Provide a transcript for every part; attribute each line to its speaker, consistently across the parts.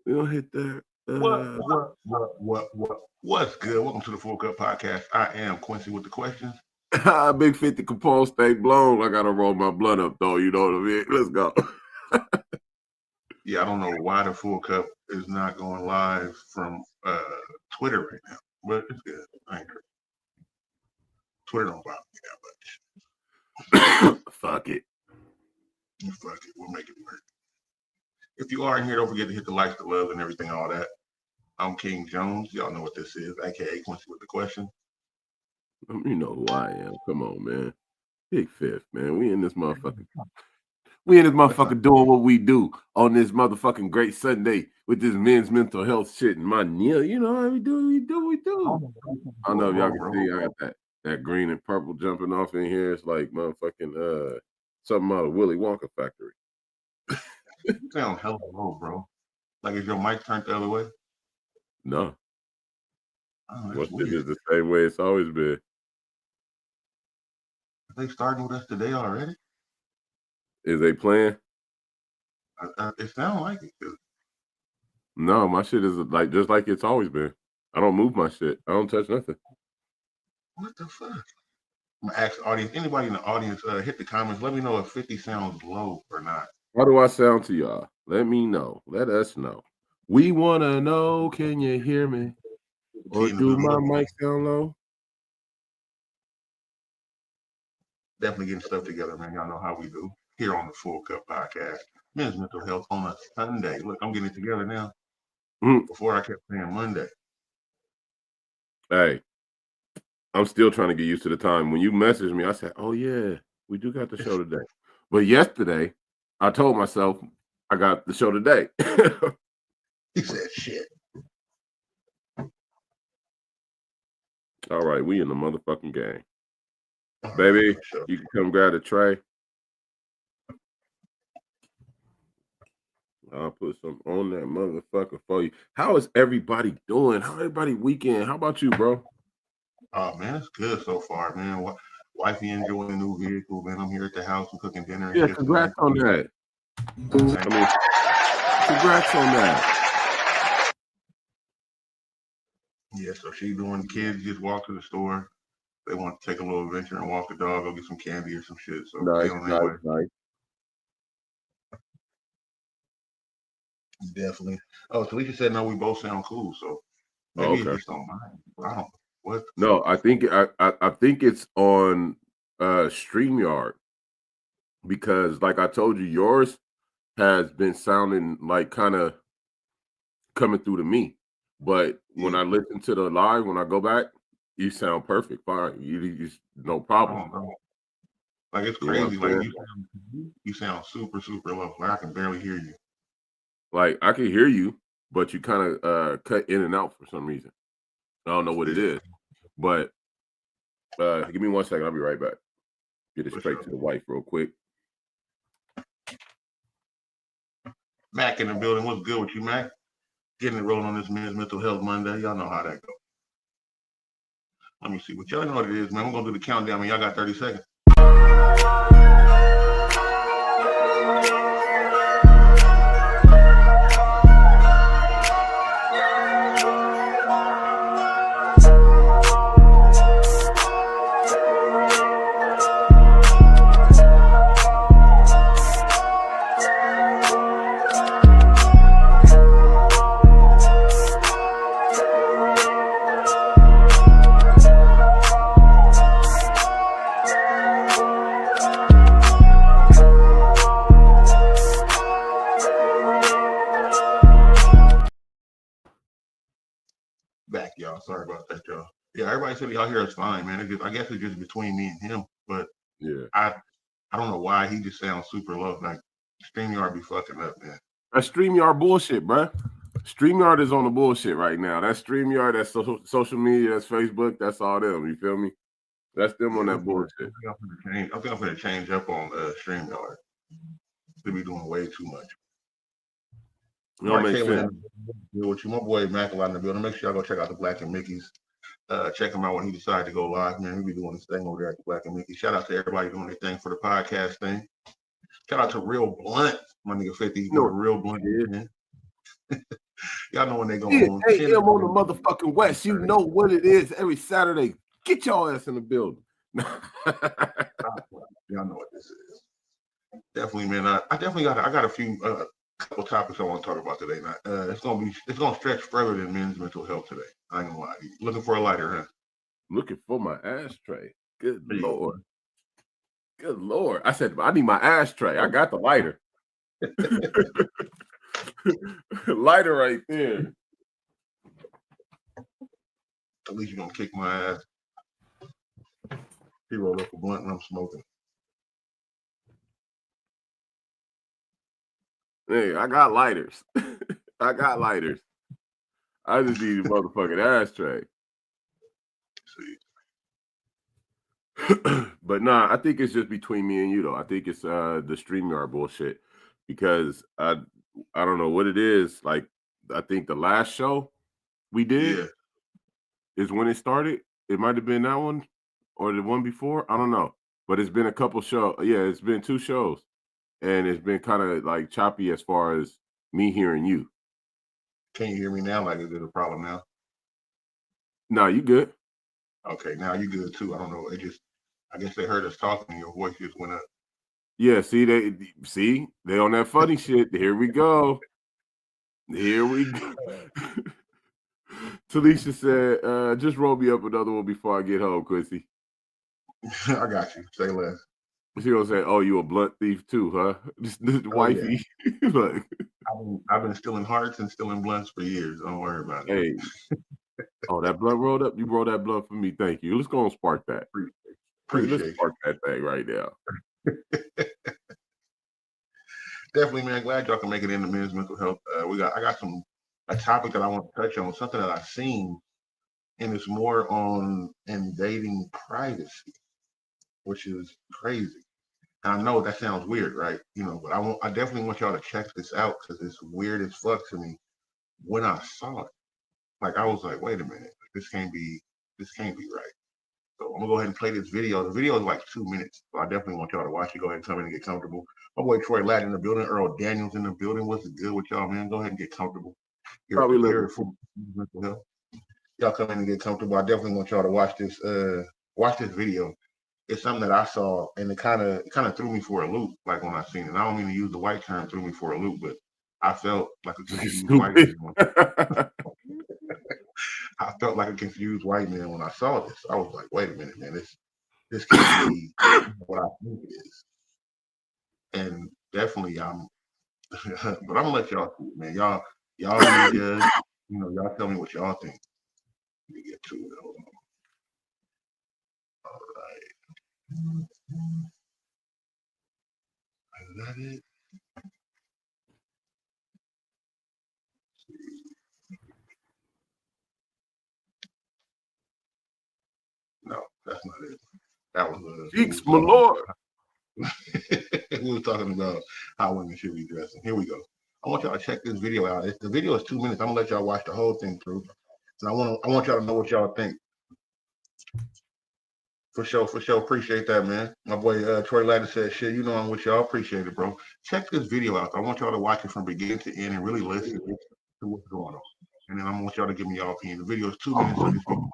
Speaker 1: We gonna hit that.
Speaker 2: What's good? Welcome to the Full Cup Podcast. I am Quincy with the questions.
Speaker 1: Big 50 Capone, stay blown. I gotta roll my blood up though. You know what I mean? Let's go.
Speaker 2: Yeah, I don't know why the Full Cup is not going live from Twitter right now, but it's good. I ain't hurt. Twitter don't bother me that
Speaker 1: much. Fuck it.
Speaker 2: Fuck it. We'll make it work. If you are in here, don't forget to hit the likes, the love, and everything, all that. I'm King Jones. Y'all know what this is, aka Quincy with the question.
Speaker 1: You know who I am. Come on, man. Big Fifth, man. We in this motherfucker. Doing what we do on this motherfucking great Sunday with this men's mental health shit and my knee. You know how we do. I don't know if y'all can see. I got that green and purple jumping off in here. It's like motherfucking something out of Willy Wonka factory.
Speaker 2: You sound hella low, bro. Like, is your mic turned the other way?
Speaker 1: No. What's it is the same way it's always been.
Speaker 2: Are they starting with us today already?
Speaker 1: Is they playing?
Speaker 2: It sounds like it.
Speaker 1: No, my shit is like just like it's always been. I don't move my shit. I don't touch nothing.
Speaker 2: What the fuck? I'm gonna ask the audience. Anybody in the audience, hit the comments. Let me know if 50 sounds low or not.
Speaker 1: How do I sound to y'all? Let me know. Let us know. We want to know, can you hear me? Or do my mic sound low?
Speaker 2: Definitely getting stuff together, man. Y'all know how we do here on the Full Cup Podcast. Men's mental health on a Sunday. Look, I'm getting it together now. Before I kept saying Monday.
Speaker 1: Hey, I'm still trying to get used to the time. When you messaged me, I said, oh, yeah, we do got the show today. But yesterday, I told myself I got the show today.
Speaker 2: He said shit.
Speaker 1: All right, we in the motherfucking game. Baby, you can come grab the tray. I'll put some on that motherfucker for you. How is everybody doing? How everybody weekend? How about you, bro?
Speaker 2: Oh, man, it's good so far, man. Wifey enjoying the new vehicle, man. I'm here at the house and cooking dinner.
Speaker 1: Yeah, congrats on that. Congrats on that.
Speaker 2: Yeah, so she doing, the kids just walk to the store. They want to take a little adventure and walk the dog, go get some candy or some shit. So
Speaker 1: nice.
Speaker 2: Definitely. Oh, Talisha said no, we both sound cool. So maybe it's just on mine. I don't. What?
Speaker 1: No, I think it's on StreamYard because, like I told you, yours has been sounding like kind of coming through to me. But when I listen to the live, when I go back, you sound perfect. Fine, you no problem.
Speaker 2: Like it's crazy. Like you sound super, super low. Like I can barely hear you.
Speaker 1: Like I can hear you, but you kind of cut in and out for some reason. I don't know what it is, but give me 1 second. I'll be right back. Get it straight to the wife real quick.
Speaker 2: Mac in the building. What's good with you, Mac? Getting it rolling on this Men's Mental Health Monday. Y'all know how that goes. Let me see. What y'all know what it is, man. We're going to do the countdown, man. Y'all got 30 seconds. Back, y'all. Sorry about that, y'all. Yeah, everybody said y'all here is fine, man. I guess it's just between me and him. But
Speaker 1: yeah,
Speaker 2: I don't know why he just sounds super low. Like StreamYard be fucking up, man.
Speaker 1: That StreamYard bullshit, bro. StreamYard is on the bullshit right now. That's StreamYard, that's social media, that's Facebook, that's all them. You feel me? That's them on that bullshit.
Speaker 2: I think I'm gonna change up on StreamYard. They be doing way too much.
Speaker 1: No, makes sense.
Speaker 2: With you, my boy Mac a lot in the building. Make sure y'all go check out the Black and Mickey's. Check him out when he decided to go live, man. He be doing his thing over there at the Black and Mickey. Shout out to everybody doing their thing for the podcast thing. Shout out to Real Blunt, my nigga 50. Real Blunt, man. Y'all know when they go
Speaker 1: Yeah,
Speaker 2: on.
Speaker 1: 8 a.m. on the motherfucking West. You know what it is every Saturday. Get your ass in the building.
Speaker 2: Y'all know what this is. Definitely, man. I definitely got a few couple topics I want to talk about today. It's gonna stretch further than men's mental health today. I ain't gonna lie. Looking for a lighter, huh?
Speaker 1: Looking for my ashtray. Good Lord. Good Lord. I said, I need my ashtray. I got the lighter. Lighter right there.
Speaker 2: At least you're gonna kick my ass. He rolled up a blunt and I'm smoking.
Speaker 1: Hey, I got lighters. I got lighters. I just need a motherfucking ashtray. But nah, I think it's just between me and you though. I think it's the StreamYard bullshit because I don't know what it is. Like I think the last show we did is when it started. It might have been that one or the one before. I don't know. But it's been a couple shows. Yeah, it's been 2 shows. And it's been kind of like choppy as far as me hearing you.
Speaker 2: Can you hear me now? Like, is it a problem now?
Speaker 1: No, you good.
Speaker 2: Okay, now you good too. I don't know. I guess they heard us talking and your voice just went up.
Speaker 1: Yeah, see, they on that funny shit. Here we go. Here we go. Talisha said, just roll me up another one before I get home, Quincy.
Speaker 2: I got you. Say less.
Speaker 1: She gonna say, "Oh, you a blunt thief too, huh?" This wifey.
Speaker 2: Yeah. Like, I've been stealing hearts and stealing blunts for years. Don't worry about it.
Speaker 1: Hey, oh, that blunt rolled up. You rolled that blunt for me. Thank you. Let's go and spark that. Let's spark that thing right now.
Speaker 2: Definitely, man. Glad y'all can make it into men's mental health. I got a topic that I want to touch on. Something that I've seen, and it's more on invading privacy, which is crazy. I know that sounds weird, right? You know, but I definitely want y'all to check this out because it's weird as fuck to me. When I saw it, like I was like, wait a minute, this can't be right. So I'm gonna go ahead and play this video. The video is like 2 minutes, so I definitely want y'all to watch it. Go ahead and come in and get comfortable. My boy Troy Ladd in the building, Earl Daniels in the building. What's good with y'all, man? Go ahead and get comfortable. Y'all come in and get comfortable. I definitely want y'all to watch this video. It's something that I saw, and it kind of threw me for a loop. Like when I seen it, I don't mean to use the white term "threw me for a loop," but I felt like a confused white man. I felt like a confused white man when I saw this. I was like, "Wait a minute, man! This can't be what I think it is." And definitely, but I'm gonna let y'all see it, man. Y'all be judge. You know, y'all tell me what y'all think. Let me get to it. Hold on. All right. Is that it? No, that's not it. That was
Speaker 1: Cheeks, my lord.
Speaker 2: We were talking about how women should be dressing. Here we go. I want y'all to check this video out. The video is 2 minutes. I'm gonna let y'all watch the whole thing through. And I want y'all to know what y'all think. For sure. Appreciate that, man. My boy Troy Ladder said, "Shit, you know I'm with y'all. Appreciate it, bro." Check this video out. I want y'all to watch it from beginning to end and really listen to what's going on. And then I want y'all to give me y'all opinion. The video is 2 minutes. So this video.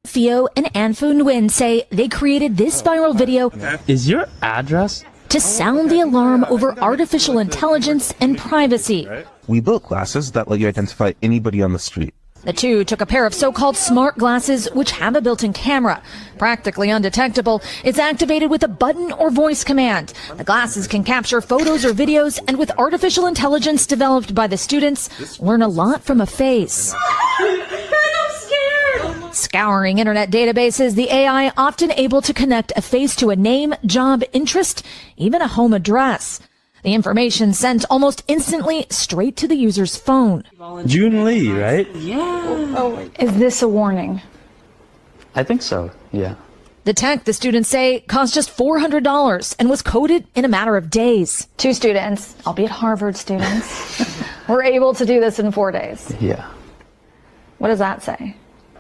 Speaker 3: Theo and Anfu Nguyen say they created this viral video.
Speaker 4: Is your address?
Speaker 3: To sound the alarm over artificial intelligence and privacy.
Speaker 5: We built glasses that let you identify anybody on the street.
Speaker 3: The two took a pair of so-called smart glasses, which have a built-in camera. Practically undetectable, it's activated with a button or voice command. The glasses can capture photos or videos, and with artificial intelligence developed by the students, learn a lot from a face. Scouring internet databases, the AI often able to connect a face to a name, job, interest, even a home address. The information sent almost instantly straight to the user's phone.
Speaker 4: June Lee, right?
Speaker 6: Yeah. Oh, is this a warning?
Speaker 4: I think so, yeah.
Speaker 3: The tech, the students say, cost just $400 and was coded in a matter of days.
Speaker 6: 2 students, albeit Harvard students, were able to do this in 4 days.
Speaker 4: Yeah.
Speaker 6: What does that say?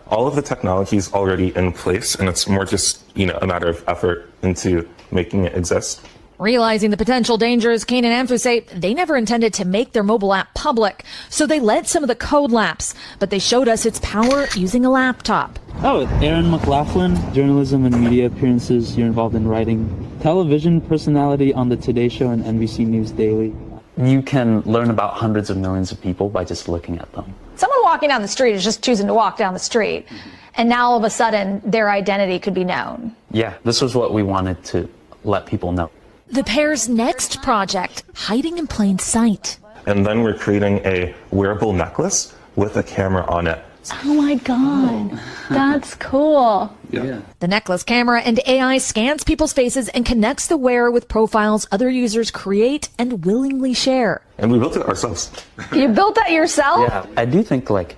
Speaker 7: All of the technology is already in place, and it's more just, a matter of effort into making it exist.
Speaker 3: Realizing the potential dangers, Kane and Amphu say they never intended to make their mobile app public, so they let some of the code lapse, but they showed us its power using a laptop.
Speaker 4: Oh, Aaron McLaughlin, journalism and media appearances. You're involved in writing. Television personality on the Today Show and NBC News Daily. You can learn about hundreds of millions of people by just looking at them.
Speaker 6: Someone walking down the street is just choosing to walk down the street, and now all of a sudden their identity could be known.
Speaker 4: Yeah, this was what we wanted to let people know.
Speaker 3: The pair's next project, hiding in plain sight.
Speaker 7: And then we're creating a wearable necklace with a camera on it.
Speaker 6: Oh my God, that's cool.
Speaker 4: Yeah.
Speaker 3: The necklace camera and AI scans people's faces and connects the wearer with profiles other users create and willingly share.
Speaker 7: And we built it ourselves.
Speaker 6: You built that yourself?
Speaker 4: Yeah, I do think like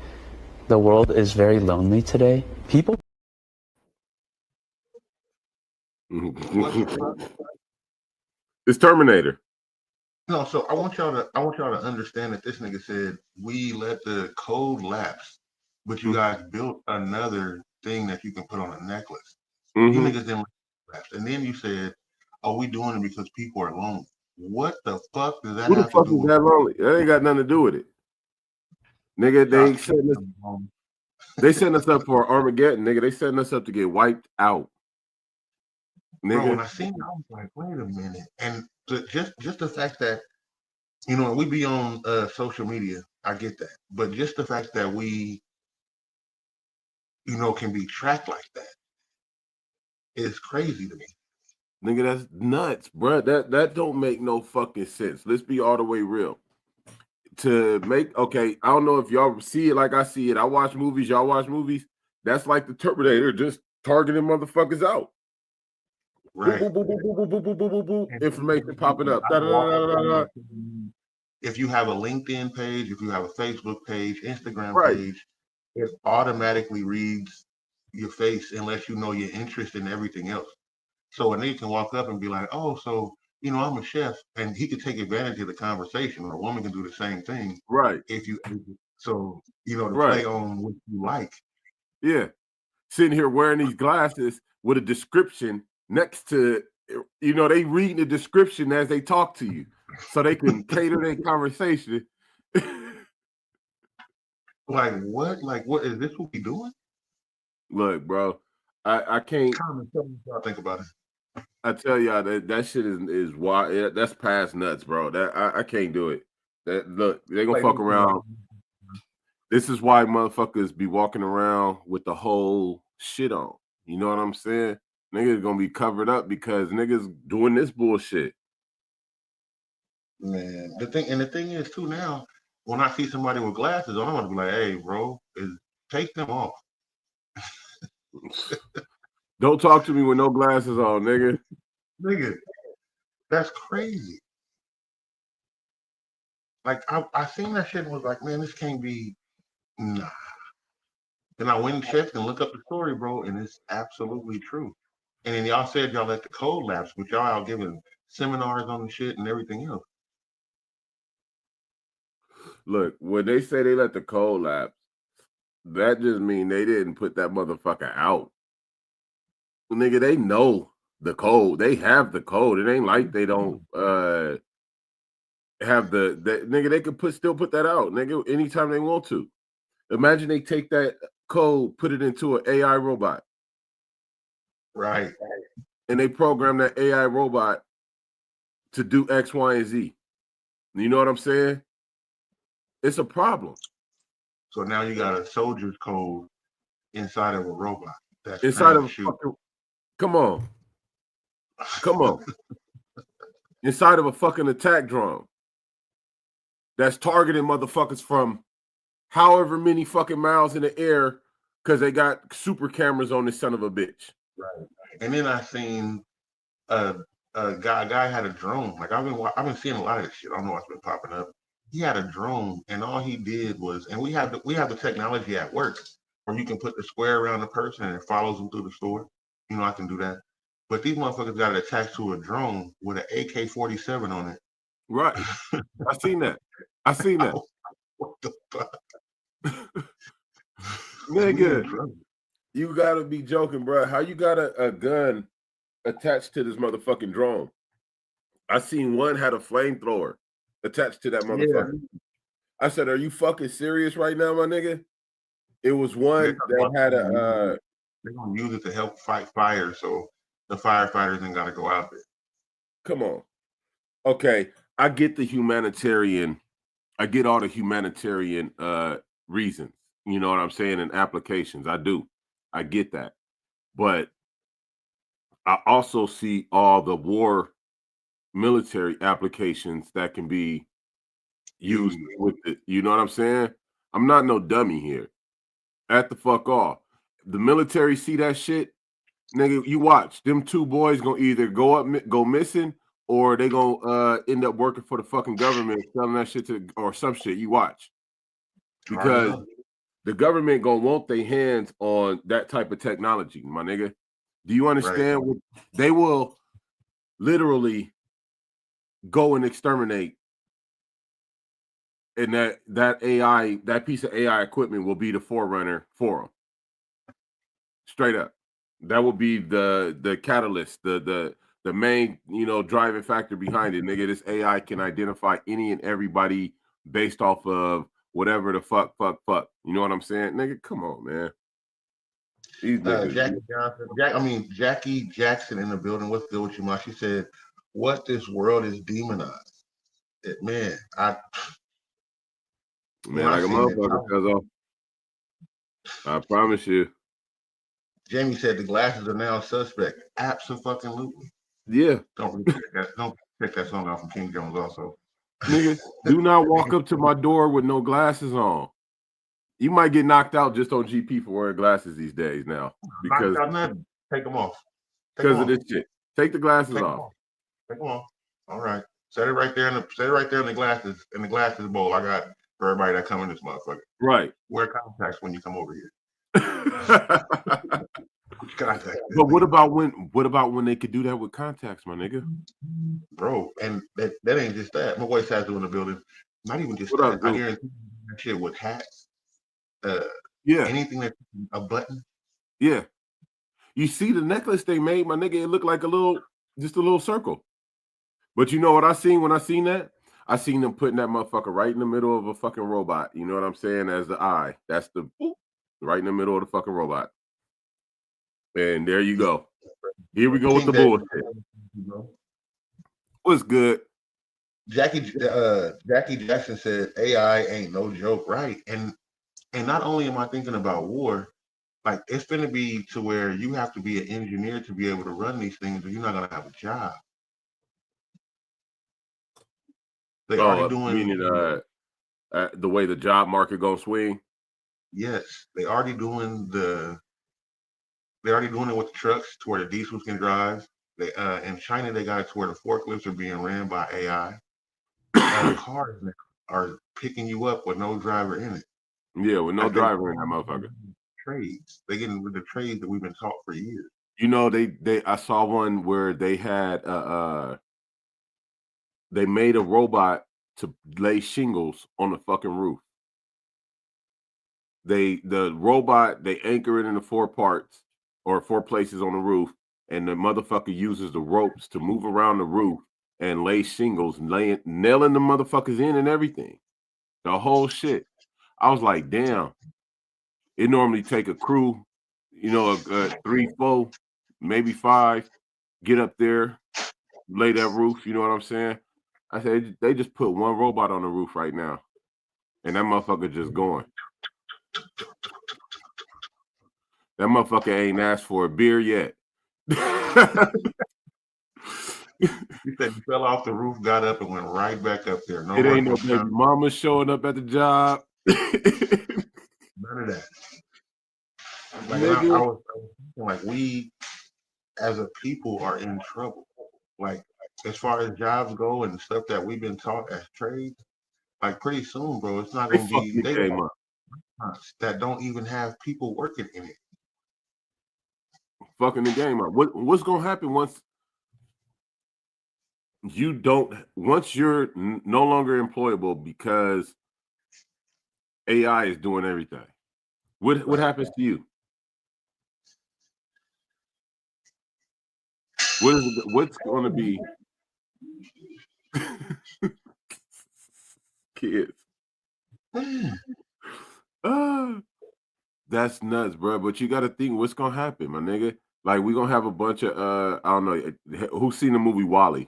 Speaker 4: the world is very lonely today. People.
Speaker 1: It's Terminator.
Speaker 2: No, so I want y'all to understand that this nigga said we let the code lapse, but you guys built another thing that you can put on a necklace. You niggas didn't let it lapse. And then you said, "Oh, we doing it because people are lonely." What the fuck does that
Speaker 1: Who the
Speaker 2: have
Speaker 1: fuck
Speaker 2: to do
Speaker 1: is
Speaker 2: with
Speaker 1: that lonely? That ain't got nothing to do with it. Nigga, they setting us up for Armageddon, nigga. They setting us up to get wiped out. Nigga.
Speaker 2: Bro, when I seen it, I was like, wait a minute. And just the fact that, you know, we be on social media, I get that. But just the fact that we, you know, can be tracked like that is crazy to me.
Speaker 1: Nigga, that's nuts, bro. That don't make no fucking sense. Let's be all the way real. Okay, I don't know if y'all see it like I see it. I watch movies, y'all watch movies. That's like the Terminator just targeting motherfuckers out.
Speaker 2: Right.
Speaker 1: Boop, boop, boop, boop, boop, boop, boop, boop, boop. Information popping up. Da, da, da, da, da, da.
Speaker 2: If you have a LinkedIn page, if you have a Facebook page, Instagram
Speaker 1: Right.
Speaker 2: page, it automatically reads your face and lets you know your interest in everything else. So a nigga can walk up and be like, "Oh, so you know, I'm a chef," and he could take advantage of the conversation. Or a woman can do the same thing.
Speaker 1: Right.
Speaker 2: If you, so you know, to
Speaker 1: Right.
Speaker 2: play on what you like.
Speaker 1: Yeah. Sitting here wearing these glasses with a description next to, you know, they reading the description as they talk to you so they can cater their conversation.
Speaker 2: Like what? Like what is this? What we doing?
Speaker 1: Look, bro, I can't.
Speaker 2: Comment, tell me what y'all think about it.
Speaker 1: I tell y'all that shit is wild. That's past nuts, bro. That I can't do it. That look, they gonna fuck around. This is why motherfuckers be walking around with the whole shit on. You know what I'm saying? Niggas gonna be covered up because niggas doing this bullshit.
Speaker 2: Man, the thing is too now, when I see somebody with glasses on, I want to be like, "Hey, bro, take them off."
Speaker 1: Don't talk to me with no glasses on, nigga.
Speaker 2: Nigga, that's crazy. Like I seen that shit and was like, man, this can't be. Nah. Then I went and checked and looked up the story, bro, and it's absolutely true. And then y'all said y'all let the code lapse, but y'all out giving seminars on the shit and everything else.
Speaker 1: Look, when they say they let the code lapse, that just mean they didn't put that motherfucker out. Nigga, they know the code. They have the code. It ain't like they don't have the nigga. They could still put that out, nigga, anytime they want to. Imagine they take that code, put it into an AI robot,
Speaker 2: Right.
Speaker 1: and they program that AI robot to do X, Y, and Z. You know what I'm saying? It's a problem.
Speaker 2: So now you got a soldier's code inside of a robot. That's
Speaker 1: Inside of a
Speaker 2: shoot.
Speaker 1: fucking, come on. Inside of a fucking attack drone that's targeting motherfuckers from however many fucking miles in the air because they got super cameras on this son of a bitch.
Speaker 2: Right. And then I seen a guy had a drone. Like I've been seeing a lot of this shit. I don't know what's been popping up. He had a drone, and all he did was, and we have the technology at work where you can put the square around the person and it follows them through the store. You know, I can do that. But these motherfuckers got it attached to a drone with an AK-47 on it.
Speaker 1: Right. I seen that.
Speaker 2: What the fuck?
Speaker 1: Nigga, you gotta be joking, bro. How you got a gun attached to this motherfucking drone? I seen one had a flamethrower attached to that
Speaker 2: Yeah.
Speaker 1: motherfucker. I said, "Are you fucking serious right now, my nigga?" It was one that had a.
Speaker 2: They're gonna use it to help fight fire, so the firefighters ain't gotta go out there.
Speaker 1: Come on. Okay, I get the humanitarian. I get all the humanitarian reasons. You know what I'm saying? And applications. I do. I get that. But I also see all the war military applications that can be used with it. You know what I'm saying? I'm not no dummy here. At the fuck off. The military see that shit, nigga. You watch them two boys gonna either go missing, or they gonna end up working for the fucking government, selling that shit to or some shit. You watch, because the government gonna want their hands on that type of technology, my nigga. Do you understand? What they will literally go and exterminate, and that AI, that piece of AI equipment will be the forerunner for them. Straight up, that will be the catalyst, the main, you know, driving factor behind it, nigga. This AI can identify any and everybody based off of whatever the fuck. You know what I'm saying, nigga? Come on, man. These niggas.
Speaker 2: Jackie Jackson in the building. What's good with you, Ma? She said, "What this world is demonized." Man,
Speaker 1: like a motherfucker, I promise you.
Speaker 2: Jamie said the glasses are now suspect. Absolutely.
Speaker 1: Yeah.
Speaker 2: Don't pick that song out from King Jones also.
Speaker 1: Nigga, do not walk up to my door with no glasses on. You might get knocked out just on GP for wearing glasses these days now. Because
Speaker 2: take them off.
Speaker 1: Because of this shit. Take the glasses off.
Speaker 2: Take them off. All right. Set it right there in the glasses bowl I got for everybody that come in this motherfucker.
Speaker 1: Right.
Speaker 2: Wear contacts when you come over here.
Speaker 1: But what about when they could do that with contacts, my nigga?
Speaker 2: Bro, and that ain't just that. My boy Sazu in the building. Not even just that. I guarantee that shit with hats. Anything that a button.
Speaker 1: Yeah. You see the necklace they made, my nigga, it looked like just a little circle. But you know what I seen when I seen that? I seen them putting that motherfucker right in the middle of a fucking robot. You know what I'm saying? As the eye. That's the boop, right in the middle of the fucking robot. And there you go. Here we go with the bullshit. What's good?
Speaker 2: Jackie Jackson said AI ain't no joke, right? And not only am I thinking about war, like it's gonna be to where you have to be an engineer to be able to run these things, or you're not gonna have a job. They already doing
Speaker 1: the way the job market gonna swing.
Speaker 2: Yes, they already doing it with the trucks to where the diesels can drive. They in China they got it to where the forklifts are being ran by AI. Cars now are picking you up with no driver in it.
Speaker 1: Yeah, with no driver in that motherfucker.
Speaker 2: Trades. They getting rid of the trades that we've been taught for years.
Speaker 1: You know, I saw one where they had they made a robot to lay shingles on the fucking roof. The robot, they anchor it in the 4 parts or 4 places on the roof, and the motherfucker uses the ropes to move around the roof and lay shingles, nailing the motherfuckers in and everything. The whole shit. I was like, damn. It normally take a crew, you know, 3, 4, maybe 5, get up there, lay that roof. You know what I'm saying? I said they just put one robot on the roof right now, and that motherfucker just going. That motherfucker ain't asked for a beer yet.
Speaker 2: You said you fell off the roof, got up, and went right back up there.
Speaker 1: It ain't no baby mama showing up at the job.
Speaker 2: None of that. Like I was thinking, like we as a people are in trouble. Like as far as jobs go and stuff that we've been taught as trades, like pretty soon, bro, it's not gonna be that don't even have people working in it.
Speaker 1: Fucking the game up. What's gonna happen once you're no longer employable because AI is doing everything? What happens to you? What's going to be Kids. That's nuts, bro. But you got to think what's gonna happen, my nigga. Like we gonna have a bunch of I don't know who's seen the movie Wall-E.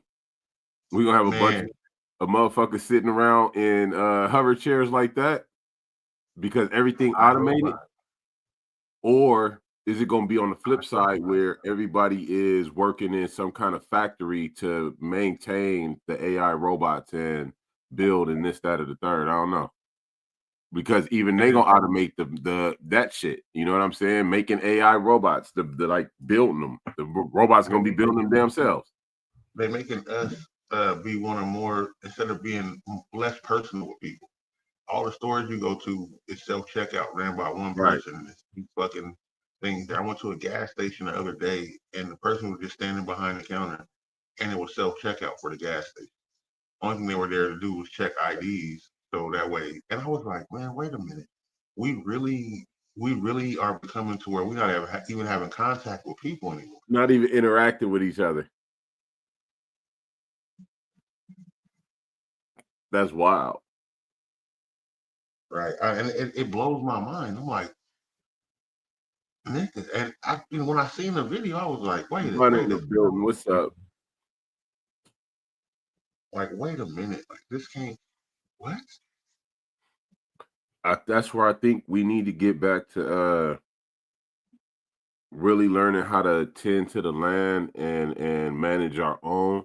Speaker 1: We gonna have a bunch
Speaker 2: Man,
Speaker 1: of motherfuckers sitting around in hover chairs like that because everything
Speaker 2: I know
Speaker 1: automated,
Speaker 2: about
Speaker 1: or is it gonna be on the flip side where everybody is working in some kind of factory to maintain the AI robots and build and this, that, or the third? I don't know. Because even they
Speaker 2: it.
Speaker 1: gonna automate the that shit. You know what I'm saying? Making AI robots, the like building them. The robots gonna be building them themselves.
Speaker 2: They're making us be one or more instead of being less personal with people. All the stores you go to is self checkout ran by one
Speaker 1: Right.
Speaker 2: person. It's these fucking things. I went to a gas station the other day, and the person was just standing behind the counter, and it was self checkout for the gas station. Only thing they were there to do was check IDs, so that way. And I was like, man, wait a minute. We really are becoming to where we're not even having contact with people anymore.
Speaker 1: Not even interacting with each other. That's wild.
Speaker 2: Right. And it blows my mind. I'm like, nigga. And when I seen the video, I was like, wait a
Speaker 1: Running the building. What's up?
Speaker 2: wait a minute. Like this can't what?
Speaker 1: That's where I think we need to get back to really learning how to tend to the land and manage our own,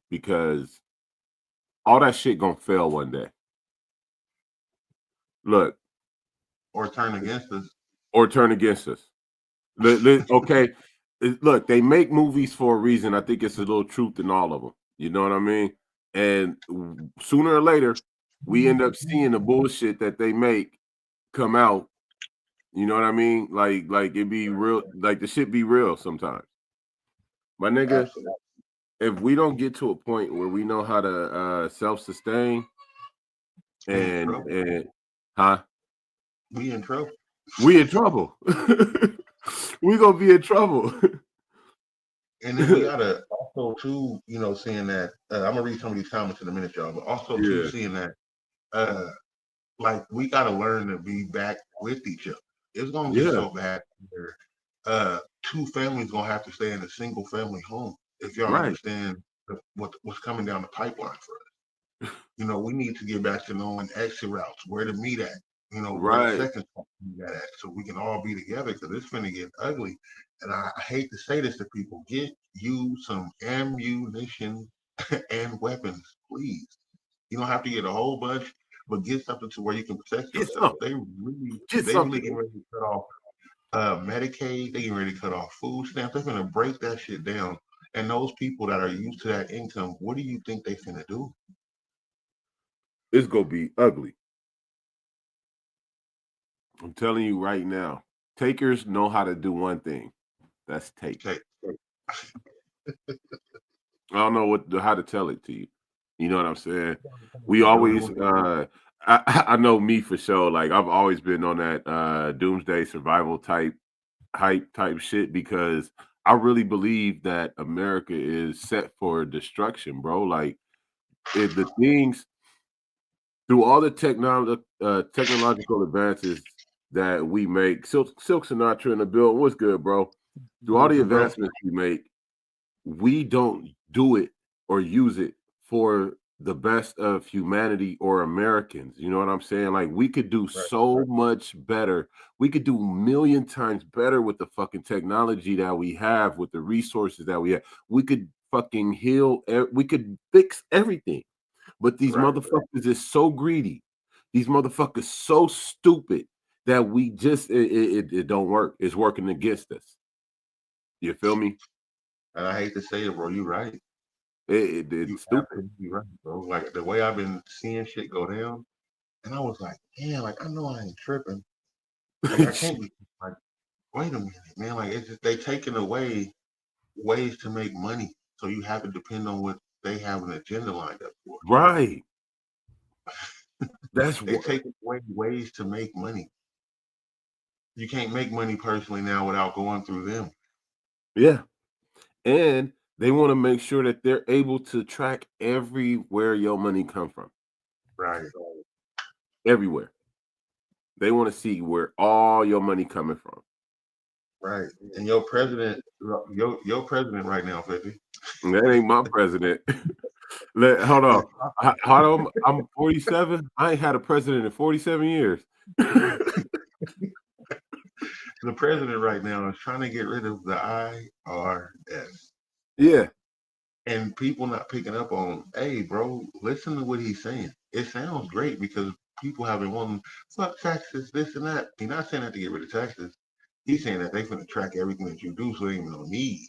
Speaker 1: because all that shit gonna fail one day. Look,
Speaker 2: Or turn against us.
Speaker 1: or turn against us. Okay, look, they make movies for a reason. I think it's a little truth in all of them. You know what I mean? And sooner or later, we end up seeing the bullshit that they make come out. You know what I mean? Like it be real, like the shit be real sometimes. My nigga,
Speaker 2: Absolutely.
Speaker 1: if we don't get to a point where we know how to self-sustain and huh?
Speaker 2: We in trouble.
Speaker 1: We in trouble. We gonna be in trouble.
Speaker 2: And then we gotta also too, seeing that I'm gonna read some of these comments in a minute, y'all, but also too
Speaker 1: Yeah.
Speaker 2: seeing that like we gotta learn to be back with each other. It's gonna get so bad where two families gonna have to stay in a single family home if y'all
Speaker 1: Right.
Speaker 2: understand what's coming down the pipeline for us. We need to get back to knowing exit routes, where to meet at, where the
Speaker 1: Right.
Speaker 2: second spot to meet at, so we can all be together because it's finna get ugly. And I hate to say this to people, get you some ammunition and weapons, please. You don't have to get a whole bunch, but get something to where you can protect
Speaker 1: Get
Speaker 2: yourself.
Speaker 1: some.
Speaker 2: They really
Speaker 1: Get
Speaker 2: getting
Speaker 1: something.
Speaker 2: ready to cut off Medicaid. They getting ready to cut off food stamps. They're gonna break that shit down. And those people that are used to that income, what do you think they finna do?
Speaker 1: It's gonna be ugly. I'm telling you right now. Takers know how to do one thing. That's take.
Speaker 2: Okay.
Speaker 1: I don't know how to tell it to you. You know what I'm saying? We always I know me for sure. Like I've always been on that doomsday survival type hype type shit, because I really believe that America is set for destruction, bro. Like the things through all the technological advances that we make. Silk Sinatra in the building. What's good, bro? Through all the advancements we make, we don't do it or use it for the best of humanity or Americans. You know what I'm saying? Like we could do so much better. We could do a million times better with the fucking technology that we have, with the resources that we have. We could fucking heal. We could fix everything. But these motherfuckers is so greedy. These motherfuckers so stupid that we just it don't work. It's working against us. You feel me?
Speaker 2: And I hate to say it, bro. You're right.
Speaker 1: It's
Speaker 2: You
Speaker 1: stupid.
Speaker 2: absolutely right, bro. Like the way I've been seeing shit go down, and I was like, damn, like I know I ain't tripping. Like I can't be like, wait a minute, man. Like it's just they taking away ways to make money. So you have to depend on what they have an agenda lined up for.
Speaker 1: Right. That's
Speaker 2: They
Speaker 1: what.
Speaker 2: take away ways to make money. You can't make money personally now without going through them.
Speaker 1: Yeah. And They want to make sure that they're able to track everywhere your money come from.
Speaker 2: Right.
Speaker 1: Everywhere. They want to see where all your money coming from.
Speaker 2: Right. And your president right now, 50.
Speaker 1: That ain't my president. Hold on. I'm 47. I ain't had a president in 47 years.
Speaker 2: The president right now is trying to get rid of the IRS.
Speaker 1: Yeah.
Speaker 2: And people not picking up on, hey, bro, listen to what he's saying. It sounds great because people have been wanting, fuck taxes, this and that. He's not saying that to get rid of taxes. He's saying that they're going to track everything that you do, so they ain't no need.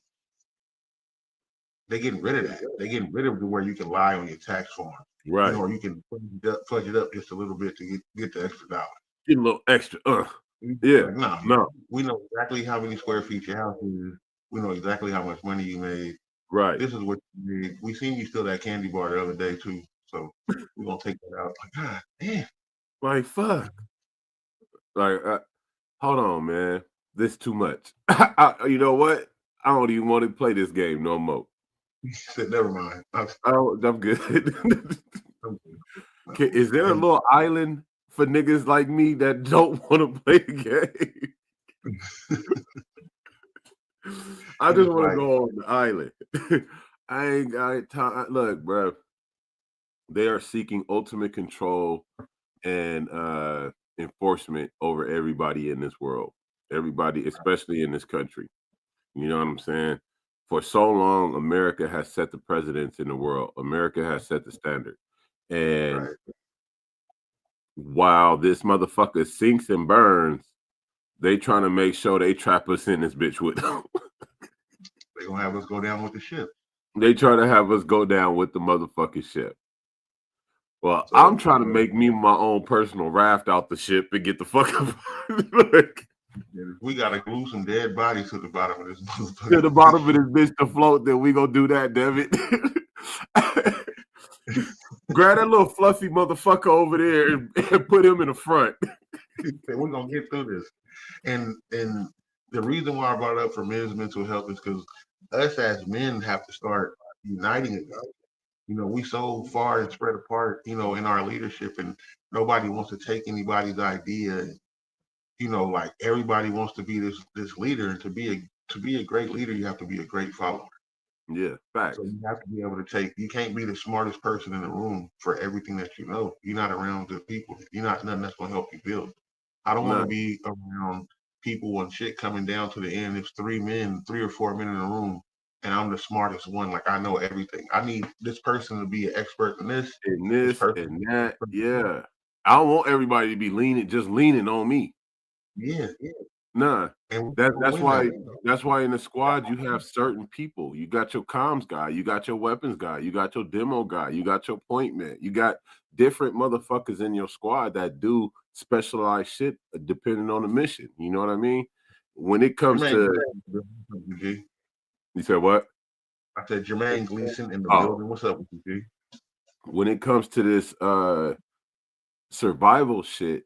Speaker 2: They're getting rid of that. They're getting rid of where you can lie on your tax form.
Speaker 1: Right.
Speaker 2: Or you can fudge it up just a little bit to get the extra dollar.
Speaker 1: Get a little extra. Yeah.
Speaker 2: Like, no. We know exactly how many square feet your house is. We know exactly how much money you made.
Speaker 1: Right.
Speaker 2: This is what you made. We seen you steal that candy bar the other day too. So we're gonna take that out. Like, God damn.
Speaker 1: Like, fuck. Like, hold on, man. This too much. You know what? I don't even want to play this game no more.
Speaker 2: He said, never mind.
Speaker 1: I'm good. Is there a little island for niggas like me that don't want to play the game? I just want to go on the island. I ain't got time. Look, bro. They are seeking ultimate control and enforcement over everybody in this world. Everybody, especially in this country. You know what I'm saying? For so long, America has set the precedents in the world. America has set the standard. And while this motherfucker sinks and burns, they trying to make sure they trap us in this bitch with them.
Speaker 2: They gonna have us go down with the ship.
Speaker 1: They try to have us go down with the motherfucking ship. Well, so, I'm trying to make me my own personal raft out the ship and get the fuck up.
Speaker 2: We gotta glue some dead bodies to the bottom of this motherfucker.
Speaker 1: To the bottom of this bitch to float, then we gonna do that, damn it. Grab that little fluffy motherfucker over there and put him in the front.
Speaker 2: We're gonna get through this. And the reason why I brought it up for men's mental health is because us as men have to start uniting again. You know, we so far and spread apart, you know, in our leadership, and nobody wants to take anybody's idea. You know, like everybody wants to be this leader, and to be a great leader, you have to be a great follower.
Speaker 1: Yeah, facts.
Speaker 2: So you have to be able to you can't be the smartest person in the room for everything that you know. You're not around good people. You're not nothing that's gonna help you build. I don't want to be around people when shit coming down to the end. It's 3 or 4 men in a room, and I'm the smartest one. Like, I know everything. I need this person to be an expert in this
Speaker 1: and that. Yeah, I don't want everybody to be leaning on me.
Speaker 2: Yeah.
Speaker 1: Nah, that's why in the squad you have certain people. You got your comms guy, you got your weapons guy, you got your demo guy, you got your point man. You got different motherfuckers in your squad that do specialized shit depending on the mission. You know what I mean? When it comes to you said what?
Speaker 2: I said Jermaine Gleason in the building. What's up with you, G?
Speaker 1: When it comes to this survival shit,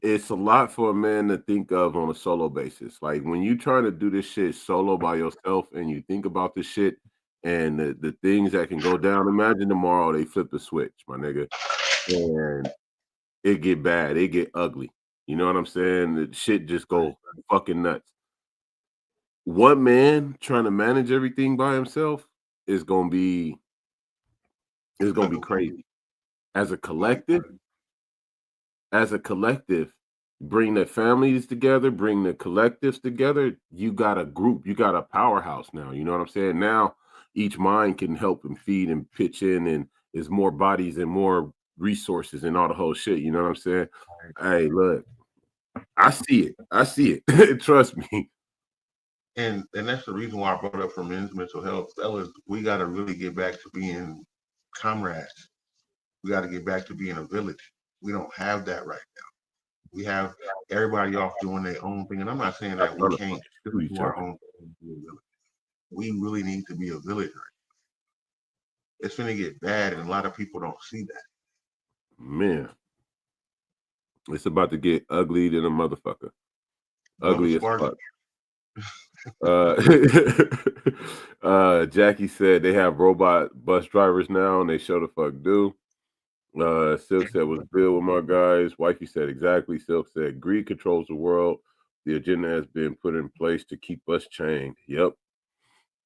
Speaker 1: it's a lot for a man to think of on a solo basis. Like when you try to do this shit solo by yourself and you think about this shit and the things that can go down, imagine tomorrow they flip the switch, my nigga, and it get bad, it get ugly. You know what I'm saying? The shit just go fucking nuts. One man trying to manage everything by himself is gonna be crazy. As a collective, bring the families together, bring the collectives together. You got a group, you got a powerhouse now. You know what I'm saying? Now each mind can help and feed and pitch in, and there's more bodies and more resources and all the whole shit. You know what I'm saying? Hey, look, I see it. Trust me.
Speaker 2: And that's the reason why I brought up for men's mental health. Fellas, we got to really get back to being comrades. We got to get back to being a village. We don't have that right now. We have everybody off doing their own thing. And I'm not saying that we can't do our own thing. We really need to be a village right now. It's going to get bad, and a lot of people don't see that.
Speaker 1: Man, it's about to get ugly than a motherfucker. Ugly as fuck. Jackie said they have robot bus drivers now, and they show the fuck do. Silk said was good with my guys. Wifey said exactly. Silk said greed controls the world. The agenda has been put in place to keep us chained. Yep.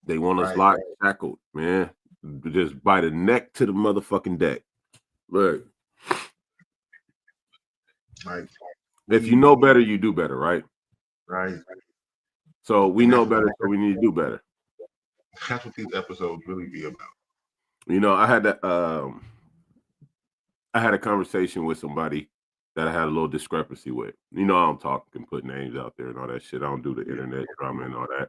Speaker 1: They want us locked, shackled, man. Just by the neck to the motherfucking deck. Look.
Speaker 2: Like,
Speaker 1: if you know better, you do better, right?
Speaker 2: Right.
Speaker 1: So we know better, so we need to do better.
Speaker 2: That's what these episodes really be about.
Speaker 1: You know, I had a conversation with somebody that I had a little discrepancy with. You know, I don't talk and put names out there and all that shit. I don't do the internet drama and all that.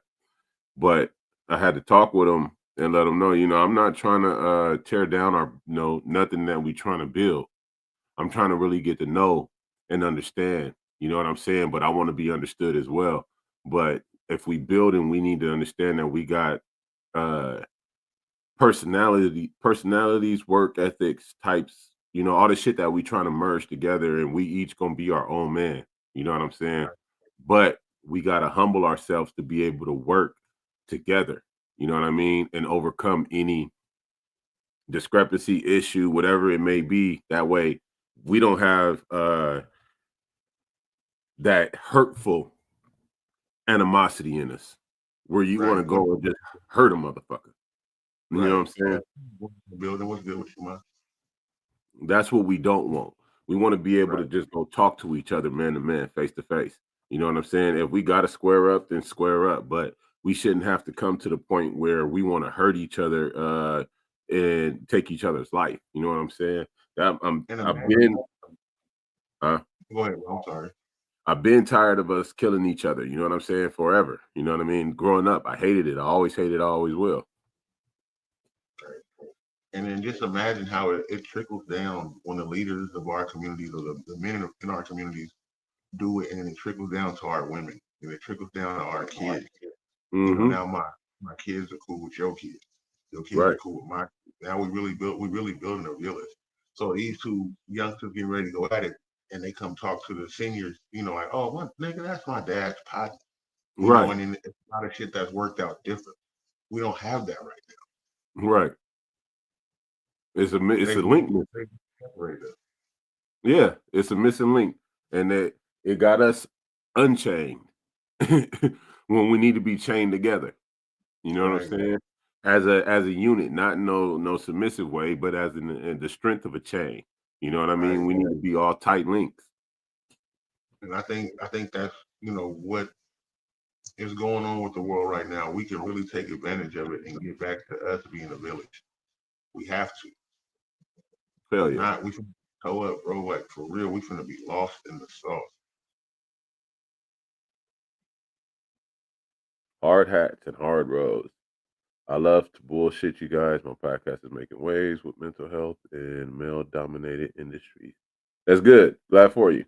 Speaker 1: But I had to talk with them and let them know, you know, I'm not trying to tear down our, you know, nothing that we trying to build. I'm trying to really get to know and understand, you know what I'm saying? But I want to be understood as well. But if we build and we need to understand that we got personalities, work ethics, types, you know, all the shit that we trying to merge together, and we each gonna be our own man. You know what I'm saying? But we gotta humble ourselves to be able to work together. You know what I mean? And overcome any discrepancy, issue, whatever it may be. That way we don't have that hurtful animosity in us where you want to go and just hurt a motherfucker. You know what I'm saying?
Speaker 2: Building what's good with you, man.
Speaker 1: That's what we don't want. We want to be able to just go talk to each other, man to man, face to face. You know what I'm saying? If we got to square up, then square up. But we shouldn't have to come to the point where we want to hurt each other and take each other's life. You know what I'm saying?
Speaker 2: Go ahead, I'm sorry.
Speaker 1: I've been tired of us killing each other. You know what I'm saying? Forever. You know what I mean? Growing up, I hated it. I always hated. I always will.
Speaker 2: And then just imagine how it trickles down when the leaders of our communities or the men in our communities do it, and then it trickles down to our women, and it trickles down to our kids.
Speaker 1: Mm-hmm.
Speaker 2: You know, now my kids are cool with your kids. Your kids are cool with my kids. Now we really building a village. So these two youngsters get ready to go at it, and they come talk to the seniors, you know, like, oh, what nigga, that's my dad's pot. You know, and then it's a lot of shit that's worked out different. We don't have that right now.
Speaker 1: Right. It's a link. Yeah, it's a missing link, and it got us unchained when we need to be chained together. You know what I'm saying? As a unit, not in no submissive way, but as in the strength of a chain. You know what I mean? We need to be all tight links.
Speaker 2: And I think that's, you know, what is going on with the world right now. We can really take advantage of it and get back to us being a village. We have to.
Speaker 1: Hell yeah.
Speaker 2: We can toe up, bro. Like, for real, we finna be lost in the sauce.
Speaker 1: Hard hats and hard roads. I love to bullshit you guys. My podcast is making waves with mental health in male-dominated industries. That's good. Glad for you.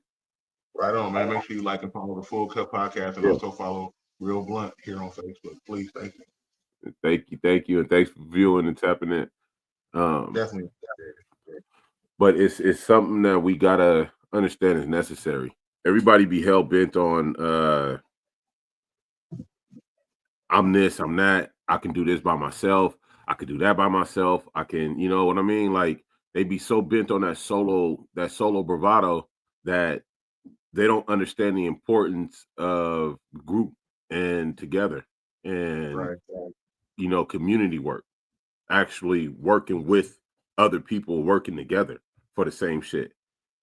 Speaker 2: Right on, man. Make sure you like and follow the Full Cup Podcast, and also follow Real Blunt here on Facebook. Please, thank you.
Speaker 1: Thank you, and thanks for viewing and tapping in.
Speaker 2: Definitely.
Speaker 1: But it's something that we gotta understand is necessary. Everybody be hell bent on I'm this, I'm that. I can do this by myself. I can do that by myself. I can, you know what I mean? Like, they be so bent on that solo bravado that they don't understand the importance of group and together and you know, community work, actually working with other people, working together for the same shit.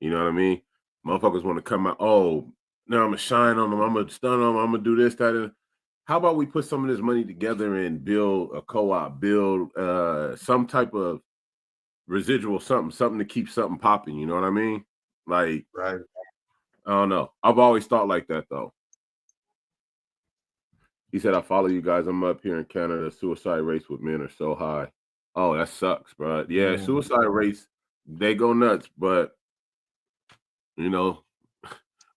Speaker 1: You know what I mean? Motherfuckers want to come out, oh, now I'm gonna shine on them, I'm gonna stun them, I'm gonna do this, that, and how about we put some of this money together and build a co-op, build some type of residual something to keep something popping, you know what I mean? Like, I don't know. I've always thought like that, though. He said, I follow you guys. I'm up here in Canada. Suicide rates with men are so high. Oh, that sucks, bro. Yeah, suicide rates, they go nuts, but, you know,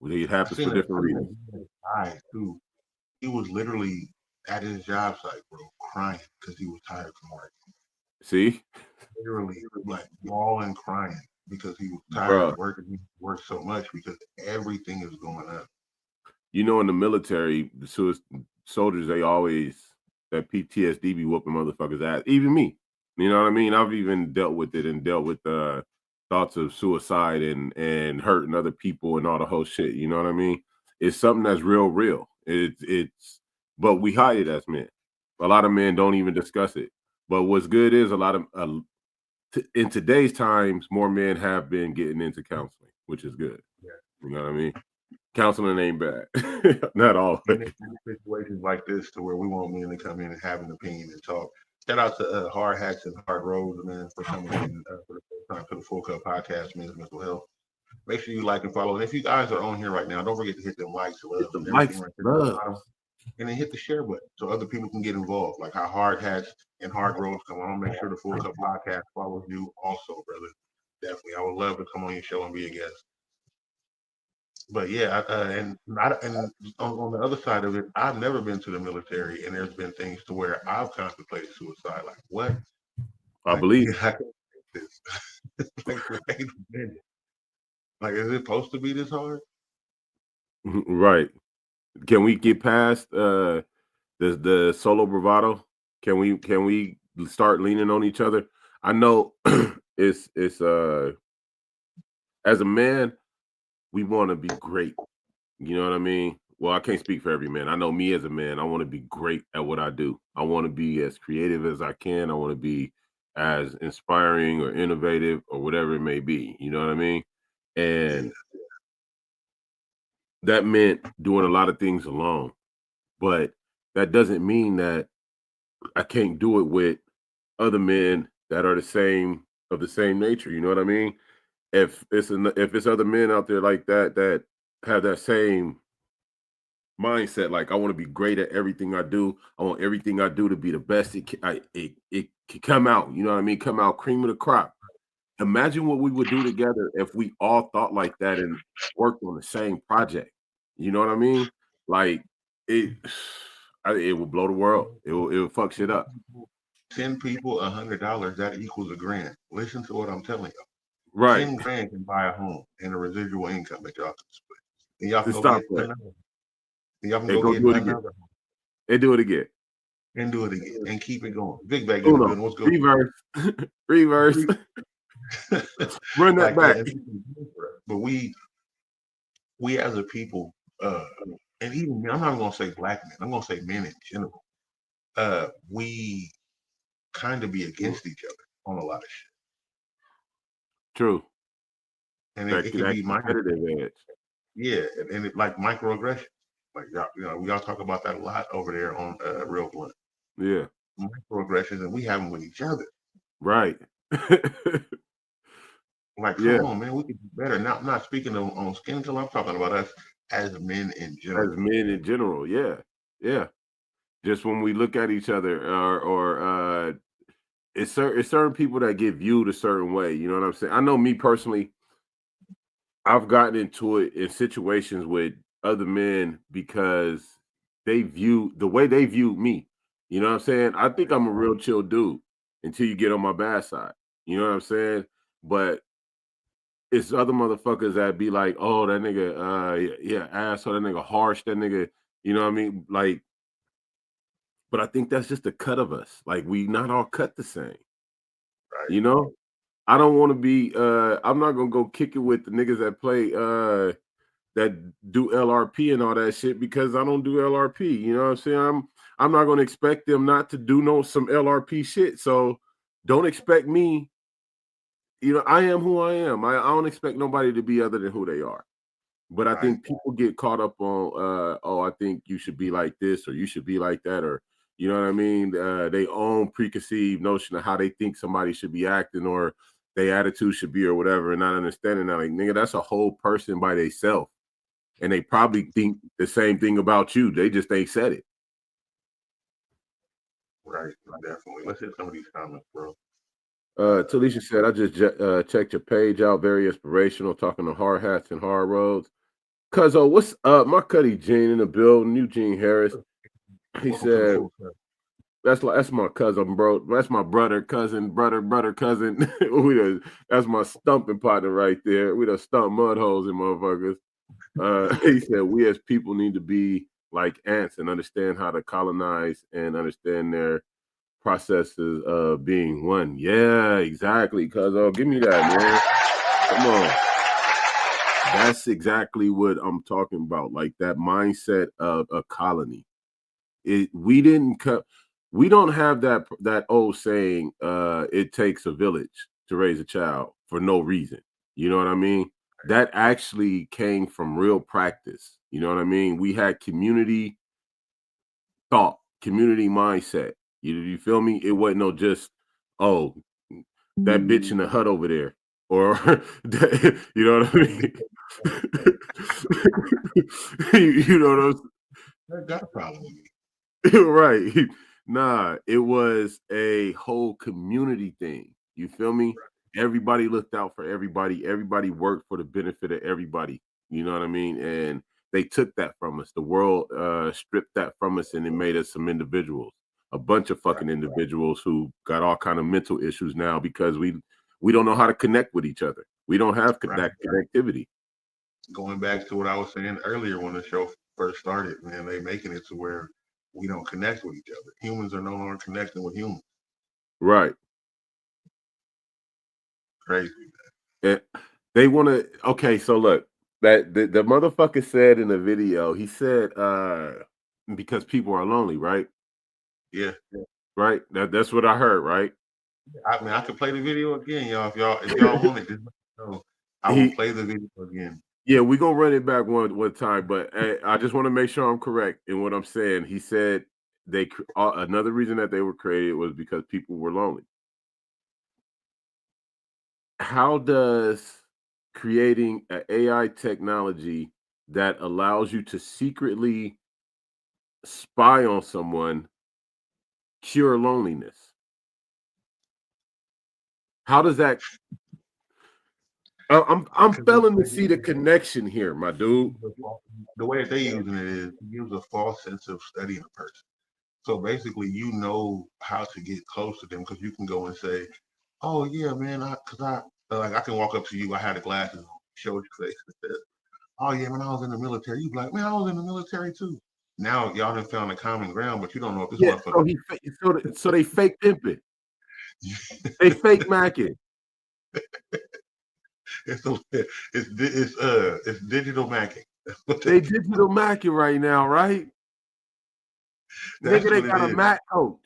Speaker 1: it happens for different reasons.
Speaker 2: Too. He was literally at his job site, bro, crying because he was tired from work.
Speaker 1: See?
Speaker 2: Literally, like, bawling, crying because he was tired of working. He worked so much because everything is going up.
Speaker 1: You know, in the military, soldiers, they always that PTSD be whooping motherfuckers ass. Even me, you know what I mean? I've even dealt with it and dealt with thoughts of suicide and hurting other people and all the whole shit. You know what I mean? It's something that's real. It's but we hide it as men. A lot of men don't even discuss it. But what's good is a lot of in today's times, more men have been getting into counseling, which is good.
Speaker 2: Yeah.
Speaker 1: You know what I mean? Counseling ain't bad. Not all.
Speaker 2: In situations like this, to where we want men to come in and have an opinion and talk. Shout out to Hard Hats and Hard Roads, man, for coming in for the first time to the Full Cup Podcast, Men's Mental Health. Make sure you like and follow. And if you guys are on here right now, don't forget to hit them likes, love,
Speaker 1: the
Speaker 2: and
Speaker 1: likes,
Speaker 2: everything right there at the
Speaker 1: love.
Speaker 2: bottom. And then hit the share button so other people can get involved, like how Hard Hats and Hard Roads come on. Make sure the Full Cup Podcast follows you also, brother. Definitely. I would love to come on your show and be a guest. But yeah, and on the other side of it, I've never been to the military, and there's been things to where I've contemplated suicide. Like, what?
Speaker 1: I believe.
Speaker 2: I can't take this. Like, wait a minute. Like, is it supposed to be this hard?
Speaker 1: Right. Can we get past the solo bravado? Can we start leaning on each other? I know it's as a man, we want to be great. You know what I mean? Well, I can't speak for every man. I know me as a man, I want to be great at what I do. I want to be as creative as I can. I want to be as inspiring or innovative or whatever it may be. You know what I mean? And that meant doing a lot of things alone. But that doesn't mean that I can't do it with other men that are the same nature. You know what I mean? If it's other men out there like that have that same mindset, like I want to be great at everything I do. I want everything I do to be the best it can come out. You know what I mean? Come out cream of the crop. Imagine what we would do together if we all thought like that and worked on the same project. You know what I mean? Like it will blow the world. It will fuck shit up.
Speaker 2: 10 people, $100, that equals $1,000. Listen to what I'm telling you.
Speaker 1: Right.
Speaker 2: 10 grand can buy a home and a residual income that y'all can split. And y'all can
Speaker 1: To
Speaker 2: go
Speaker 1: stop
Speaker 2: get
Speaker 1: that.
Speaker 2: another. And y'all can
Speaker 1: And
Speaker 2: go
Speaker 1: go
Speaker 2: get
Speaker 1: do it again.
Speaker 2: another home
Speaker 1: And do it again.
Speaker 2: and do it again and keep it going. Big Bag in the building. What's good?
Speaker 1: Reverse. Run that back.
Speaker 2: But we as a people, and even I'm not gonna say black men, I'm gonna say men in general, we kind of be against each other on a lot of shit.
Speaker 1: True.
Speaker 2: And it can be
Speaker 1: competitive edge.
Speaker 2: Yeah, and it like microaggression. Like y'all, we all talk about that a lot over there on Real Blunt.
Speaker 1: Yeah.
Speaker 2: Microaggressions, and we have them with each other.
Speaker 1: Right.
Speaker 2: Like, come on, man, we could do better. Not speaking on skin color. I'm talking about us as men in general.
Speaker 1: As men in general, yeah. Just when we look at each other, or it's certain people that get viewed a certain way. You know what I'm saying? I know me personally, I've gotten into it in situations with other men because the way they view me. You know what I'm saying? I think I'm a real chill dude until you get on my bad side. You know what I'm saying? But it's other motherfuckers that be like, oh, that nigga, yeah, asshole, that nigga harsh, that nigga, you know what I mean? Like, but I think that's just a cut of us. Like, we not all cut the same.
Speaker 2: Right.
Speaker 1: You know? I don't want to be I'm not gonna go kick it with the niggas that play that do LRP and all that shit because I don't do LRP. You know what I'm saying? I'm not gonna expect them not to do some LRP shit. So don't expect me. You know, I am who I am. I don't expect nobody to be other than who they are. But I think people get caught up on, I think you should be like this or you should be like that, or you know what I mean? They own preconceived notion of how they think somebody should be acting or their attitude should be or whatever, and not understanding that, like, nigga, that's a whole person by themselves. And they probably think the same thing about you. They just ain't said it.
Speaker 2: Right, definitely. Let's hit some of these comments, bro.
Speaker 1: Talisha said, I just checked your page out. Very inspirational, talking to Hard Hats and Hard Roads. Cuzzo, what's up? My Cuddy Gene in the building, Eugene Harris. He said, that's my cousin, bro. That's my brother, cousin. That's my stumping partner right there. We done stump mud holes in motherfuckers. He said, we as people need to be like ants and understand how to colonize and understand their processes of being one. Yeah, exactly. Cuz give me that, man. Come on. That's exactly what I'm talking about. Like that mindset of a colony. We don't have that old saying, it takes a village to raise a child for no reason. You know what I mean? That actually came from real practice. You know what I mean? We had community thought, community mindset. You feel me? It wasn't no just, oh, that bitch in the hut over there. Or you know what I mean? you know what I'm saying?
Speaker 2: I got a problem with me.
Speaker 1: Right. Nah, it was a whole community thing. You feel me? Everybody looked out for everybody. Everybody worked for the benefit of everybody. You know what I mean? And they took that from us. The world stripped that from us, and it made us some individuals. A bunch of fucking individuals who got all kind of mental issues now because we don't know how to connect with each other. We don't have that connectivity.
Speaker 2: Going back to what I was saying earlier when the show first started, man, they making it to where we don't connect with each other. Humans are no longer connecting with humans.
Speaker 1: Right.
Speaker 2: Crazy.
Speaker 1: And they want to. Okay, so look, that the motherfucker said in the video, he said, because people are lonely, right?
Speaker 2: Yeah.
Speaker 1: Right. That's what I heard, right?
Speaker 2: I mean, I could play the video again, y'all. If y'all want it, just let me know. I will play the video again.
Speaker 1: Yeah, we're gonna run it back one time, but I just want to make sure I'm correct in what I'm saying. He said another reason that they were created was because people were lonely. How does creating an AI technology that allows you to secretly spy on someone cure loneliness? How does that? I'm failing to see the connection here, my dude.
Speaker 2: The way that they using it is it gives a false sense of studying a person. So basically, you know how to get close to them because you can go and say, "Oh yeah, man," I can walk up to you. I had the glasses on, show your face, and said, "Oh yeah, man, I was in the military." You be like, "Man, I was in the military too." Now y'all done found a common ground, but you don't know if this motherfucker.
Speaker 1: So they fake pimping. They fake macking.
Speaker 2: It's digital macking.
Speaker 1: They digital macking right now, right? Nigga, they got a Mac coach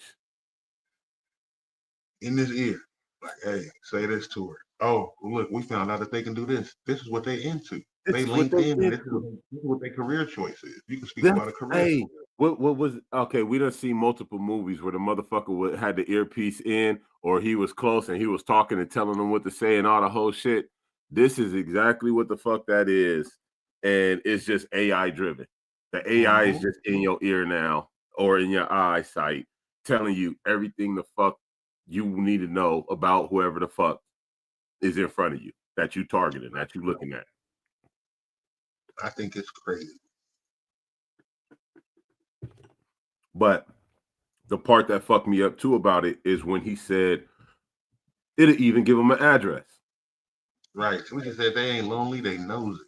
Speaker 2: in this ear. Like, hey, say this to her. Oh, look, we found out that they can do this. This is what they into. They LinkedIn. This is what their career choice is. You can speak about a career.
Speaker 1: Hey, what was okay? We done seen multiple movies where the motherfucker had the earpiece in, or he was close and he was talking and telling them what to say and all the whole shit. This is exactly what the fuck that is, and it's just AI driven. The AI is just in your ear now or in your eyesight, telling you everything the fuck you need to know about whoever the fuck is in front of you that you targeting, that you looking at.
Speaker 2: I think it's crazy.
Speaker 1: But the part that fucked me up too about it is when he said it'll even give him an address.
Speaker 2: Right. Somebody said they ain't lonely, they nosy.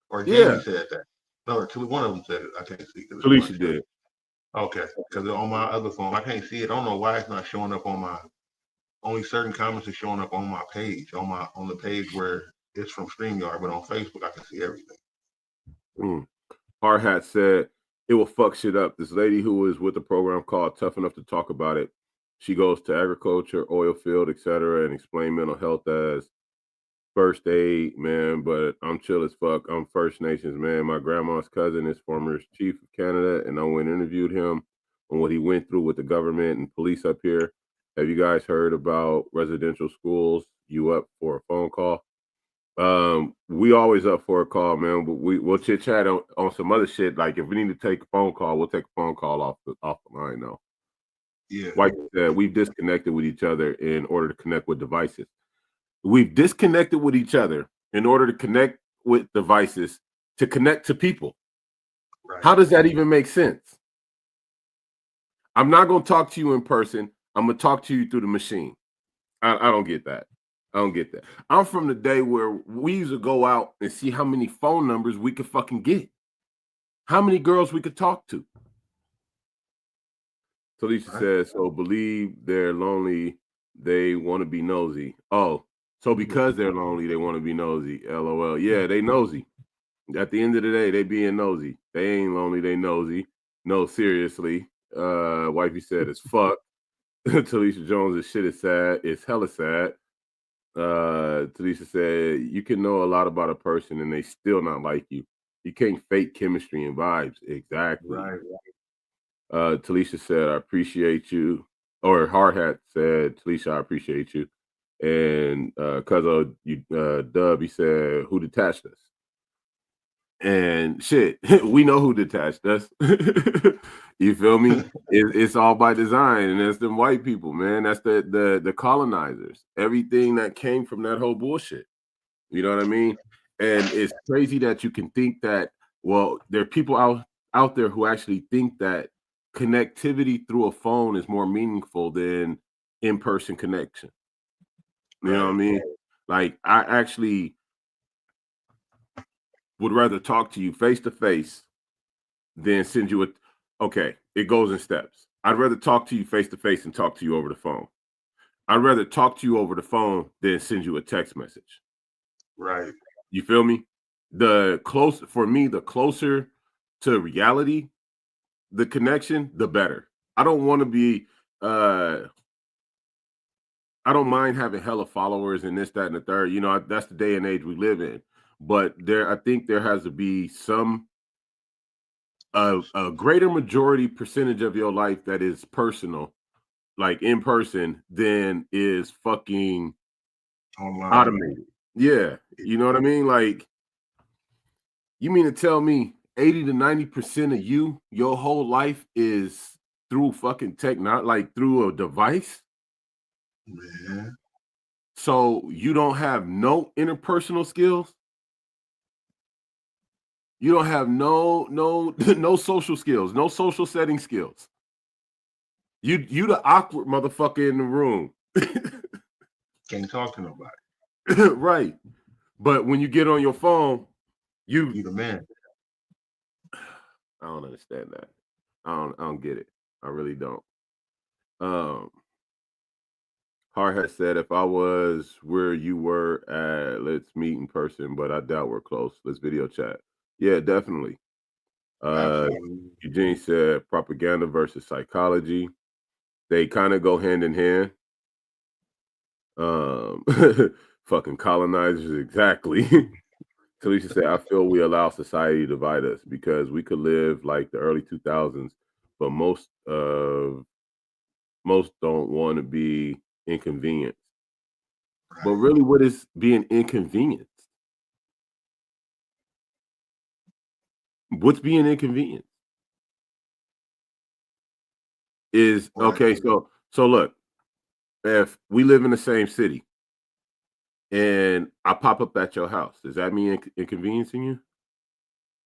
Speaker 2: Or Jamie said that. No, one of them said it. I can't see.
Speaker 1: Felicia did.
Speaker 2: Okay. Because on my other phone, I can't see it. I don't know why it's not showing up on my. Only certain comments are showing up on my page, on the page where it's from StreamYard, but on Facebook I can see everything.
Speaker 1: Hard Hat said it will fuck shit up. This lady who is with a program called Tough Enough to Talk About It. She goes to agriculture, oil field, etc., and explain mental health as first aid, man. But I'm chill as fuck. I'm First Nations, man. My grandma's cousin is former chief of Canada, and I went and interviewed him on what he went through with the government and police up here. Have you guys heard about residential schools? You up for a phone call? We always up for a call, man. But we'll chit chat on some other shit. Like if we need to take a phone call, we'll take a phone call off the line though.
Speaker 2: Yeah.
Speaker 1: Like you said, we've disconnected with each other in order to connect with devices. We've disconnected with each other in order to connect with devices to connect to people. Right. How does that even make sense? I'm not going to talk to you in person. I'm going to talk to you through the machine. I don't get that. I don't get that. I'm from the day where we used to go out and see how many phone numbers we could fucking get. How many girls we could talk to? Talisha
Speaker 2: Right.
Speaker 1: says, so believe they're lonely, they want to be nosy. Oh, so because they're lonely, they want to be nosy. LOL. Yeah, they nosy. At the end of the day, they being nosy. They ain't lonely, they nosy. No, seriously. Wifey said it's fuck. Talisha Jones, this shit is sad. It's hella sad. Talisha said, you can know a lot about a person and they still not like you. You can't fake chemistry and vibes. Exactly.
Speaker 2: Right.
Speaker 1: Talisha said, I appreciate you. Or Hard Hat said, Talisha, I appreciate you. And cuz of you Dub, he said, who detached us? And shit, we know who detached us. You feel me? It's all by design, and it's them white people, man. That's the colonizers. Everything that came from that whole bullshit. You know what I mean? And it's crazy that you can think that. Well, there are people out there who actually think that connectivity through a phone is more meaningful than in-person connection. You know what I mean? Like I actually would rather talk to you face to face than send you a. Okay, it goes in steps. I'd rather talk to you face to face than talk to you over the phone. I'd rather talk to you over the phone than send you a text message.
Speaker 2: Right.
Speaker 1: You feel me? The closer to reality, the connection, the better. I don't want to be. I don't mind having hella followers and this, that, and the third. You know, that's the day and age we live in. But I think there has to be some a greater majority percentage of your life that is personal, like in person, than is fucking
Speaker 2: Online.
Speaker 1: automated. Yeah, you know what I mean? Like, you mean to tell me 80 to 90% of your whole life is through fucking technology, like through a device?
Speaker 2: Man.
Speaker 1: So you don't have no interpersonal skills? You don't have no no social skills, no social setting skills. You the awkward motherfucker in the room.
Speaker 2: Can't talk to nobody.
Speaker 1: Right. But when you get on your phone,
Speaker 2: You the man.
Speaker 1: I don't understand that. I don't get it. I really don't. Hard has said, if I was where you were at, let's meet in person, but I doubt we're close. Let's video chat. Yeah, definitely.
Speaker 2: Absolutely.
Speaker 1: Eugene said propaganda versus psychology. They kind of go hand in hand. Fucking colonizers, exactly. Talisha said, I feel we allow society to divide us because we could live like the early 2000s, but most don't want to be inconvenienced. But really, what is being inconvenienced? What's being inconvenienced? Is okay, so look, if we live in the same city and I pop up at your house, does that mean inconveniencing you?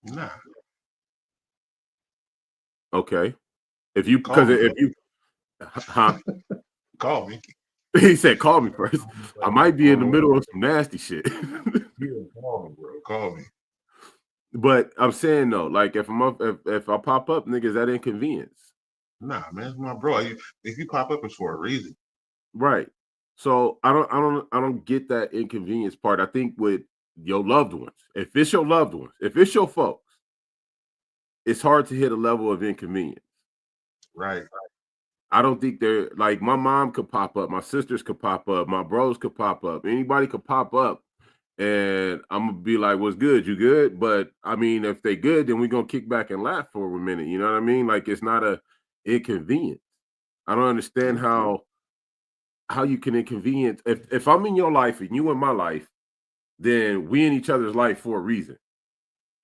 Speaker 2: Nah.
Speaker 1: Okay. If you huh?
Speaker 2: Call me.
Speaker 1: He said, call me first. I might be in the middle of some nasty shit.
Speaker 2: Yeah, call me, bro. Call me.
Speaker 1: But I'm saying though, like if I'm up, if I pop up, nigga, is that inconvenience?
Speaker 2: Nah, man, it's my bro. If you pop up, it's for a reason.
Speaker 1: Right. So I don't get that inconvenience part. I think with your loved ones, if it's your loved ones, if it's your folks, it's hard to hit a level of inconvenience.
Speaker 2: Right.
Speaker 1: I don't think they're like my mom could pop up, my sisters could pop up, my bros could pop up, anybody could pop up, and I'm gonna be like, "What's good? You good?" But I mean, if they good, then we're gonna kick back and laugh for a minute. You know what I mean? Like it's not a inconvenience. I don't understand how you can inconvenience if I'm in your life and you in my life, then we in each other's life for a reason.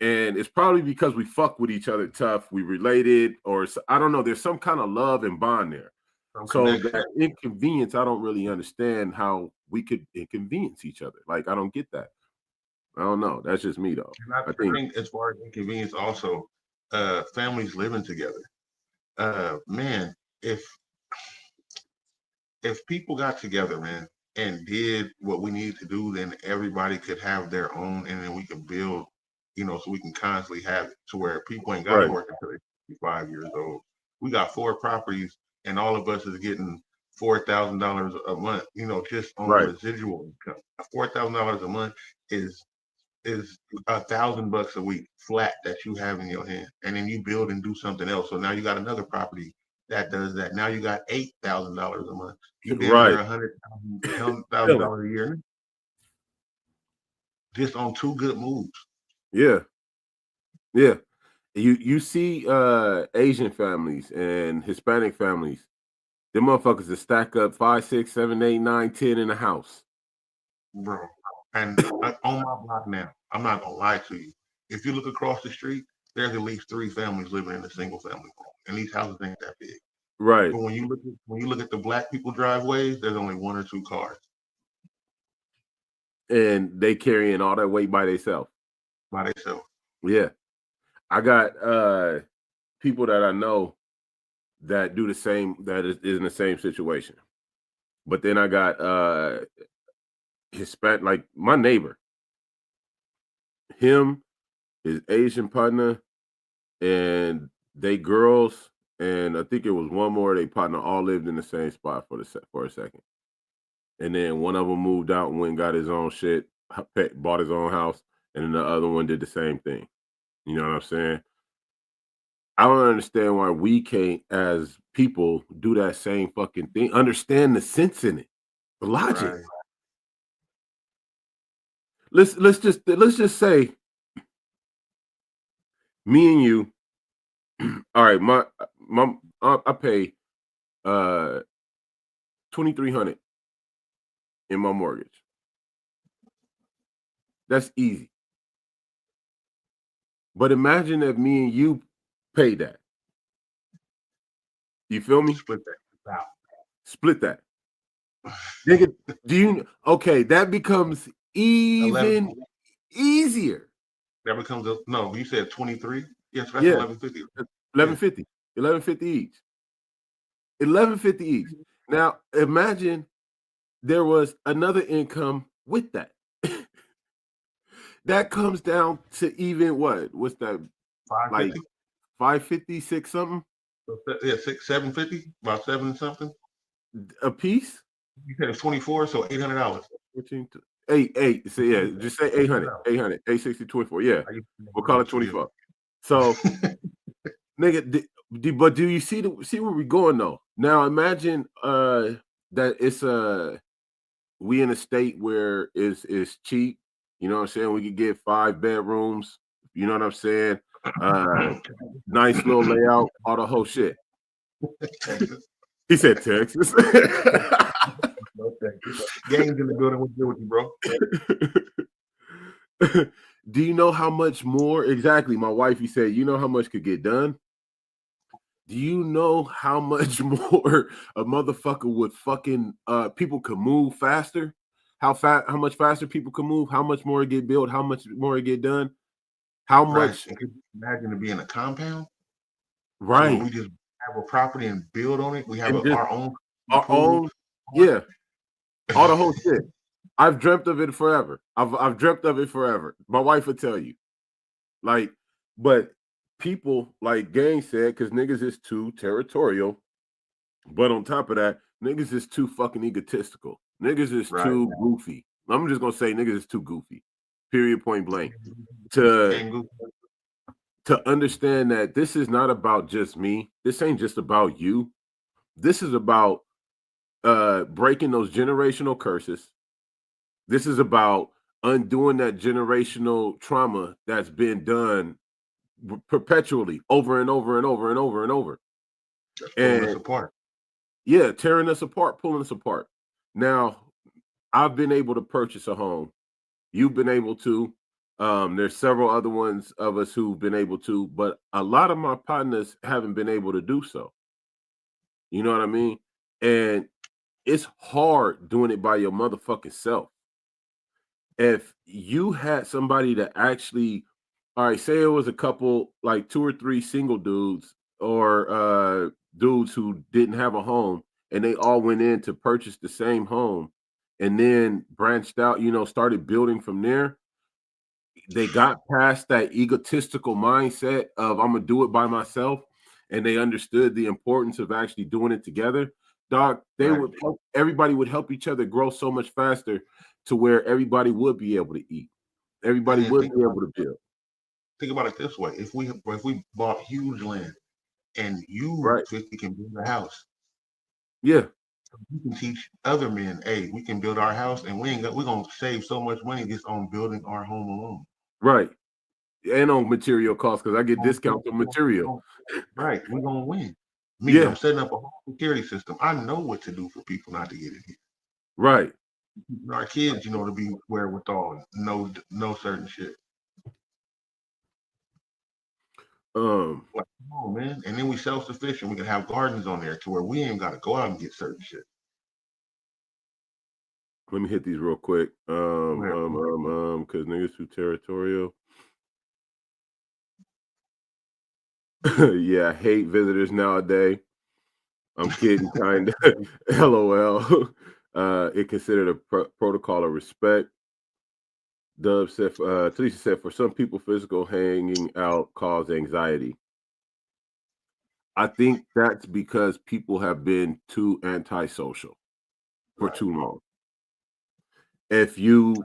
Speaker 1: And it's probably because we fuck with each other tough, we related, or I don't know, there's some kind of love and bond there. So that inconvenience, I don't really understand how we could inconvenience each other. Like I don't get that. I don't know. That's just me though.
Speaker 2: And I think as far as inconvenience, also, families living together. Man, if people got together, man, and did what we need to do, then everybody could have their own, and then we could build so we can constantly have it to where people ain't got
Speaker 1: Right.
Speaker 2: to work until they're 5 years old. We got 4 properties, and all of us is getting $4,000 a month, just on
Speaker 1: Right.
Speaker 2: residual income. $4,000 a month is $1,000 a week flat that you have in your hand, and then you build and do something else. So now you got another property that does that. Now you got $8,000 a month. You damn
Speaker 1: Right.
Speaker 2: near $100,000 a year just on 2 good moves.
Speaker 1: Yeah. Yeah. You see Asian families and Hispanic families, them motherfuckers that stack up 5, 6, 7, 8, 9, 10 in a house.
Speaker 2: Bro. And on my block now, I'm not gonna lie to you. If you look across the street, there's at least 3 families living in a single family home, and these houses ain't that big.
Speaker 1: Right.
Speaker 2: But when you look at the black people driveways, there's only 1 or 2 cars
Speaker 1: And they carrying all that weight by themselves.
Speaker 2: by themselves.
Speaker 1: Yeah. I got people that I know that do the same, that is in the same situation. But then I got Hispanic, like my neighbor, him, his Asian partner, and they girls, and I think it was one more, they partner, all lived in the same spot for a second. And then one of them moved out and went and got his own shit, bought his own house, and then the other one did the same thing. You know what I'm saying? I don't understand why we can't, as people, do that same fucking thing. Understand the sense in it, the logic.
Speaker 2: Right.
Speaker 1: Let's just say me and you. All right, I pay $2,300 in my mortgage. That's easy. But imagine if me and you pay that. You feel me?
Speaker 2: Split that out.
Speaker 1: Split that. Nigga, okay, that becomes even
Speaker 2: 11.
Speaker 1: easier.
Speaker 2: That becomes no, you said 23? Yes, that's
Speaker 1: Yeah.
Speaker 2: $1,150.
Speaker 1: $1,150. $1,150 each. $1,150 each. Now imagine there was another income with that. That comes down to even what? What's that? Like 550, 6 something?
Speaker 2: Yeah, 750, about 7 something.
Speaker 1: A piece?
Speaker 2: You said it's 24, so $800.
Speaker 1: 14 to 8. So yeah, just say 800, 860, 24. Yeah, we'll call it 24. So, nigga, but do you see where we're going though? Now imagine that it's we in a state where it's cheap. You know what I'm saying? We could get 5 bedrooms. You know what I'm saying? Nice little layout, all the whole shit. He said Texas.
Speaker 2: Games in the building. What's good with you, bro?
Speaker 1: Do you know how much more? Exactly. My wifey said, you know how much could get done? Do you know how much more a motherfucker would fucking people could move faster? How much faster people can move? How much more it get built? How much more it get done? How much?
Speaker 2: And could you imagine to be in a compound?
Speaker 1: Right.
Speaker 2: So we just have a property and build on it. We have our own.
Speaker 1: Yeah. All the whole shit. I've dreamt of it forever. I've dreamt of it forever. My wife would tell you. Like, but people, like Gang said, because niggas is too territorial. But on top of that, niggas is too fucking egotistical. Niggas is too goofy. I'm just gonna say niggas is too goofy. Period, point blank. To understand that this is not about just me. This ain't just about you. This is about breaking those generational curses. This is about undoing that generational trauma that's been done perpetually over and over and over and over and over.
Speaker 2: Pulling us apart.
Speaker 1: Yeah, tearing us apart, pulling us apart. Now, I've been able to purchase a home. You've been able to. There's several other ones of us who've been able to, but a lot of my partners haven't been able to do so. You know what I mean? And it's hard doing it by your motherfucking self. If you had somebody that actually, all right, say it was a couple, like 2 or 3 single dudes or dudes who didn't have a home, and they all went in to purchase the same home and then branched out, started building from there. they got past that egotistical mindset of I'm gonna do it by myself, and they understood the importance of actually doing it together, dog, they
Speaker 2: Right.
Speaker 1: would help, everybody would help each other grow so much faster to where everybody would be able to eat. Everybody
Speaker 2: And then
Speaker 1: would be able to build.
Speaker 2: think about it this way: if we bought huge land and you
Speaker 1: Right.
Speaker 2: 50 can build a house,
Speaker 1: Yeah.
Speaker 2: you can teach other men, hey, we can build our house, and we're gonna save so much money just on building our home alone.
Speaker 1: Right. And on material costs, because I get discounts on material.
Speaker 2: Right, we're gonna win. Me,
Speaker 1: Yeah.
Speaker 2: I'm setting up a whole security system. I know what to do for people not to get in here.
Speaker 1: Right.
Speaker 2: Our kids, to be wherewithal, know certain shit. Like, come on, man. And then we self-sufficient. We can have gardens on there to where we ain't gotta go out and get certain shit.
Speaker 1: Let me hit these real quick. Because niggas too territorial. Yeah, I hate visitors nowadays. I'm kidding, kind of. LOL. It considered a protocol of respect. Dub said, Talisha said, for some people, physical hanging out cause anxiety. I think that's because people have been too antisocial for too long. If you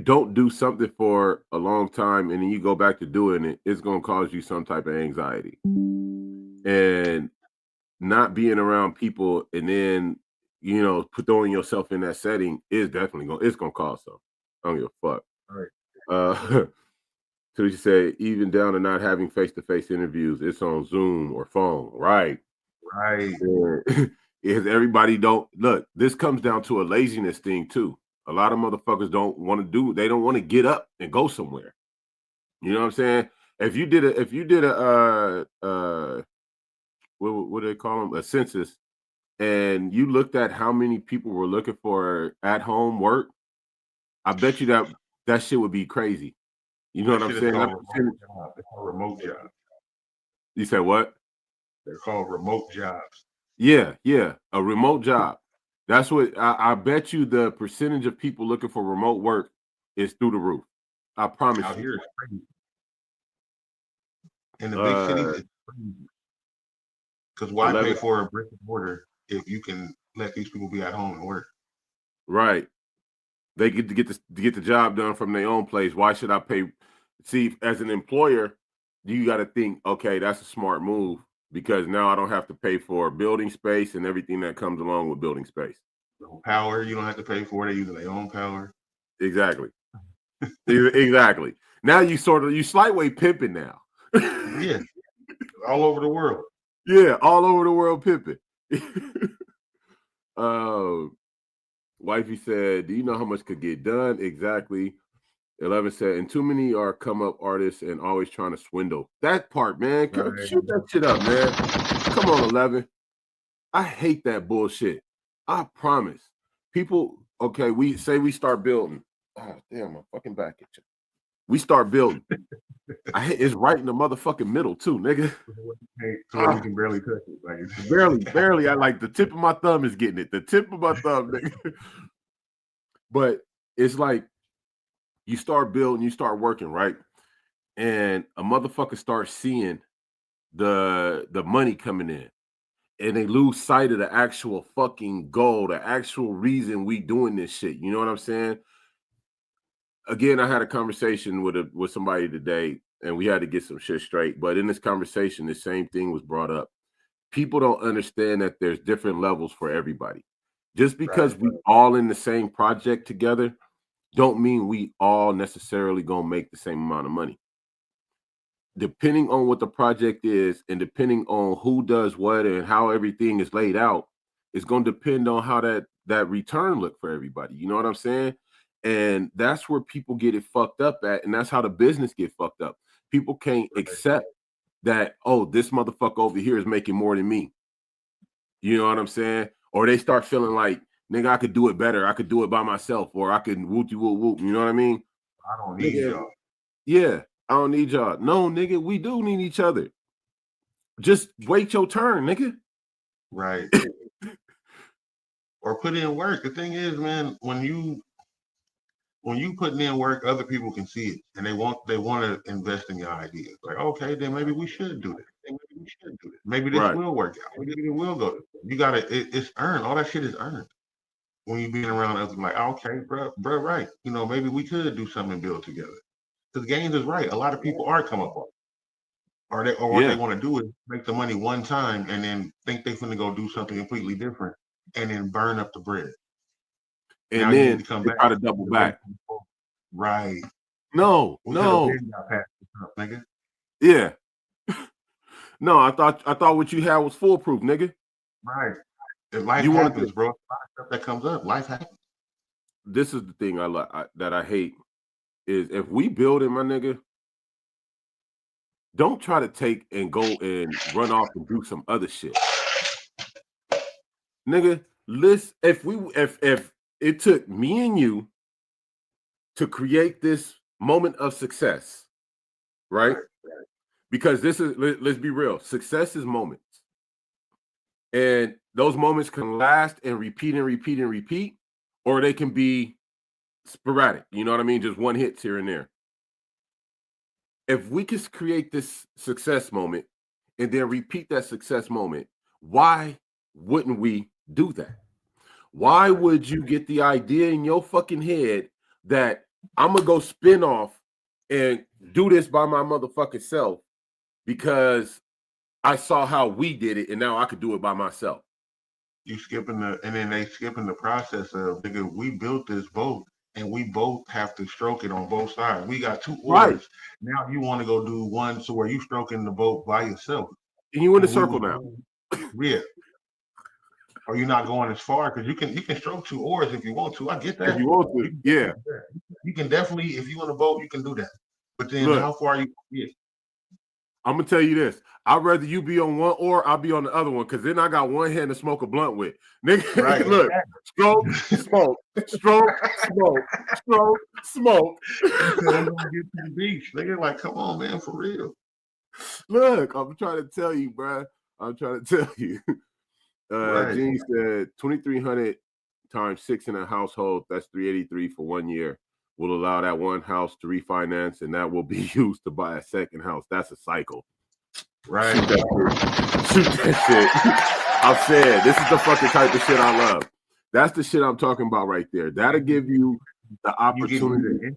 Speaker 1: don't do something for a long time and then you go back to doing it, it's going to cause you some type of anxiety. And not being around people and then throwing yourself in that setting is definitely gonna cause some. I don't give a fuck.
Speaker 2: Right.
Speaker 1: So you say even down to not having face-to-face interviews, it's on Zoom or phone, right?
Speaker 2: Right.
Speaker 1: Is everybody don't look, this comes down to a laziness thing too. A lot of motherfuckers don't want to get up and go somewhere. You know what I'm saying? If you did a what do they call them? A census, and you looked at how many people were looking for at-home work, I bet you that shit would be crazy. You know what I'm saying?
Speaker 2: They're called remote jobs.
Speaker 1: You said what?
Speaker 2: They're called remote jobs.
Speaker 1: Yeah, a remote job. That's what I bet you the percentage of people looking for remote work is through the roof. I promise
Speaker 2: Out
Speaker 1: you.
Speaker 2: here, it's crazy. In the big cities, it's crazy. Because why pay for a brick and mortar if you can let these people be at home and work?
Speaker 1: Right. They get to get the job done from their own place. Why should I pay? See, as an employer, you got to think, okay, that's a smart move because now I don't have to pay for building space and everything that comes along with building space.
Speaker 2: Power, you don't have to pay for it. They're using their own power.
Speaker 1: Exactly. Exactly. Now you slight way pimping now.
Speaker 2: Yeah. All over the world.
Speaker 1: Yeah, all over the world pimping. Wifey said, do you know how much could get done? Exactly. 11 said, and too many are come up artists and always trying to swindle. That part, man. Right. Shoot that shit up, man. Come on, 11. I hate that bullshit. I promise. People, okay, we say we start building. Oh, damn, my fucking back at you. We start building. It's right in the motherfucking middle, too, nigga.
Speaker 2: So you can barely touch it. Like,
Speaker 1: barely. I like the tip of my thumb is getting it. The tip of my thumb, nigga. But it's like you start building, you start working, right? And a motherfucker starts seeing the money coming in. And they lose sight of the actual fucking goal, the actual reason we doing this shit. You know what I'm saying? Again, I had a conversation with somebody today, and we had to get some shit straight. But in this conversation, the same thing was brought up. People don't understand that there's different levels for everybody. Just because we all in the same project together, don't mean we all necessarily gonna make the same amount of money. Depending on what the project is and depending on who does what and how everything is laid out, it's going to depend on how that return look for everybody. You know what I'm saying? And that's where people get it fucked up at. And that's how the business get fucked up. People can't accept that, oh, this motherfucker over here is making more than me. You know what I'm saying? Or they start feeling like, nigga, I could do it better. I could do it by myself, or I could whoop. You know what I mean?
Speaker 2: I don't need y'all.
Speaker 1: Yeah. I don't need y'all. No, nigga, we do need each other. Just wait your turn, nigga.
Speaker 2: Right. Or put in work. The thing is, man, when you when you putting in work, other people can see it, and they want to invest in your ideas. Like, okay, then maybe we should do this. Maybe this
Speaker 1: Right.
Speaker 2: will work out. Maybe it will go. You gotta. It's earned. All that shit is earned. When you being around others, like, okay, bro, right. You know, maybe we could do something and build together. Because Gaines is right. A lot of people are come up, or what they want to do is make the money one time and then think they're going to go do something completely different and then burn up the bread.
Speaker 1: And
Speaker 2: now
Speaker 1: then
Speaker 2: you come
Speaker 1: they
Speaker 2: back
Speaker 1: try to double back.
Speaker 2: Right.
Speaker 1: No.
Speaker 2: Nigga.
Speaker 1: Yeah. No, I thought what you had was foolproof, nigga.
Speaker 2: Right. If life happens, bro. A lot of stuff that comes up. Life happens.
Speaker 1: This is the thing that I hate is if we build it, my nigga, don't try to take and go and run off and do some other shit. Nigga, listen, if it took me and you to create this moment of success, right? Because this is, let's be real, success is moments. And those moments can last and repeat and repeat and repeat, or they can be sporadic. You know what I mean? Just one hits here and there. If we could create this success moment and then repeat that success moment, why wouldn't we do that? Why would you get the idea in your fucking head that I'm gonna go spin off and do this by my motherfucking self because I saw how we did it and now I could do it by myself?
Speaker 2: You and then they skipping the process of, nigga, we built this boat and we both have to stroke it on both sides. We got two oars.
Speaker 1: Right.
Speaker 2: Now you want to go do one so where you stroking the boat by yourself.
Speaker 1: And you in the circle now.
Speaker 2: Yeah. Or you're not going as far because you can stroke two oars if you want to. I get that.
Speaker 1: If you want to, yeah.
Speaker 2: You can definitely, if you on a boat, you can do that. But then how far you get?
Speaker 1: I'm gonna tell you this. I'd rather you be on one oar, I'll be on the other one, because then I got one hand to smoke a blunt with. Nigga,
Speaker 2: right.
Speaker 1: Look, stroke, smoke, stroke, smoke, stroke, smoke.
Speaker 2: I'm gonna get to the beach. Nigga, like, come on, man, for real.
Speaker 1: Look, I'm trying to tell you, bro. I'm trying to tell you.
Speaker 2: Right.
Speaker 1: Gene said 2,300 times 6 in a household, that's 383 for 1 year. Will allow that one house to refinance, and that will be used to buy a second house. That's a cycle.
Speaker 2: Right.
Speaker 1: Shoot that shit. I've said this is the fucking type of shit I love. That's the shit I'm talking about right there. That'll give you the opportunity.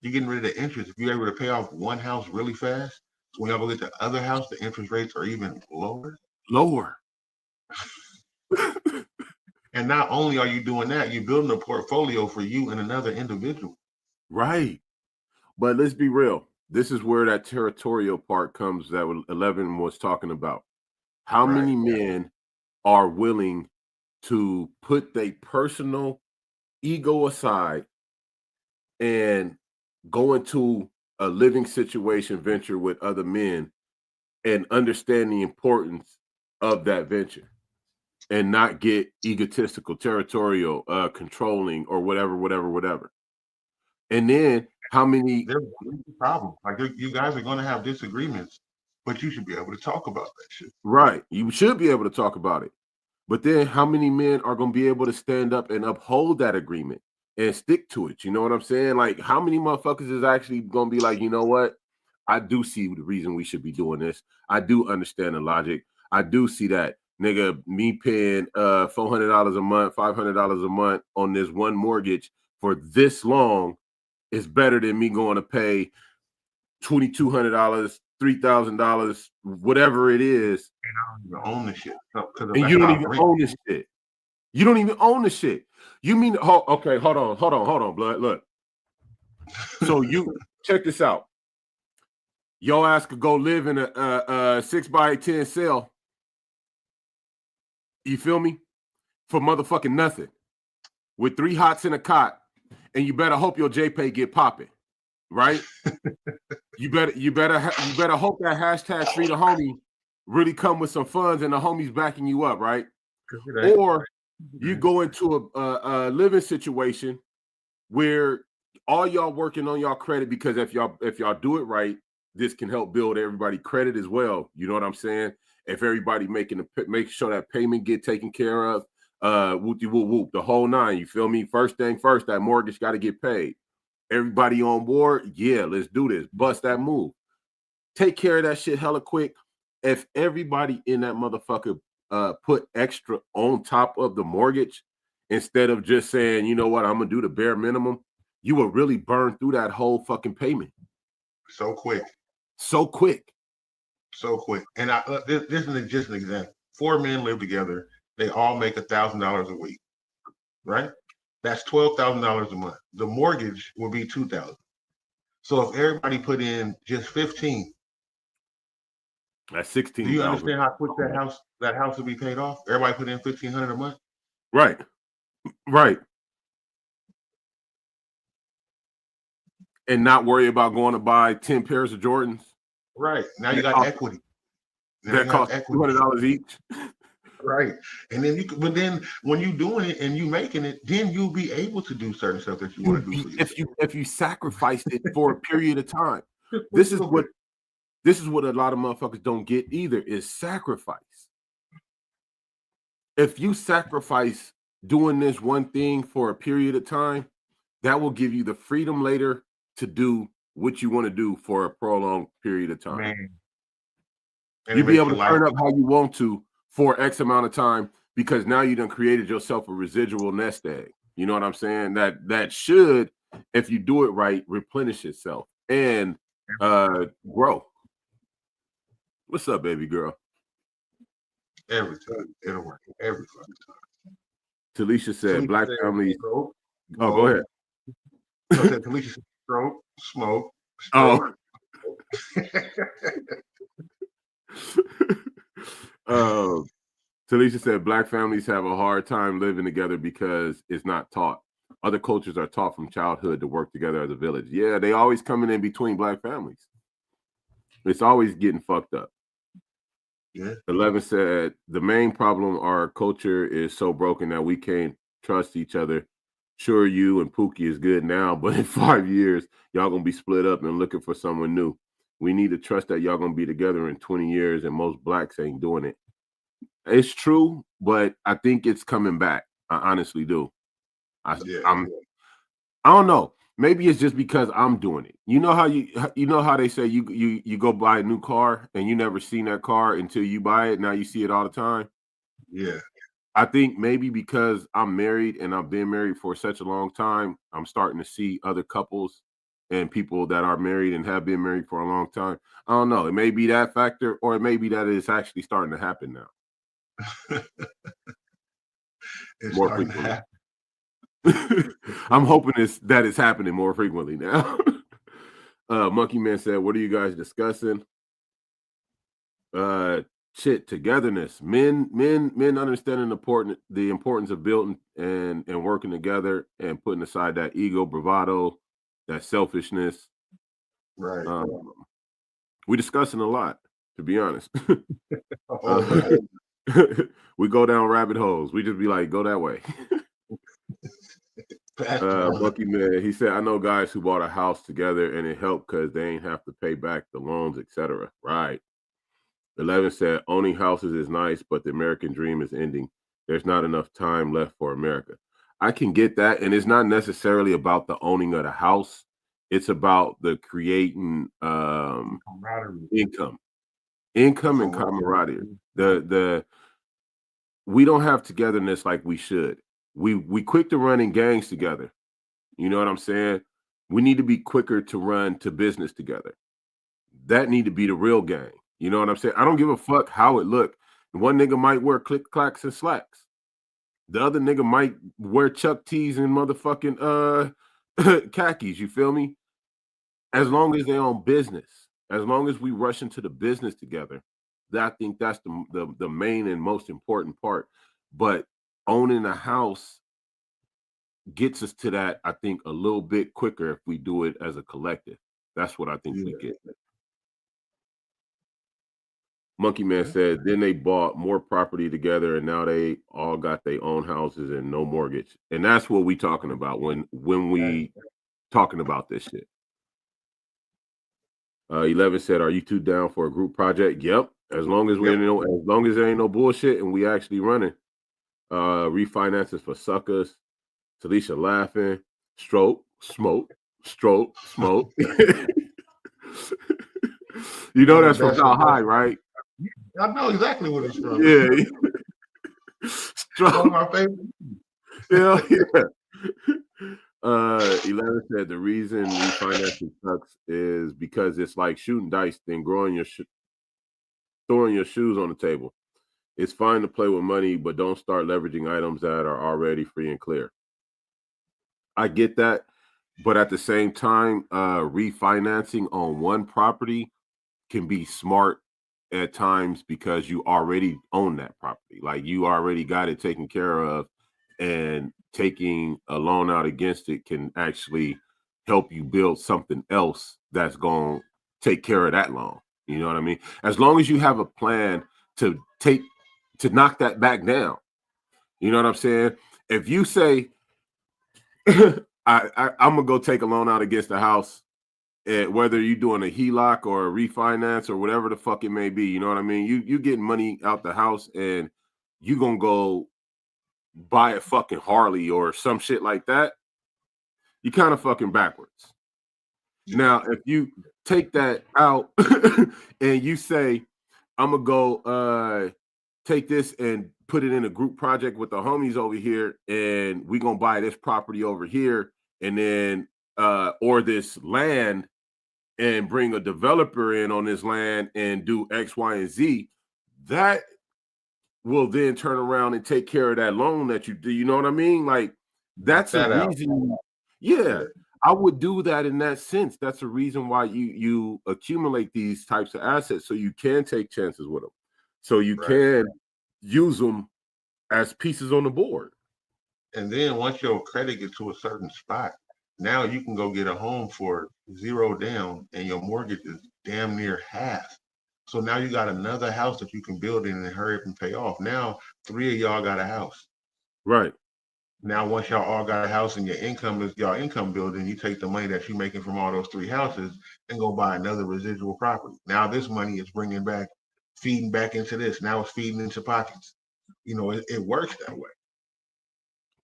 Speaker 2: You're getting rid of the interest. If you're able to pay off one house really fast, when y'all go get the other house, the interest rates are even lower. And not only are you doing that, you're building a portfolio for you and another individual.
Speaker 1: Right. But let's be real. This is where that territorial part comes that 11 was talking about. How many men are willing to put their personal ego aside and go into a living situation venture with other men and understand the importance of that venture? And not get egotistical, territorial, controlling, or whatever. And then how many?
Speaker 2: There's a problem. Like you guys are going to have disagreements, but you should be able to talk about that shit.
Speaker 1: Right. You should be able to talk about it. But then how many men are going to be able to stand up and uphold that agreement and stick to it? You know what I'm saying? Like, how many motherfuckers is actually going to be like, you know what? I do see the reason we should be doing this. I do understand the logic. I do see that. Nigga, me paying $400 a month, $500 a month on this one mortgage for this long is better than me going to pay $2,200, $3,000, whatever it is.
Speaker 2: And I don't even own the shit.
Speaker 1: And you don't even own this shit. You don't even own the shit. You mean, okay, hold on, blood. Look. So you check this out. Your ass could go live in a 6x10 cell. You feel me? For motherfucking nothing. With 3 hots in a cot, and you better hope your JPay get popping, right? you better hope that hashtag free the homie really come with some funds and the homies backing you up, right? Or you go into a living situation where all y'all working on y'all credit, because if y'all do it right, this can help build everybody credit as well. You know what I'm saying? If everybody make sure that payment get taken care of, whoop whoop whoop, the whole nine. You feel me? First thing first, that mortgage got to get paid. Everybody on board? Yeah, let's do this. Bust that move. Take care of that shit hella quick. If everybody in that motherfucker put extra on top of the mortgage instead of just saying, you know what, I'm gonna do the bare minimum, you will really burn through that whole fucking payment
Speaker 2: So quick.
Speaker 1: so quick.
Speaker 2: So quick. And this is just an example. 4 men live together. They all make $1,000 a week, right? That's $12,000 a month. The mortgage will be $2,000. So if everybody put in just 15,
Speaker 1: That's 16.
Speaker 2: do you understand how quick that house will be paid off? Everybody put in $1,500 a month.
Speaker 1: Right. And not worry about going to buy 10 pairs of Jordans.
Speaker 2: Right. Now you got equity.
Speaker 1: That cost $200 each.
Speaker 2: Right. And then but then when you doing it and you making it, then you'll be able to do certain stuff that you want to do for yourself.
Speaker 1: If you sacrificed it for a period of time. This is what a lot of motherfuckers don't get either, is sacrifice. If you sacrifice doing this one thing for a period of time, that will give you the freedom later to do what you want to do for a prolonged period of time.
Speaker 2: Man.
Speaker 1: You'll be able to turn up how you want to for X amount of time, because now you done created yourself a residual nest egg. You know what I'm saying? That should, if you do it right, replenish itself and grow. What's up, baby girl?
Speaker 2: Every time. It'll work. Every fucking time.
Speaker 1: Talisha said black families.
Speaker 2: Stroke,
Speaker 1: Oh, go ahead.
Speaker 2: Talisha said stroke, smoke. Stroke.
Speaker 1: Talisha said black families have a hard time living together because it's not taught. Other cultures are taught from childhood to work together as a village. Yeah, they always coming in between black families. It's always getting fucked up.
Speaker 2: Yeah.
Speaker 1: 11 said the main problem, our culture is so broken that we can't trust each other. Sure, you and Pookie is good now, but in 5 years, y'all gonna be split up and looking for someone new. We need to trust that y'all gonna be together in 20 years, and most blacks ain't doing it. It's true, but I think it's coming back. I honestly do. I don't know. Maybe it's just because I'm doing it. You know how they say you go buy a new car and you never seen that car until you buy it. Now you see it all the time.
Speaker 2: Yeah.
Speaker 1: I think maybe because I'm married and I've been married for such a long time, I'm starting to see other couples and people that are married and have been married for a long time. I don't know. It may be that factor, or it may be that it's actually starting to happen now.
Speaker 2: It's
Speaker 1: More
Speaker 2: starting to
Speaker 1: frequently.
Speaker 2: happen.
Speaker 1: I'm hoping that it's happening more frequently now. Monkey Man said, what are you guys discussing? Shit, togetherness. Men understanding the importance of building and working together and putting aside that ego, bravado, that selfishness.
Speaker 2: Right.
Speaker 1: We're discussing a lot, to be honest.
Speaker 2: Oh,
Speaker 1: We go down rabbit holes. We just be like, go that way. Bucky Man, he said, I know guys who bought a house together and it helped because they ain't have to pay back the loans, etc. Right. 11 said, owning houses is nice, but the American dream is ending. There's not enough time left for America. I can get that. And it's not necessarily about the owning of the house. It's about the creating income and camaraderie. We don't have togetherness like we should. We quick to run in gangs together. You know what I'm saying? We need to be quicker to run to business together. That need to be the real gang. You know what I'm saying? I don't give a fuck how it look. One nigga might wear click clacks and slacks. The other nigga might wear Chuck T's and motherfucking khakis. You feel me? As long as they own business, as long as we rush into the business together, I think that's the main and most important part. But owning a house gets us to that, I think, a little bit quicker if we do it as a collective. That's what I think we get. Monkey Man said, then they bought more property together and now they all got their own houses and no mortgage. And that's what we talking about when we talking about this shit. 11 said, are you two down for a group project? Yep. As long as there ain't no bullshit and we actually running. Refinances for suckers. Talisha laughing. Stroke, smoke, stroke, smoke. You know that's from How High, right?
Speaker 2: I know exactly what it's from.
Speaker 1: Yeah.
Speaker 2: One of
Speaker 1: Stroke.
Speaker 2: my favorite.
Speaker 1: Hell yeah. 11 said the reason refinancing sucks is because it's like shooting dice, then throwing your shoes on the table. It's fine to play with money, but don't start leveraging items that are already free and clear. I get that, but at the same time, refinancing on one property can be smart at times because you already own that property. Like you already got it taken care of, and taking a loan out against it can actually help you build something else that's going to take care of that loan. You know what I mean? As long as you have a plan to knock that back down. You know what I'm saying? If you say, I'm gonna go take a loan out against the house, whether you're doing a HELOC or a refinance or whatever the fuck it may be, you know what I mean? You getting money out the house and you gonna go buy a fucking Harley or some shit like that. You kind of fucking backwards. Now, if you take that out and you say, I'm gonna go take this and put it in a group project with the homies over here, and we gonna buy this property over here, and then or this land, and bring a developer in on this land and do X, Y, and Z, that will then turn around and take care of that loan that you do. You know what I mean? Like that's a reason. Yeah, I would do that in that sense. That's a reason why you accumulate these types of assets, so you can take chances with them, so you can use them as pieces on the board.
Speaker 2: And then once your credit gets to a certain spot, now you can go get a home for zero down, and your mortgage is damn near half. So now you got another house that you can build in and hurry up and pay off. Now 3 of y'all got a house.
Speaker 1: Right.
Speaker 2: Now once y'all all got a house and your income is y'all income building, you take the money that you're making from all those 3 houses and go buy another residual property. Now this money is bringing back, feeding back into this. Now it's feeding into pockets. You know, it works that way.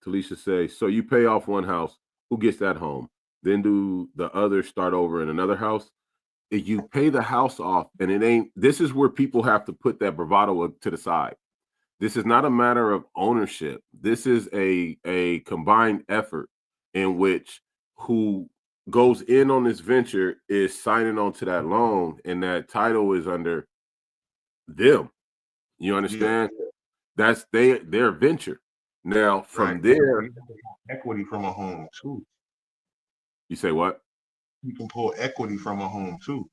Speaker 1: Talisha says, so you pay off one house, who gets that home? Then do the others start over in another house? If you pay the house off, and it ain't, this is where people have to put that bravado to the side. This is not a matter of ownership. This is a combined effort in which who goes in on this venture is signing on to that loan, and that title is under them. You understand?
Speaker 2: Yeah.
Speaker 1: That's their venture. Now, from there,
Speaker 2: you can pull equity from a home too.
Speaker 1: You say what?
Speaker 2: You can pull equity from a home too.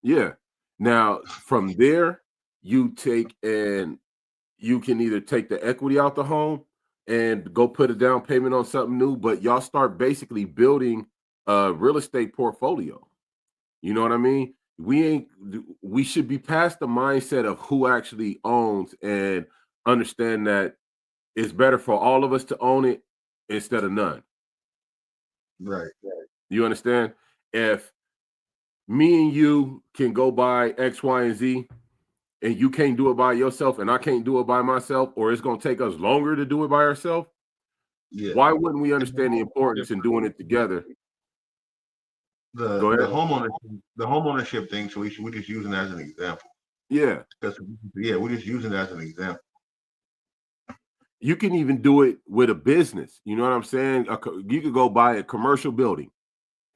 Speaker 1: Yeah. Now, from there, you take and you can either take the equity out the home and go put a down payment on something new, but y'all start basically building a real estate portfolio. You know what I mean? We should be past the mindset of who actually owns and understand that it's better for all of us to own it instead of none.
Speaker 2: Right.
Speaker 1: You understand? If me and you can go buy X, Y, and Z, and you can't do it by yourself, and I can't do it by myself, or it's going to take us longer to do it by ourselves, why wouldn't we understand the importance in doing it together?
Speaker 2: The homeownership thing, so we're just using that as an example.
Speaker 1: Yeah.
Speaker 2: We're just using that as an example.
Speaker 1: You can even do it with a business. You know what I'm saying? You could go buy a commercial building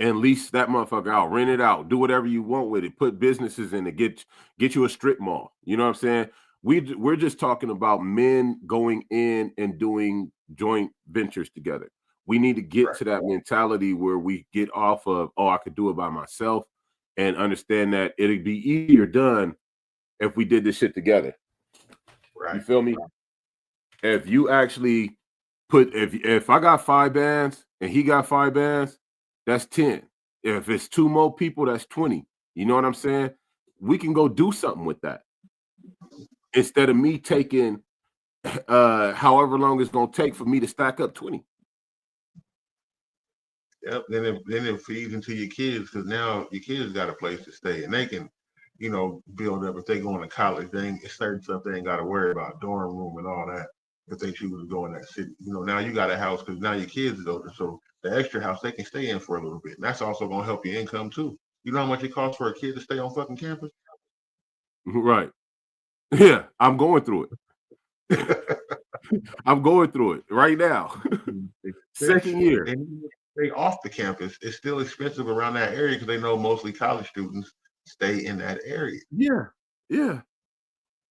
Speaker 1: and lease that motherfucker out, rent it out, do whatever you want with it, put businesses in it, get you a strip mall. You know what I'm saying? We're just talking about men going in and doing joint ventures together. We need to get to that mentality where we get off of, I could do it by myself, and understand that it'd be easier done if we did this shit together.
Speaker 2: Right.
Speaker 1: You feel me? If you actually if I got 5 bands and he got 5 bands, that's 10. If it's 2 more people, that's 20. You know what I'm saying? We can go do something with that. Instead of me taking however long it's gonna take for me to stack up 20.
Speaker 2: Yep. Then it feeds into your kids, because now your kids got a place to stay, and they can, build up if they going to college. They ain't certain stuff they ain't got to worry about, dorm room and all that. if they choose to go in that city. You know, now you got a house because now your kids is older, so the extra house they can stay in for a little bit, and that's also gonna help your income too. You know how much it costs for a kid to stay on fucking campus?
Speaker 1: Right. Yeah, I'm going through it. I'm going through it right now. Second year.
Speaker 2: And even if they stay off the campus, it's still expensive around that area because they know mostly college students stay in that area.
Speaker 1: Yeah. Yeah.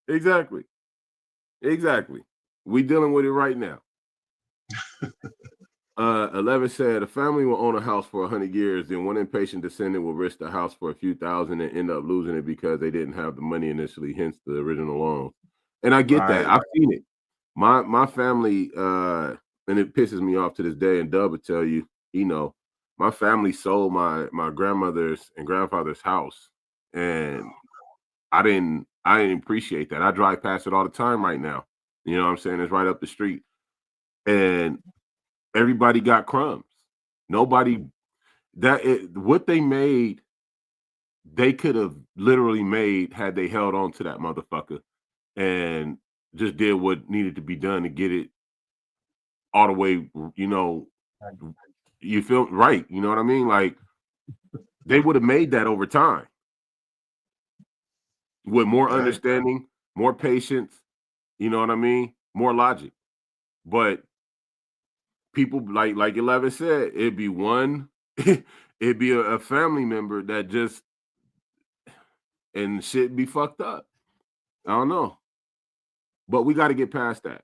Speaker 1: Exactly. Exactly. We dealing with it right now. 11 said a family will own a house for 100 years, then one impatient descendant will risk the house for a few thousand and end up losing it because they didn't have the money initially, hence the original loan. And I get that.
Speaker 2: Right.
Speaker 1: I've seen it. My family, and it pisses me off to this day, and Dub would tell you, you know, my family sold my grandmother's and grandfather's house, and I didn't appreciate that. I drive past it all the time right now. You know what I'm saying? It's right up the street. And everybody got crumbs. Nobody what they made, they could have literally made had they held on to that motherfucker and just did what needed to be done to get it all the way, you know, you feel right, you know what I mean? Like they would have made that over time with more
Speaker 2: Right.
Speaker 1: understanding, more patience, you know what I mean? More logic. But people like 11 said, it'd be one, it'd be a family member that just and shit be fucked up. I don't know. But we got to get past that.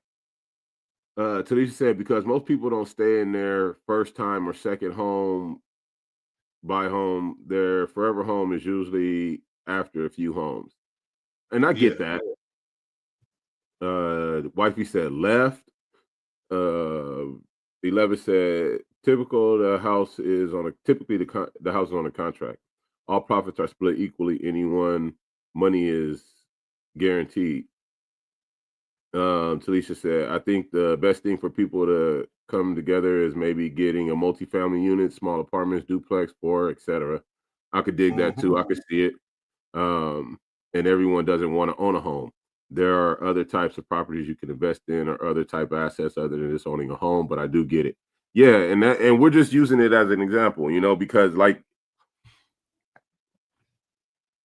Speaker 1: Talisa said, because most people don't stay in their first time or second home, buy home, their forever home is usually after a few homes. And I get that. Wifey said left. 11 said typical the house is on a the house is on a contract. All profits are split equally. Anyone money is guaranteed. Talisha said, I think the best thing for people to come together is maybe getting a multifamily unit, small apartments, duplex, or etc. I could dig that too. I could see it. And everyone doesn't want to own a home. There are other types of properties you can invest in or other type of assets other than just owning a home, but I do get it. Yeah, and we're just using it as an example, you know, because like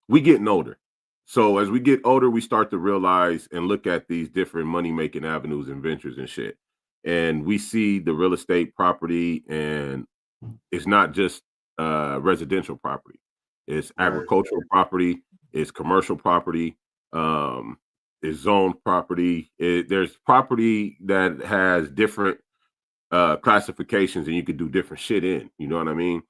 Speaker 1: we getting older. So as we get older, we start to realize and look at these different money-making avenues and ventures and shit. And we see the real estate property, and it's not just residential property. It's agricultural property, it's commercial property, it's zoned property. There's property that has different classifications and you could do different shit in, you know what I mean?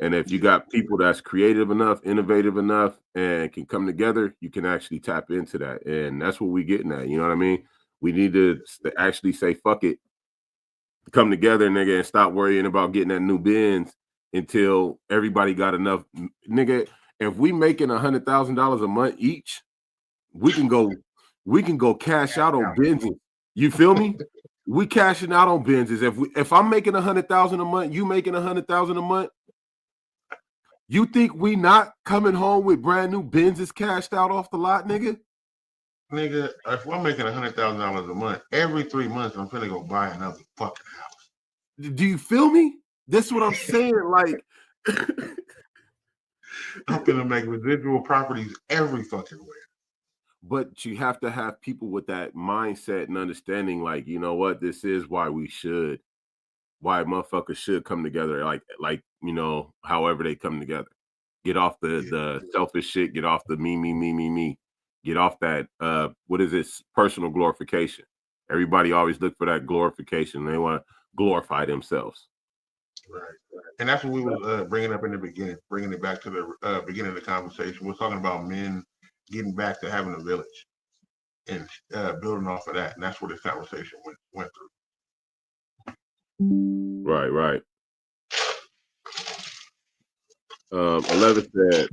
Speaker 1: And if you got people that's creative enough, innovative enough, and can come together, you can actually tap into that. And that's what we're getting at. You know what I mean? We need to actually say, fuck it, come together, nigga, and stop worrying about getting that new Benz until everybody got enough. Nigga, if we making $100,000 a month each, we can go cash out on Benzes. You feel me? We cashing out on Benzes. If I'm making $100,000 a month, you making $100,000 a month. You think we not coming home with brand new Benzes cashed out off the lot, nigga?
Speaker 2: Nigga, if I'm making $100,000 a month, every 3 months I'm finna go buy another fucking house.
Speaker 1: Do you feel me? That's what I'm saying. Like,
Speaker 2: I'm gonna make residual properties every fucking way.
Speaker 1: But you have to have people with that mindset and understanding, like, you know what, this is why motherfuckers should come together, like you know, however they come together. Get off the selfish shit, get off the me. Get off that what is this personal glorification. Everybody always look for that glorification. They want to glorify themselves.
Speaker 2: Right. And that's what we were bringing up in the beginning, bringing it back to the beginning of the conversation. We're talking about men getting back to having a village and building off of that. And that's where this conversation went through.
Speaker 1: Right. 11 said,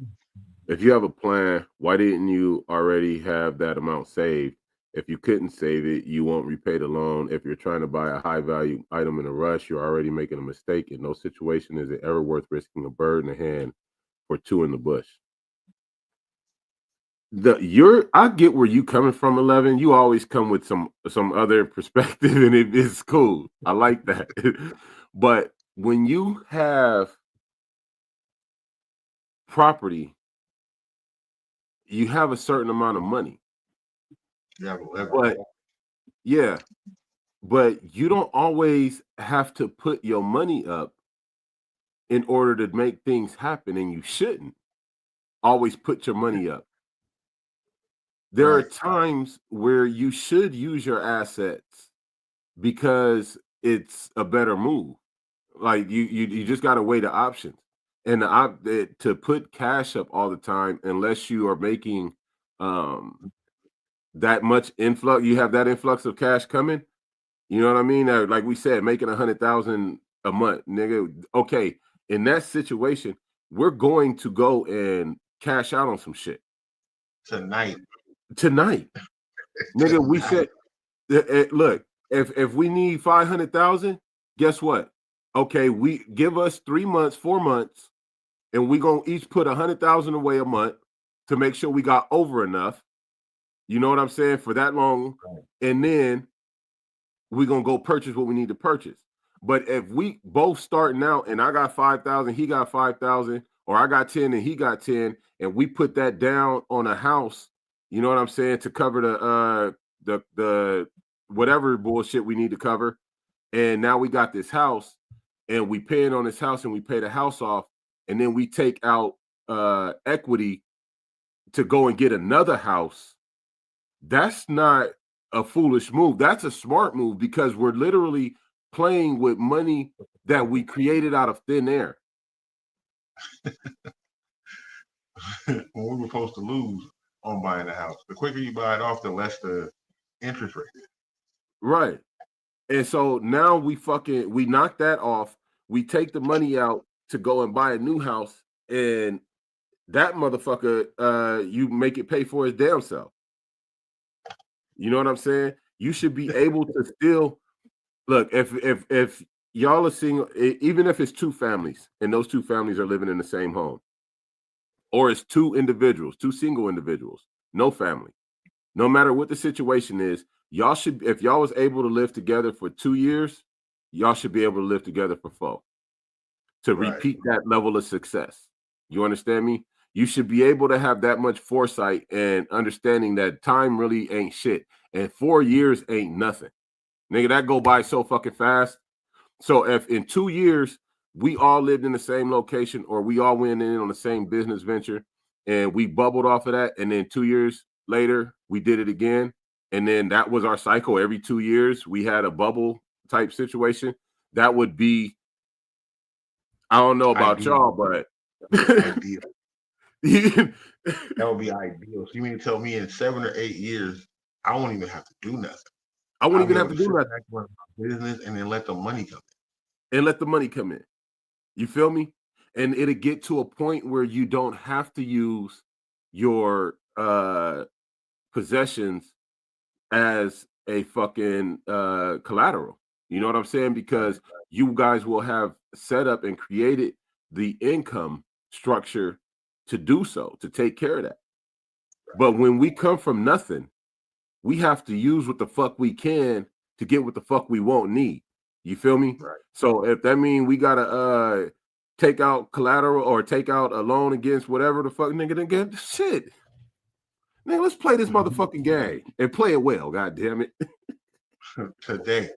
Speaker 1: if you have a plan, why didn't you already have that amount saved? If you couldn't save it, you won't repay the loan. If you're trying to buy a high value item in a rush, you're already making a mistake. In no situation is it ever worth risking a bird in the hand for two in the bush. I get where you coming from, 11. You always come with some other perspective, and it's cool. I like that. But when you have property, you have a certain amount of money.
Speaker 2: Yeah,
Speaker 1: But yeah, but you don't always have to put your money up in order to make things happen, and you shouldn't always put your money up. There are
Speaker 2: Right.
Speaker 1: times where you should use your assets because it's a better move. Like you just got to weigh the options. And to put cash up all the time, unless you are making that much influx, you have that influx of cash coming. You know what I mean? Like we said, making 100,000 a month, nigga. Okay, in that situation, we're going to go and cash out on some shit
Speaker 2: Tonight.
Speaker 1: Nigga. We said, look, if we need 500,000, guess what? Okay, we give us 3 months, 4 months, and we gonna each put 100,000 away a month to make sure we got over enough. You know what I'm saying? For that long, and then we're gonna go purchase what we need to purchase. But if we both starting out and I got 5,000, he got 5,000, or I got 10 and he got 10, and we put that down on a house, you know what I'm saying, to cover the whatever bullshit we need to cover. And now we got this house and we paying on this house and we pay the house off, and then we take out equity to go and get another house. That's not a foolish move. That's a smart move, because we're literally playing with money that we created out of thin air.
Speaker 2: When we were supposed to lose on buying a house. The quicker you buy it off, the less the interest rate is.
Speaker 1: Right. And so now we knock that off. We take the money out to go and buy a new house, and that motherfucker, you make it pay for his damn self. You know what I'm saying? You should be able to still look, if y'all are single, even if it's two families and those two families are living in the same home, or it's two individuals, two single individuals, no family, no matter what the situation is, y'all should, if y'all was able to live together for 2 years, y'all should be able to live together for 4 to repeat that level of success. You understand me? You should be able to have that much foresight and understanding that time really ain't shit. And 4 years ain't nothing. Nigga, that go by so fucking fast. So if in 2 years we all lived in the same location, or we all went in on the same business venture and we bubbled off of that, and then 2 years later we did it again, and then that was our cycle. Every 2 years we had a bubble type situation. That would be, I don't know about y'all, but
Speaker 2: ideal. That would be ideal. So you mean to tell me in 7 or 8 years, I won't even have to do nothing?
Speaker 1: I won't even have to do nothing.
Speaker 2: Business, and then let the money come
Speaker 1: in. You feel me? And it'll get to a point where you don't have to use your possessions as a fucking collateral. You know what I'm saying? Because you guys will have set up and created the income structure to do so, to take care of that. But when we come from nothing, we have to use what the fuck we can to get what the fuck we won't need. You feel me?
Speaker 2: Right.
Speaker 1: So if that means we gotta take out collateral or take out a loan against whatever the fuck, nigga, then get shit. Nigga, let's play this motherfucking game and play it well, god damn it.
Speaker 2: Today.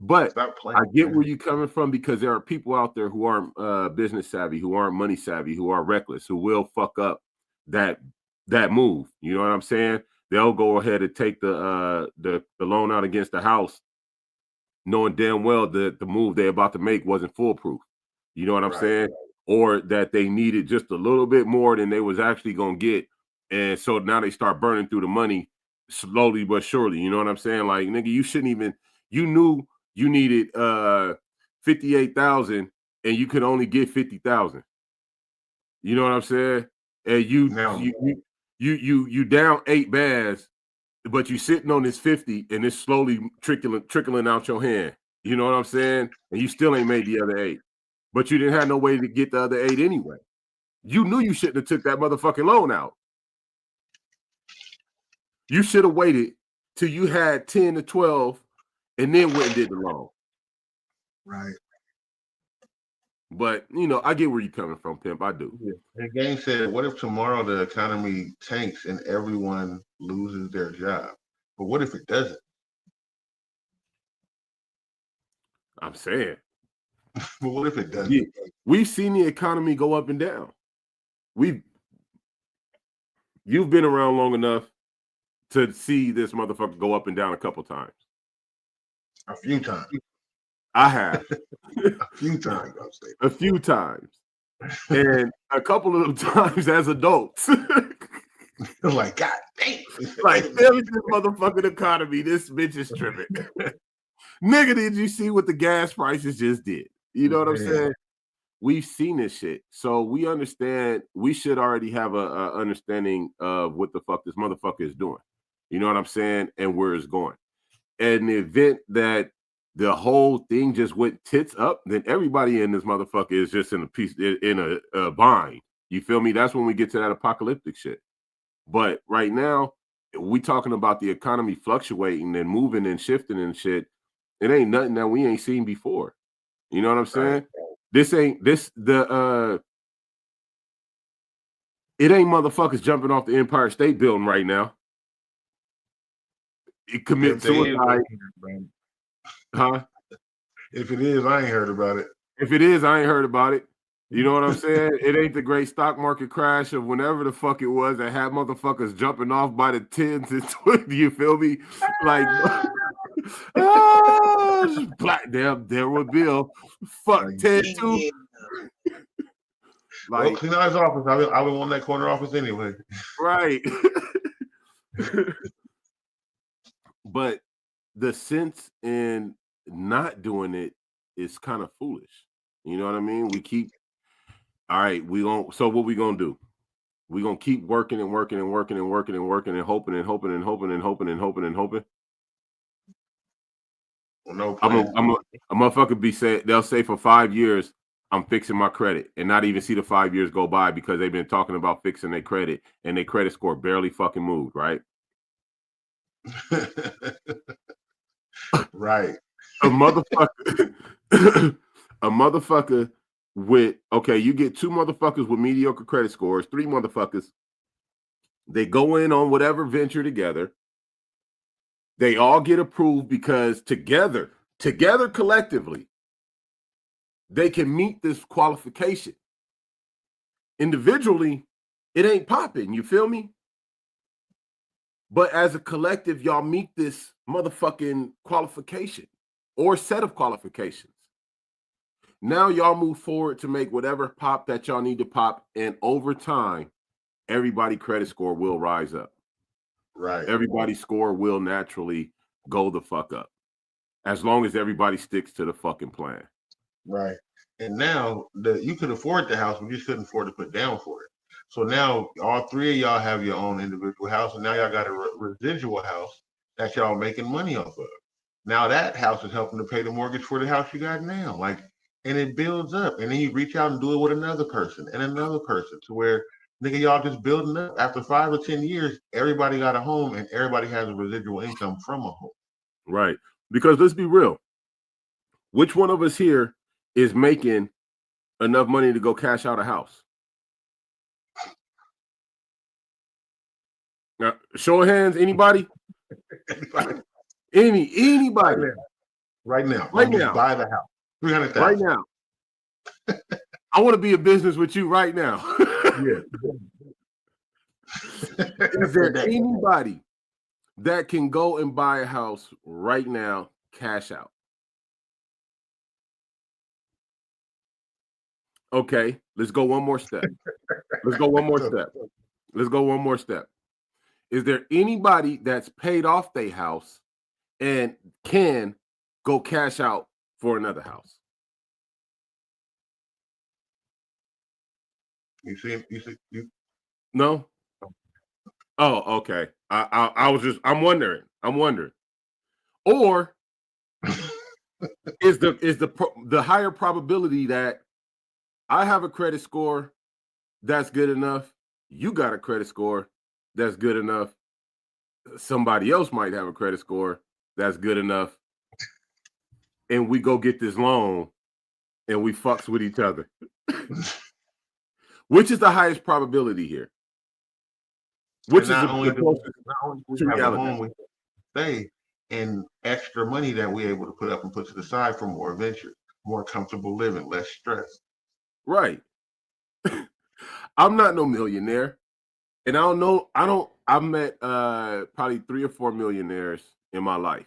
Speaker 1: But I get where you're coming from, because there are people out there who aren't business savvy, who aren't money savvy, who are reckless, who will fuck up that move. You know what I'm saying? They'll go ahead and take the loan out against the house, knowing damn well that the move they're about to make wasn't foolproof. You know what I'm saying? Or that they needed just a little bit more than they was actually gonna get. And so now they start burning through the money slowly but surely. You know what I'm saying? Like, nigga, you shouldn't even, you knew you needed 58,000 and you could only get 50,000. You know what I'm saying? And you down 8 bands, but you sitting on this 50 and it's slowly trickling out your hand. You know what I'm saying? And you still ain't made the other 8. But you didn't have no way to get the other 8 anyway. You knew you shouldn't have took that motherfucking loan out. You should have waited till you had 10 to 12 and then went and did the loan.
Speaker 2: Right.
Speaker 1: But, you know, I get where you're coming from, Pimp. I do.
Speaker 2: Yeah. And Game said, what if tomorrow the economy tanks and everyone loses their job? But what if it doesn't?
Speaker 1: I'm saying.
Speaker 2: But what if it doesn't?
Speaker 1: Yeah. We've seen the economy go up and down. You've been around long enough to see this motherfucker go up and down a couple times.
Speaker 2: A few times.
Speaker 1: I have.
Speaker 2: A few times, I'll say.
Speaker 1: A few times. And a couple of times as adults.
Speaker 2: Like, God damn.
Speaker 1: Like, this motherfucking economy, this bitch is tripping. Nigga, did you see what the gas prices just did? You know what I'm saying? We've seen this shit. So we understand, we should already have a understanding of what the fuck this motherfucker is doing. You know what I'm saying? And where it's going. And in the event that the whole thing just went tits up, then everybody in this motherfucker is just in a bind. You feel me? That's when we get to that apocalyptic shit. But right now, we talking about the economy fluctuating and moving and shifting and shit. It ain't nothing that we ain't seen before. You know what I'm saying? It ain't motherfuckers jumping off the Empire State Building right now. It commit suicide. Huh?
Speaker 2: If it is, I ain't heard about it.
Speaker 1: If it is, I ain't heard about it. You know what I'm saying? It ain't the great stock market crash of whenever the fuck it was that had motherfuckers jumping off by the 10s and 20s. You feel me? Like, black damn, there would Bill. Fuck 10-2.
Speaker 2: Like, well, clean out his office. I would want that corner office anyway.
Speaker 1: Right. But the sense in not doing it is kind of foolish. You know what I mean? We keep, all right, so what we gonna do? We gonna keep working and working and working and working and working and hoping and hoping and hoping and hoping and hoping and hoping.
Speaker 2: Well, no,
Speaker 1: a motherfucker they'll say for 5 years, I'm fixing my credit, and not even see the 5 years go by because they've been talking about fixing their credit and their credit score barely fucking moved, right?
Speaker 2: Right.
Speaker 1: A motherfucker with, okay, you get 2 motherfuckers with mediocre credit scores, 3 motherfuckers. They go in on whatever venture together. They all get approved because together collectively, they can meet this qualification. Individually, it ain't popping, you feel me? But as a collective, y'all meet this motherfucking qualification or set of qualifications. Now y'all move forward to make whatever pop that y'all need to pop, and over time, everybody's credit score will rise up.
Speaker 2: Right.
Speaker 1: Everybody's score will naturally go the fuck up, as long as everybody sticks to the fucking plan.
Speaker 2: Right. And now you could afford the house, but you just couldn't afford to put down for it. So now all 3 of y'all have your own individual house, and now y'all got a residual house that y'all making money off of. Now that house is helping to pay the mortgage for the house you got now. Like, and it builds up, and then you reach out and do it with another person and another person, to where nigga, y'all just building up. After 5 or 10 years, everybody got a home and everybody has a residual income from a home.
Speaker 1: Right. Because let's be real. Which one of us here is making enough money to go cash out a house? Now, show of hands, anybody? Anybody?
Speaker 2: Right now.
Speaker 1: Buy
Speaker 2: the house. 300,000.
Speaker 1: Right now. I want to be in business with you right now.
Speaker 2: Yeah.
Speaker 1: Is there anybody that can go and buy a house right now, cash out? Okay, let's go one more step. Let's go one more step. Is there anybody that's paid off their house and can go cash out for another house?
Speaker 2: You see.
Speaker 1: No. Oh, okay. I'm wondering. Or is the higher probability that I have a credit score that's good enough, you got a credit score that's good enough, somebody else might have a credit score that's good enough, and we go get this loan, and we fucks with each other. Which is the highest probability here? Which is
Speaker 2: not
Speaker 1: the
Speaker 2: only
Speaker 1: closest
Speaker 2: we
Speaker 1: to
Speaker 2: have a
Speaker 1: reality?
Speaker 2: home we stay, and extra money that we're able to put up and put to the side for more adventure, more comfortable living, less stress.
Speaker 1: Right. I'm not no millionaire, and I don't know. I've met probably 3 or 4 millionaires in my life,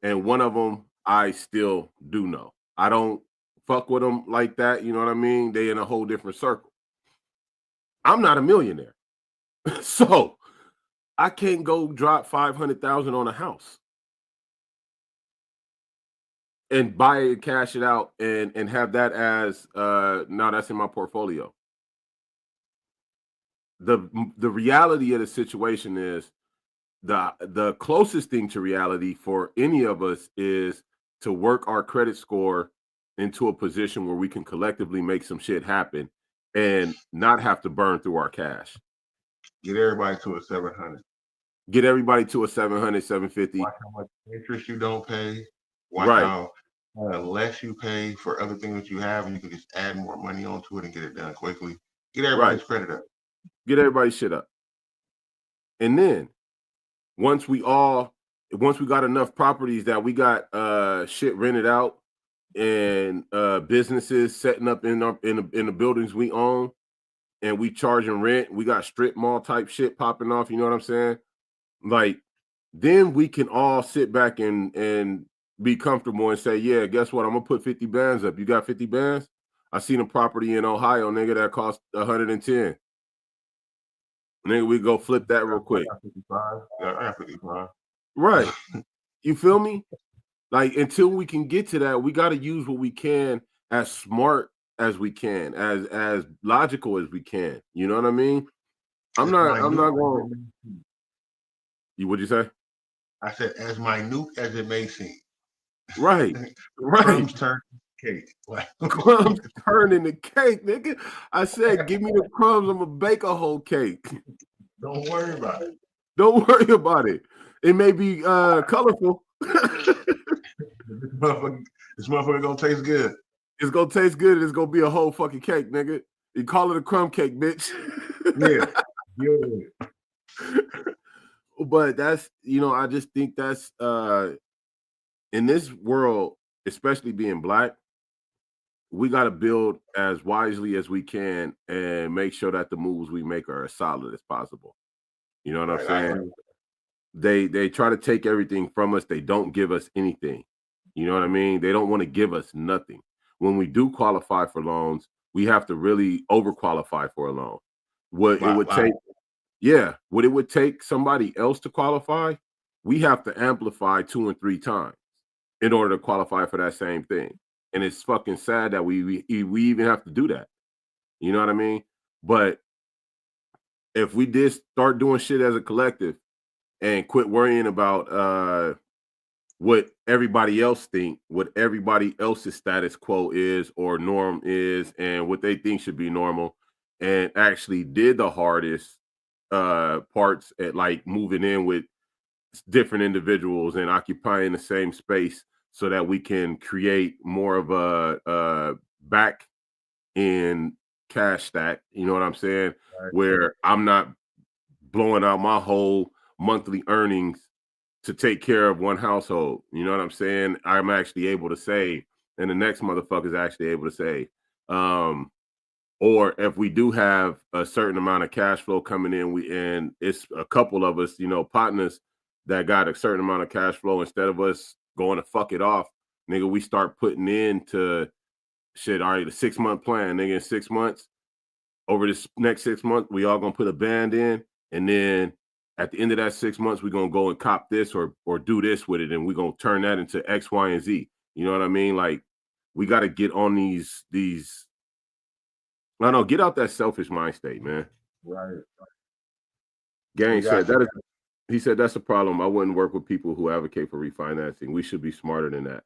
Speaker 1: and one of them I still do know. I don't fuck with them like that. You know what I mean? They in a whole different circle. I'm not a millionaire, so I can't go drop 500,000 on a house and buy it, cash it out, and have that as now that's in my portfolio. The reality of the situation is the closest thing to reality for any of us is to work our credit score into a position where we can collectively make some shit happen and not have to burn through our cash.
Speaker 2: Get everybody to a 700.
Speaker 1: Get everybody to a 700, 750.
Speaker 2: Watch how much interest you don't pay. Watch
Speaker 1: Right.
Speaker 2: how less you pay for other things that you have, and you can just add more money onto it and get it done quickly. Get everybody's credit up.
Speaker 1: Get everybody's shit up. And then once we got enough properties that we got shit rented out and businesses setting up in the buildings we own, and we charging rent, we got strip mall type shit popping off, you know what I'm saying? Like, then we can all sit back and be comfortable and say, yeah, guess what? I'm gonna put 50 bands up. You got 50 bands? I seen a property in Ohio, nigga, that cost 110. Nigga, we go flip that real quick.
Speaker 2: I got 55. I got 55.
Speaker 1: Right. You feel me? Like, until we can get to that, we got to use what we can as smart as we can, as logical as we can. You know what I mean? I'm not going. What'd you say?
Speaker 2: I said, as minute as it may seem.
Speaker 1: Right.
Speaker 2: Crumbs turn cake. Like,
Speaker 1: Crumbs turning the cake, nigga. I said, give me the crumbs. I'm gonna bake a whole cake.
Speaker 2: don't worry about it.
Speaker 1: Don't worry about it. It may be colorful.
Speaker 2: This motherfucker gonna taste good.
Speaker 1: It's gonna taste good. It's gonna be a whole fucking cake, nigga. You call it a crumb cake, bitch.
Speaker 2: Yeah.
Speaker 1: But that's, I just think that's in this world, especially being Black, we got to build as wisely as we can and make sure that the moves we make are as solid as possible. You know what I'm saying? They try to take everything from us. They don't give us anything. You know what I mean? They don't want to give us nothing. When we do qualify for loans, we have to really overqualify for a loan. What it would take somebody else to qualify, we have to amplify 2 and 3 times in order to qualify for that same thing. And it's fucking sad that we even have to do that. You know what I mean? But if we did start doing shit as a collective and quit worrying about what everybody else think, what everybody else's status quo is or norm is, and what they think should be normal, and actually did the hardest parts at like moving in with different individuals and occupying the same space so that we can create more of a back end cash stack, you know what I'm saying? Right. Where I'm not blowing out my whole monthly earnings to take care of one household. You know what I'm saying? I'm actually able to save, and the next motherfucker's actually able to save. Or if we do have a certain amount of cash flow coming in, and it's a couple of us, partners that got a certain amount of cash flow, instead of us going to fuck it off, nigga, we start putting into shit. All right, the 6-month plan, nigga, in 6 months, over this next 6 months, we all gonna put a band in, and then at the end of that 6 months, we're gonna go and cop this or do this with it, and we're gonna turn that into X, Y, and Z. You know what I mean? Like, we got to get on these. I don't know, get out that selfish mind state, man.
Speaker 2: Right.
Speaker 1: Gang said that is. He said that's a problem. I wouldn't work with people who advocate for refinancing. We should be smarter than that.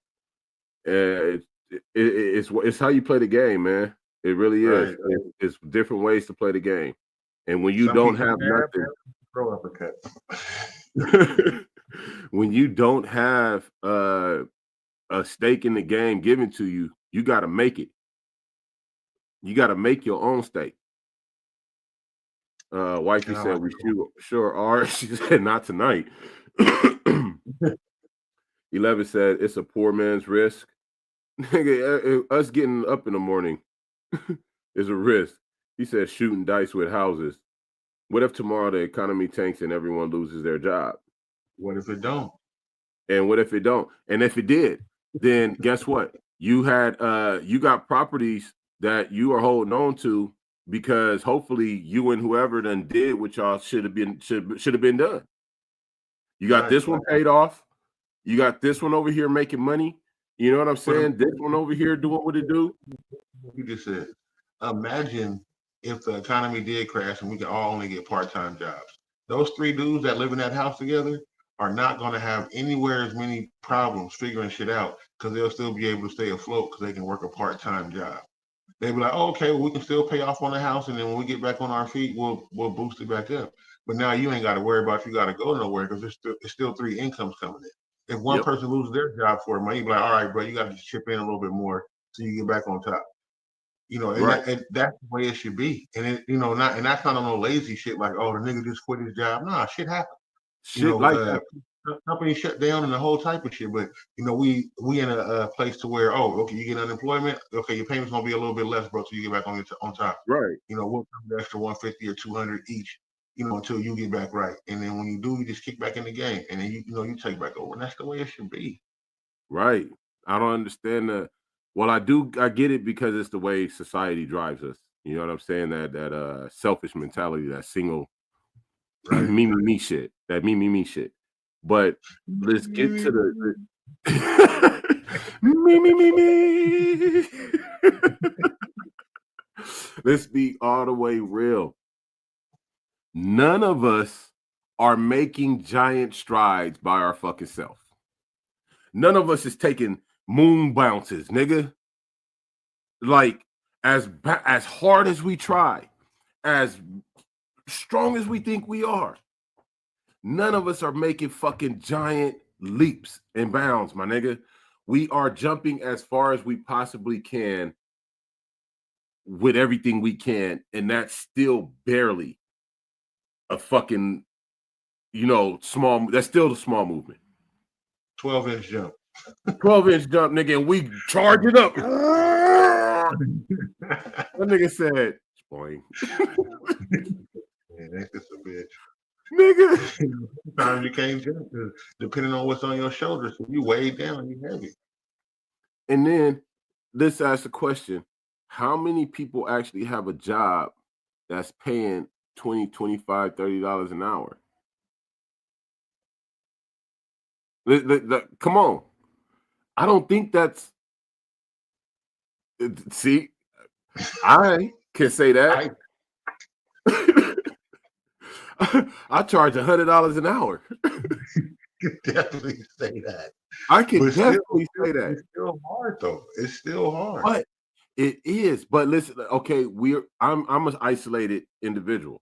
Speaker 1: It's how you play the game, man. It really is. Right. It's different ways to play the game, and when you don't have nothing,
Speaker 2: throw uppercuts.
Speaker 1: when you don't have a stake in the game given to you, you got to make it. You got to make your own stake. Wifey said we sure are. She said not tonight. 11 said it's a poor man's risk. Nigga, us getting up in the morning is a risk. He said shooting dice with houses. What if tomorrow the economy tanks and everyone loses their job?
Speaker 2: What if it don't?
Speaker 1: And what if it don't? And if it did, then guess what? You got properties that you are holding on to because hopefully you and whoever done did what y'all should have been done. You got this one paid off. You got this one over here making money. You know what I'm saying? This one over here doing what it do.
Speaker 2: You just said, imagine if the economy did crash and we could all only get part-time jobs. Those three dudes that live in that house together are not going to have anywhere as many problems figuring shit out because they'll still be able to stay afloat because they can work a part-time job. They'll be like, oh, okay, well, we can still pay off on the house, and then when we get back on our feet, we'll boost it back up. But now you ain't got to worry about you got to go nowhere because there's still three incomes coming in. If one person loses their job for a month, you be like, all right, bro, you got to chip in a little bit more so you get back on top. You know, and that's the way it should be. And it, you know, and that's not on no lazy shit like, oh, the nigga just quit his job. Nah, shit happens. That. Company shut down and the whole type of shit. But you know, we in a place to where, oh, okay, you get unemployment, okay, your payment's gonna be a little bit less, bro, till you get back on top.
Speaker 1: Right.
Speaker 2: You know, we'll come the extra 150 or 200 each, you know, until you get back right. And then when you do, you just kick back in the game, and then you take back over. And that's the way it should be.
Speaker 1: Right. I don't understand the. Well, I get it because it's the way society drives us. You know what I'm saying? That selfish mentality, that single me shit. That me shit. But let's get to the me. Let's be all the way real. None of us are making giant strides by our fucking self. None of us is taking moon bounces, nigga. Like as hard as we try, as strong as we think we are, none of us are making fucking giant leaps and bounds, my nigga. We are jumping as far as we possibly can with everything we can, and that's still barely a fucking, you know, small. That's still the small movement.
Speaker 2: 12-inch jump.
Speaker 1: 12-inch jump, nigga, and we charge it up. That nigga said, "Boing."
Speaker 2: Man, that's just a bitch.
Speaker 1: Nigga.
Speaker 2: Sometimes you can't jump depending on what's on your shoulders. So you weighed down, you heavy.
Speaker 1: And then let's ask the question: how many people actually have a job that's paying $20, $25, $30 an hour? Come on. I don't think that's. See, I can say that. I charge $100 an hour.
Speaker 2: You can definitely say that.
Speaker 1: I can definitely say that.
Speaker 2: It's still hard though. It's still hard.
Speaker 1: But it is. But listen, okay, I'm an isolated individual.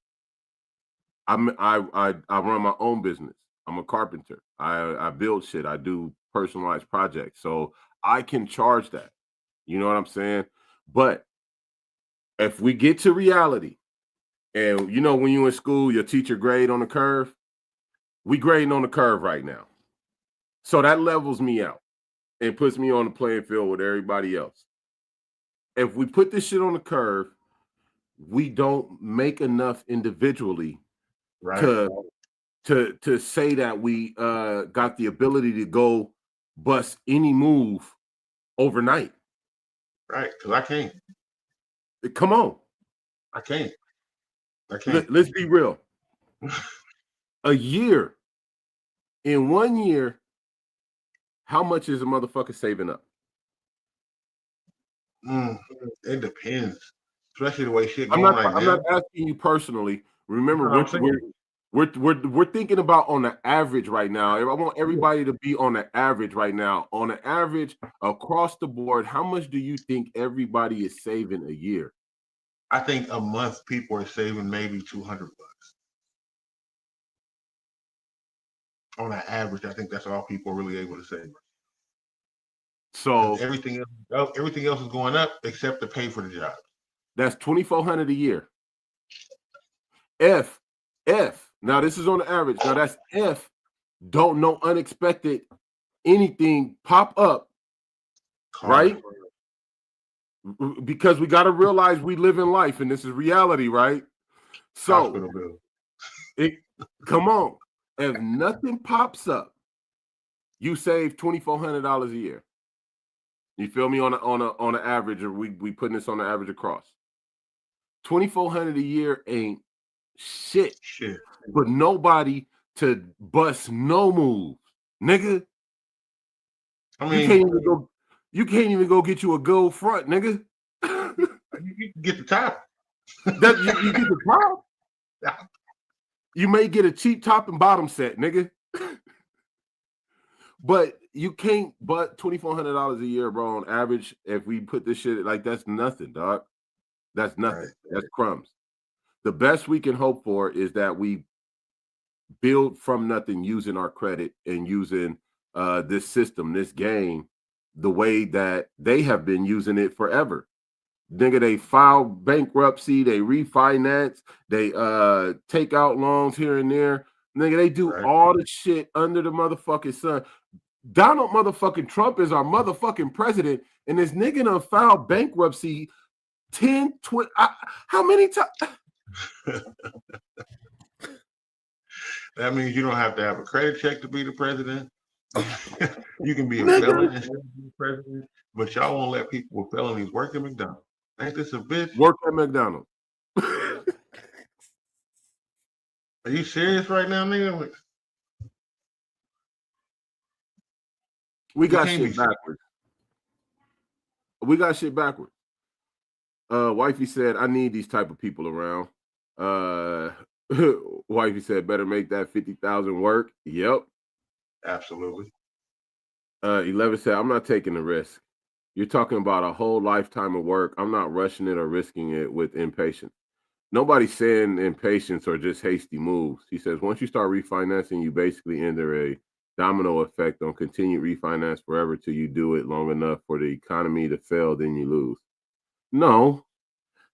Speaker 1: I run my own business. I'm a carpenter. I build shit. I do personalized projects. So I can charge that. You know what I'm saying? But if we get to reality, and you know when you in school, your teacher grade on the curve, we grading on the curve right now. So that levels me out and puts me on the playing field with everybody else. If we put this shit on the curve, we don't make enough individually to say that we got the ability to go bust any move overnight.
Speaker 2: Right, because I can't.
Speaker 1: Come on.
Speaker 2: I can't.
Speaker 1: Let's be real. A year. In 1 year, how much is a motherfucker saving up?
Speaker 2: It depends. Especially the way shit going right now.
Speaker 1: I'm not asking you personally. Remember, we're thinking about on the average right now. I want everybody to be on the average right now. On the average, across the board, how much do you think everybody is saving a year?
Speaker 2: I think a month people are saving maybe $200. on an average, I think that's all people are really able to save.
Speaker 1: So
Speaker 2: everything else is going up except to pay for the job.
Speaker 1: that's $2,400 a year. If now this is on the average. Now that's if don't know unexpected anything pop up, right? Because we got to realize we live in life and this is reality, right? So
Speaker 2: Hospital bill.
Speaker 1: Come on. If nothing pops up, you save $2,400 a year. You feel me? On an average, or we putting this on the average across. $2,400 a year ain't shit. But nobody to bust no moves, nigga.
Speaker 2: I mean,
Speaker 1: you can't even go get you a gold front, nigga.
Speaker 2: You can get the top.
Speaker 1: You get the top. You may get a cheap top and bottom set, nigga. But you can't. But $2,400 a year, bro, on average. If we put this shit like that's nothing, dog. That's nothing. Right. That's crumbs. The best we can hope for is that we build from nothing using our credit and using this system, this game, the way that they have been using it forever. Nigga, they file bankruptcy, they refinance, they take out loans here and there. Nigga, they do all the shit under the motherfucking sun. Donald motherfucking Trump is our motherfucking president, and this nigga done filed bankruptcy 10, 20, how many times?
Speaker 2: That means you don't have to have a credit check to be the president. You can be a felon and still be the president, but y'all won't let people with felonies work at McDonald's. Ain't this a bitch?
Speaker 1: Work at McDonald's.
Speaker 2: Are you serious right now, nigga?
Speaker 1: We got shit backwards. We got shit backwards. Wifey said, I need these type of people around. Wifey said, better make that 50,000 work. Yep.
Speaker 2: Absolutely.
Speaker 1: 11 said, I'm not taking the risk. You're talking about a whole lifetime of work. I'm not rushing it or risking it with impatience. Nobody's saying impatience or just hasty moves. He says, once you start refinancing, you basically enter a domino effect on continued refinance forever till you do it long enough for the economy to fail, then you lose. No,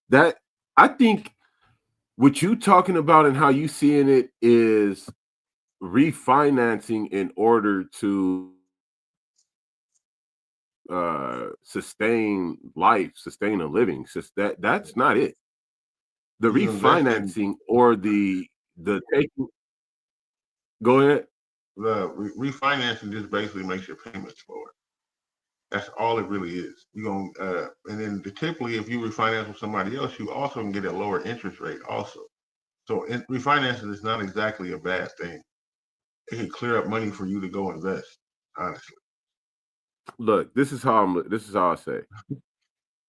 Speaker 1: that I think what you talking about and how you seeing it is refinancing in order to sustain life, sustain a living. That's not it. The refinancing or the taking. Go ahead.
Speaker 2: The refinancing just basically makes your payments lower. That's all it really is. You're gonna and then typically if you refinance with somebody else, you also can get a lower interest rate also. So refinancing is not exactly a bad thing. It can clear up money for you to go invest, honestly.
Speaker 1: Look, this is how I say.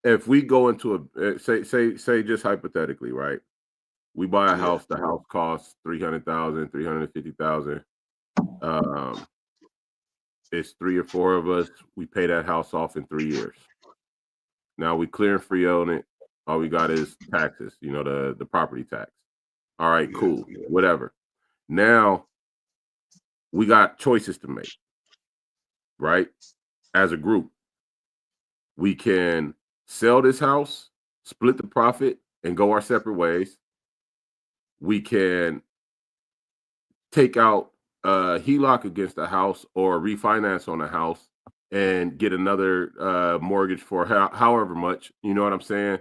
Speaker 1: If we go into a say just hypothetically, right? We buy a house, the house costs $300,000, $350,000. It's 3 or 4 of us. We pay that house off in 3 years. Now we clear and free own it. All we got is taxes, the property tax. All right, cool, whatever. Now we got choices to make, right? As a group, we can sell this house, split the profit, and go our separate ways. We can take out HELOC against the house or refinance on a house and get another mortgage for however much, you know what I'm saying?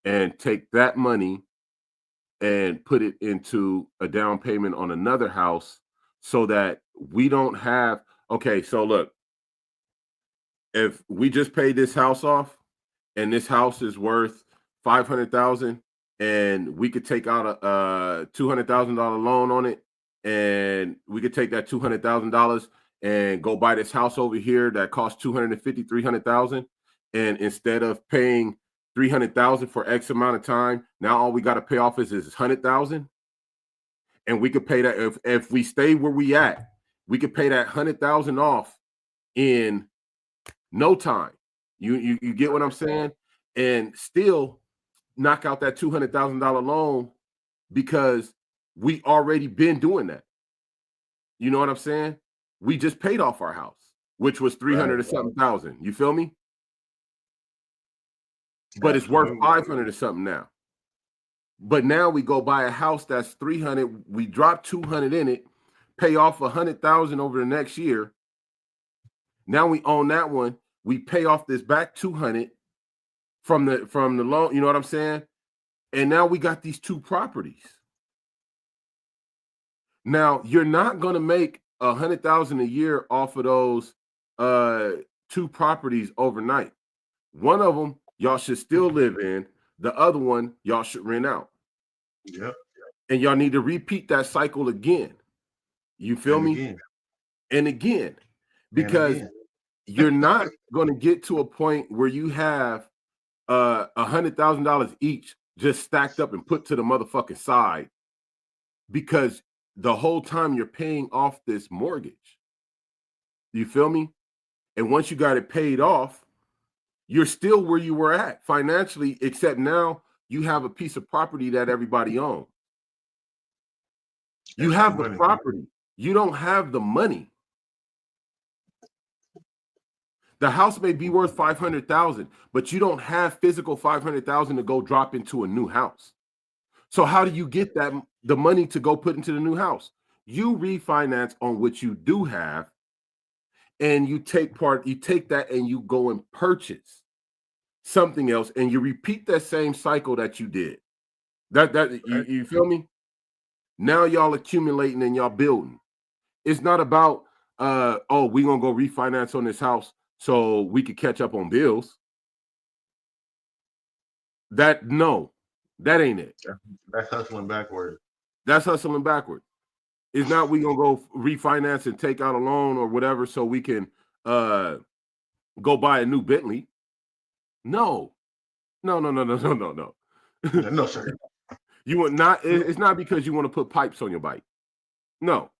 Speaker 1: And take that money and put it into a down payment on another house so that we don't have, okay, so look, if we just paid this house off and this house is worth $500,000 and we could take out a $200,000 loan on it, and we could take that $200,000 and go buy this house over here that costs $300,000, and instead of paying $300,000 for X amount of time, now all we got to pay off is $100,000, and we could pay that if we stay where we at, we could pay that $100,000 off in no time. You get what I'm saying? And still knock out that $200,000 loan because we already been doing that. You know what I'm saying? We just paid off our house, which was 300 and something thousand. You feel me? But it's worth 500 or something now. But now we go buy a house that's 300. We drop 200 in it, pay off 100,000 over the next year. Now we own that one. We pay off this back 200 from the loan. You know what I'm saying? And now we got these two properties. Now you're not going to make 100,000 a year off of those two properties overnight. One of them y'all should still live in. The other one y'all should rent out.
Speaker 2: Yep.
Speaker 1: And y'all need to repeat that cycle again. You feel me?
Speaker 2: Again.
Speaker 1: And again, because you're not going to get to a point where you have $100,000 each just stacked up and put to the motherfucking side, because the whole time you're paying off this mortgage. You feel me? And once you got it paid off, you're still where you were at financially, except now you have a piece of property that everybody owns. You have the property. You don't have the money. The house may be worth 500,000, but you don't have physical 500,000 to go drop into a new house. So how do you get the money to go put into the new house? You refinance on what you do have, and you take that and you go and purchase something else, and you repeat that same cycle that you did. You feel me? Now y'all accumulating and y'all building. It's not about we're gonna go refinance on this house so we could catch up on bills. That ain't it.
Speaker 2: That's hustling backward.
Speaker 1: That's hustling backward. It's not we gonna go refinance and take out a loan or whatever so we can go buy a new Bentley. No, no,
Speaker 2: sir.
Speaker 1: You want not. It's not because you want to put pipes on your bike. No.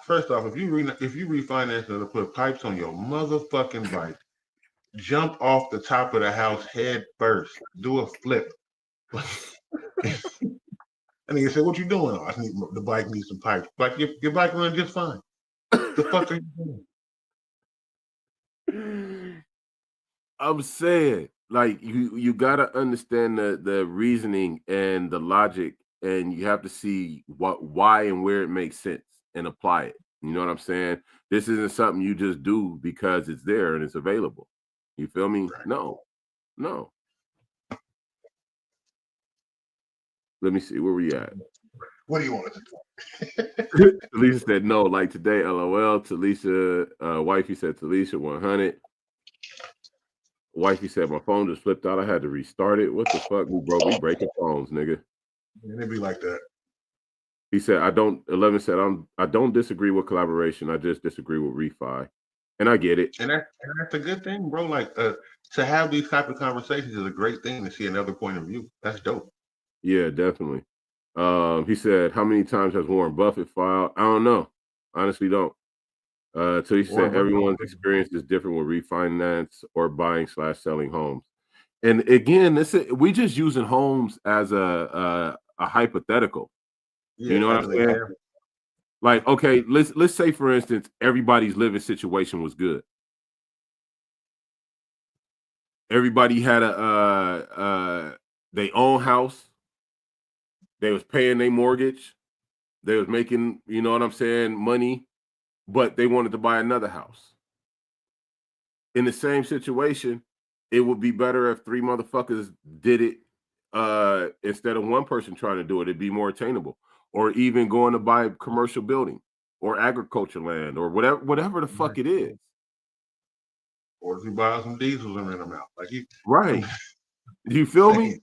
Speaker 2: First off, if you refinance to put pipes on your motherfucking bike, jump off the top of the house head first, do a flip. And he said, "What you doing?" "I need the bike needs some pipes." Like your bike running just fine. The fuck are you
Speaker 1: doing? I'm saying, like, you gotta understand the reasoning and the logic, and you have to see why and where it makes sense and apply it. You know what I'm saying? This isn't something you just do because it's there and it's available. You feel me? Right. No. Let me see, where we at?
Speaker 2: What do you want to do?
Speaker 1: Talisha said no, like today, LOL. Talisha, wifey said Talisha 100. Wifey said my phone just flipped out. I had to restart it. What the fuck? We breaking phones, nigga.
Speaker 2: Yeah, it'd be like that.
Speaker 1: He said, 11 said, I don't disagree with collaboration. I just disagree with refi. And I get it.
Speaker 2: And that's a good thing, bro. Like to have these type of conversations is a great thing to see another point of view. That's dope.
Speaker 1: Yeah, definitely. He said, how many times has Warren Buffett filed? I don't know. Honestly, don't. So he said everyone's experience is different with refinance or buying/selling homes. And again, we just using homes as a hypothetical. Yeah, you know what I'm saying? Like, okay, let's say for instance, everybody's living situation was good. Everybody had their own house. They was paying their mortgage. They was making, you know what I'm saying, money, but they wanted to buy another house. In the same situation, it would be better if 3 motherfuckers did it instead of one person trying to do it. It'd be more attainable. Or even going to buy a commercial building or agriculture land or whatever the fuck it is.
Speaker 2: Or if you buy some diesels and rent them out.
Speaker 1: Right. You feel me?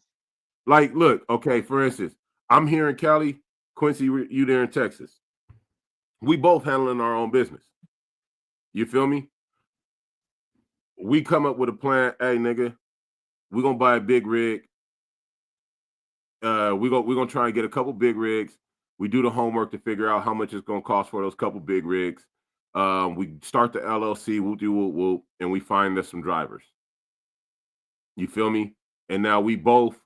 Speaker 1: Like, look, okay, for instance, I'm here in Cali, Quincy, you there in Texas. We both handling our own business. You feel me? We come up with a plan. Hey, nigga, we're going to buy a big rig. We're going to try and get a couple big rigs. We do the homework to figure out how much it's going to cost for those couple big rigs. We start the LLC, we'll and we find us some drivers. You feel me? And now we both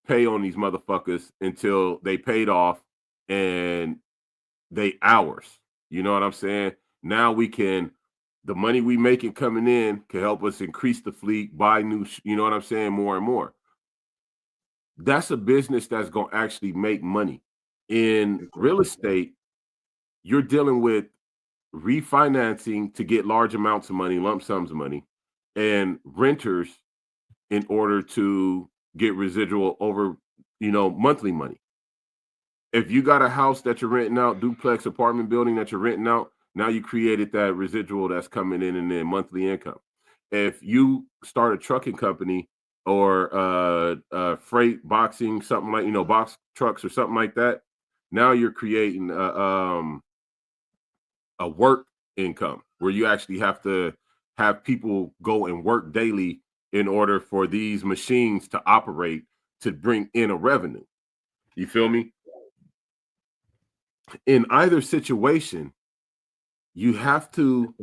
Speaker 1: pay on these motherfuckers until they paid off and they ours. You know what I'm saying? Now the money we making coming in can help us increase the fleet, buy new, you know what I'm saying, more and more. That's a business that's going to actually make money. In real estate, you're dealing with refinancing to get large amounts of money, lump sums of money, and renters in order to get residual over, monthly money. If you got a house that you're renting out, duplex apartment building that you're renting out, now you created that residual that's coming in and then monthly income. If you start a trucking company or freight boxing, something like, box trucks or something like that, now you're creating a work income where you actually have to have people go and work daily in order for these machines to operate to bring in a revenue. You feel me? In either situation, you have to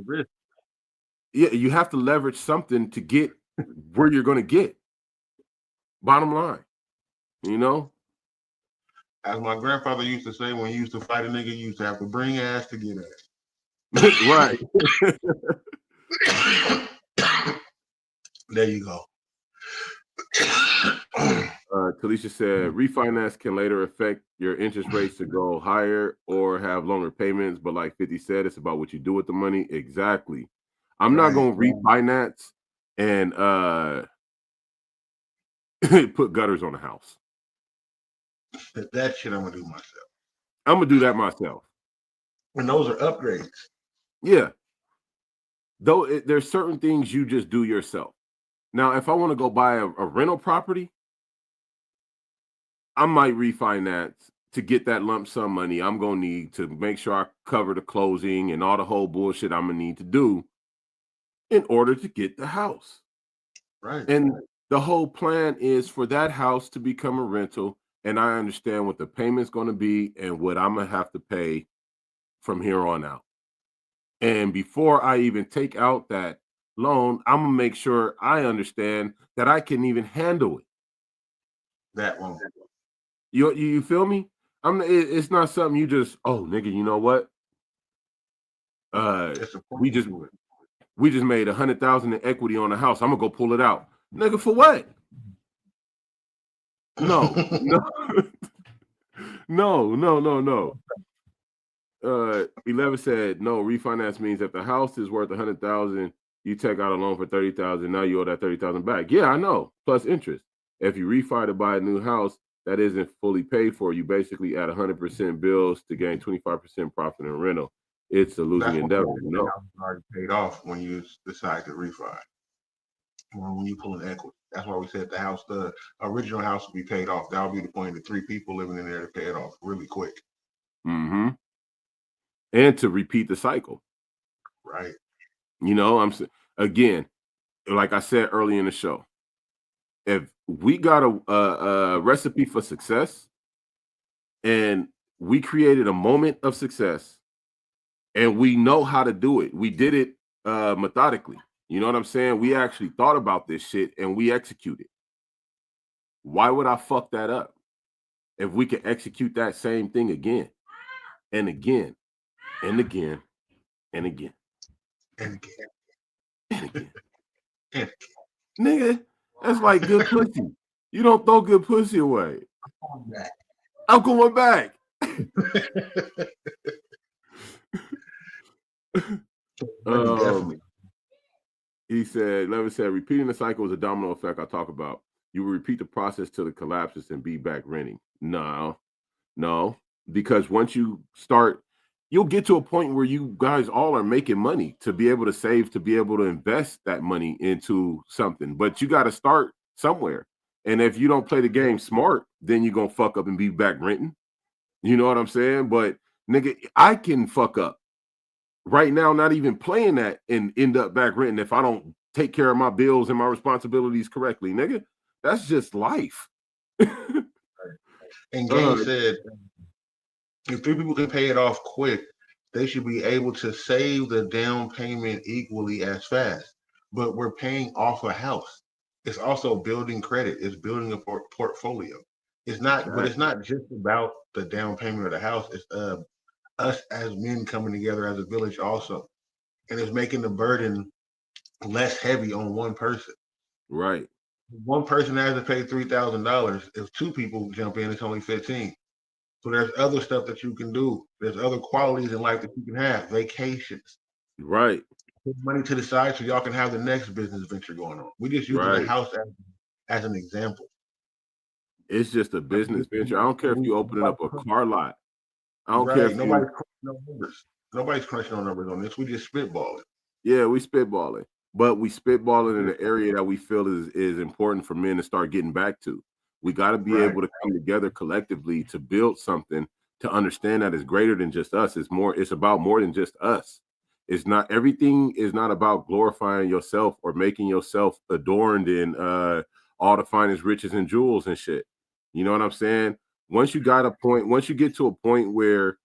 Speaker 1: leverage something to get where you're going to get. Bottom line,
Speaker 2: As my grandfather used to say, when you used to fight a nigga, you used to have to bring ass to get ass.
Speaker 1: Right.
Speaker 2: There you go.
Speaker 1: Talisha said refinance can later affect your interest rates to go higher or have longer payments, but like 50 said, it's about what you do with the money. Exactly. I'm not going to refinance and put gutters on the house.
Speaker 2: That shit I'm gonna do myself.
Speaker 1: I'm gonna do that myself.
Speaker 2: And those are upgrades.
Speaker 1: Yeah. Though there's certain things you just do yourself. Now, if I want to go buy a rental property, I might refinance to get that lump sum money I'm going to need to make sure I cover the closing and all the whole bullshit I'm going to need to do in order to get the house.
Speaker 2: Right.
Speaker 1: And the whole plan is for that house to become a rental, and I understand what the payment's going to be and what I'm going to have to pay from here on out. And before I even take out that loan, I'm going to make sure I understand that I can even handle it.
Speaker 2: That one.
Speaker 1: You feel me? It's not something you just, oh nigga, you know what? We just made 100,000 in equity on the house. I'm gonna go pull it out. Nigga, for what? No. No. 11 said no, refinance means if the house is worth 100,000, you take out a loan for 30,000, now you owe that 30,000 back. Yeah, I know, plus interest. If you refi to buy a new house that isn't fully paid for, you basically add 100% bills to gain 25% profit in rental. It's a losing endeavor.
Speaker 2: The house is already paid off when you decide to refi. When you pull in equity. That's why we said the original house will be paid off. That'll be the point of 3 people living in there to pay it off really quick.
Speaker 1: Mm-hmm. And to repeat the cycle.
Speaker 2: Right.
Speaker 1: Again, like I said early in the show, if we got a recipe for success and we created a moment of success and we know how to do it, we did it methodically. You know what I'm saying? We actually thought about this shit and we executed. Why would I fuck that up if we can execute that same thing again and again and again and again
Speaker 2: and again
Speaker 1: and again? Nigga, that's like good pussy. You don't throw good pussy away. I'm going back.
Speaker 2: Definitely.
Speaker 1: He said, Levin said, repeating the cycle is a domino effect I talk about. You will repeat the process till it collapses and be back renting. No, because once you start, you'll get to a point where you guys all are making money to be able to save, to be able to invest that money into something. But you got to start somewhere. And if you don't play the game smart, then you're going to fuck up and be back renting. You know what I'm saying? But nigga, I can fuck up right now, not even playing that and end up back renting if I don't take care of my bills and my responsibilities correctly, nigga. That's just life.
Speaker 2: And Game said, if 3 people can pay it off quick, they should be able to save the down payment equally as fast. But we're paying off a house. It's also building credit. It's building a portfolio. It's not, but it's not just about the down payment of the house. It's us as men coming together as a village also. And it's making the burden less heavy on one person.
Speaker 1: Right.
Speaker 2: One person has to pay $3,000. If two people jump in, it's only 15. So there's other stuff that you can do. There's other qualities in life that you can have. Vacations.
Speaker 1: Right.
Speaker 2: Put money to the side so y'all can have the next business venture going on. We just using the house as an example.
Speaker 1: It's just a business venture. I don't care if you opening up a car lot. I don't care if
Speaker 2: nobody's crunching no numbers. Nobody's crunching no numbers on this. We just spitballing.
Speaker 1: Yeah, we spitballing. But we spitballing in an area that we feel is important for men to start getting back to. We got to be able to come together collectively to build something, to understand that it's greater than just us. It's about more than just us. It's not, everything is not about glorifying yourself or making yourself adorned in all the finest riches and jewels and shit. You know what I'm saying? Once you get to a point where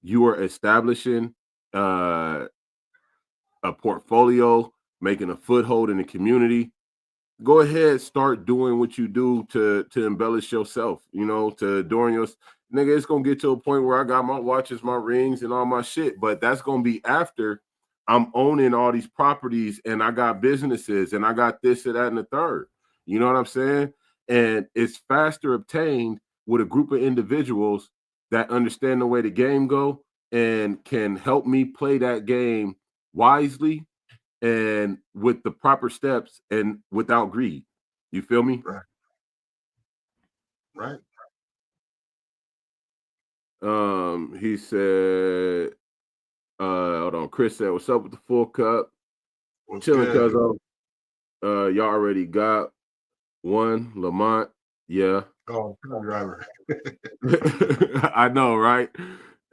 Speaker 1: you are establishing a portfolio, making a foothold in the community, go ahead, start doing what you do to embellish yourself, you know, to adorn your nigga. It's gonna get to a point where I got my watches, my rings, and all my shit, but that's gonna be after I'm owning all these properties and I got businesses and I got this and that and the third. You know what I'm saying? And it's faster obtained with a group of individuals that understand the way the game go and can help me play that game wisely and with the proper steps and without greed. You feel me?
Speaker 2: Right.
Speaker 1: He said, hold on. Chris said, "What's up with the full cup? Chilling, cuz y'all already got one, Lamont. Yeah.
Speaker 2: Oh, driver.
Speaker 1: I know, right?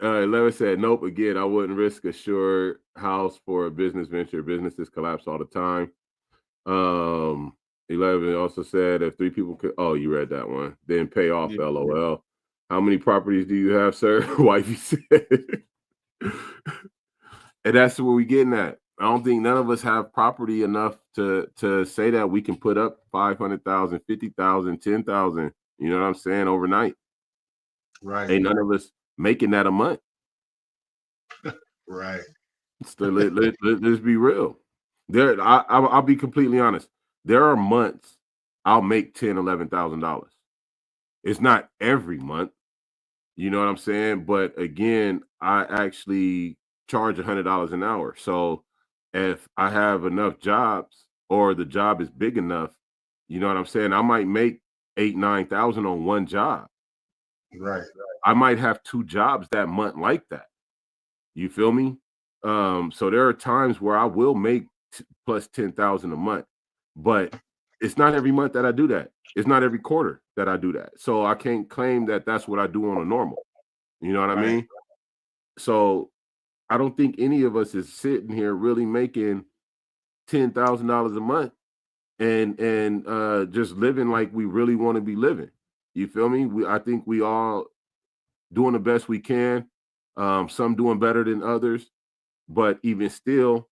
Speaker 1: 11 said, nope. Again, I wouldn't risk a sure house for a business venture. Businesses collapse all the time. 11 also said, if 3 people could, oh, you read that one, then pay off. Yeah. LOL. How many properties do you have, sir? Wifey said. And that's what we're getting at. I don't think none of us have property enough to say that we can put up 500,000, 50,000, 10,000. You know what I'm saying? Overnight.
Speaker 2: Right.
Speaker 1: Ain't none of us making that a month.
Speaker 2: Right.
Speaker 1: So let's be real. I'll be completely honest. There are months I'll make $10,000, $11,000. It's not every month. You know what I'm saying? But again, I actually charge $100 an hour. So if I have enough jobs or the job is big enough, you know what I'm saying? I might make 8,000, 9,000 on one job.
Speaker 2: Right.
Speaker 1: I might have 2 jobs that month like that. You feel me? So there are times where I will make plus 10,000 a month, but it's not every month that I do that. It's not every quarter that I do that. So I can't claim that that's what I do on a normal. You know what I mean? So I don't think any of us is sitting here really making $10,000 a month and just living like we really want to be living. You feel me? I think we all doing the best we can. Some doing better than others, but even still,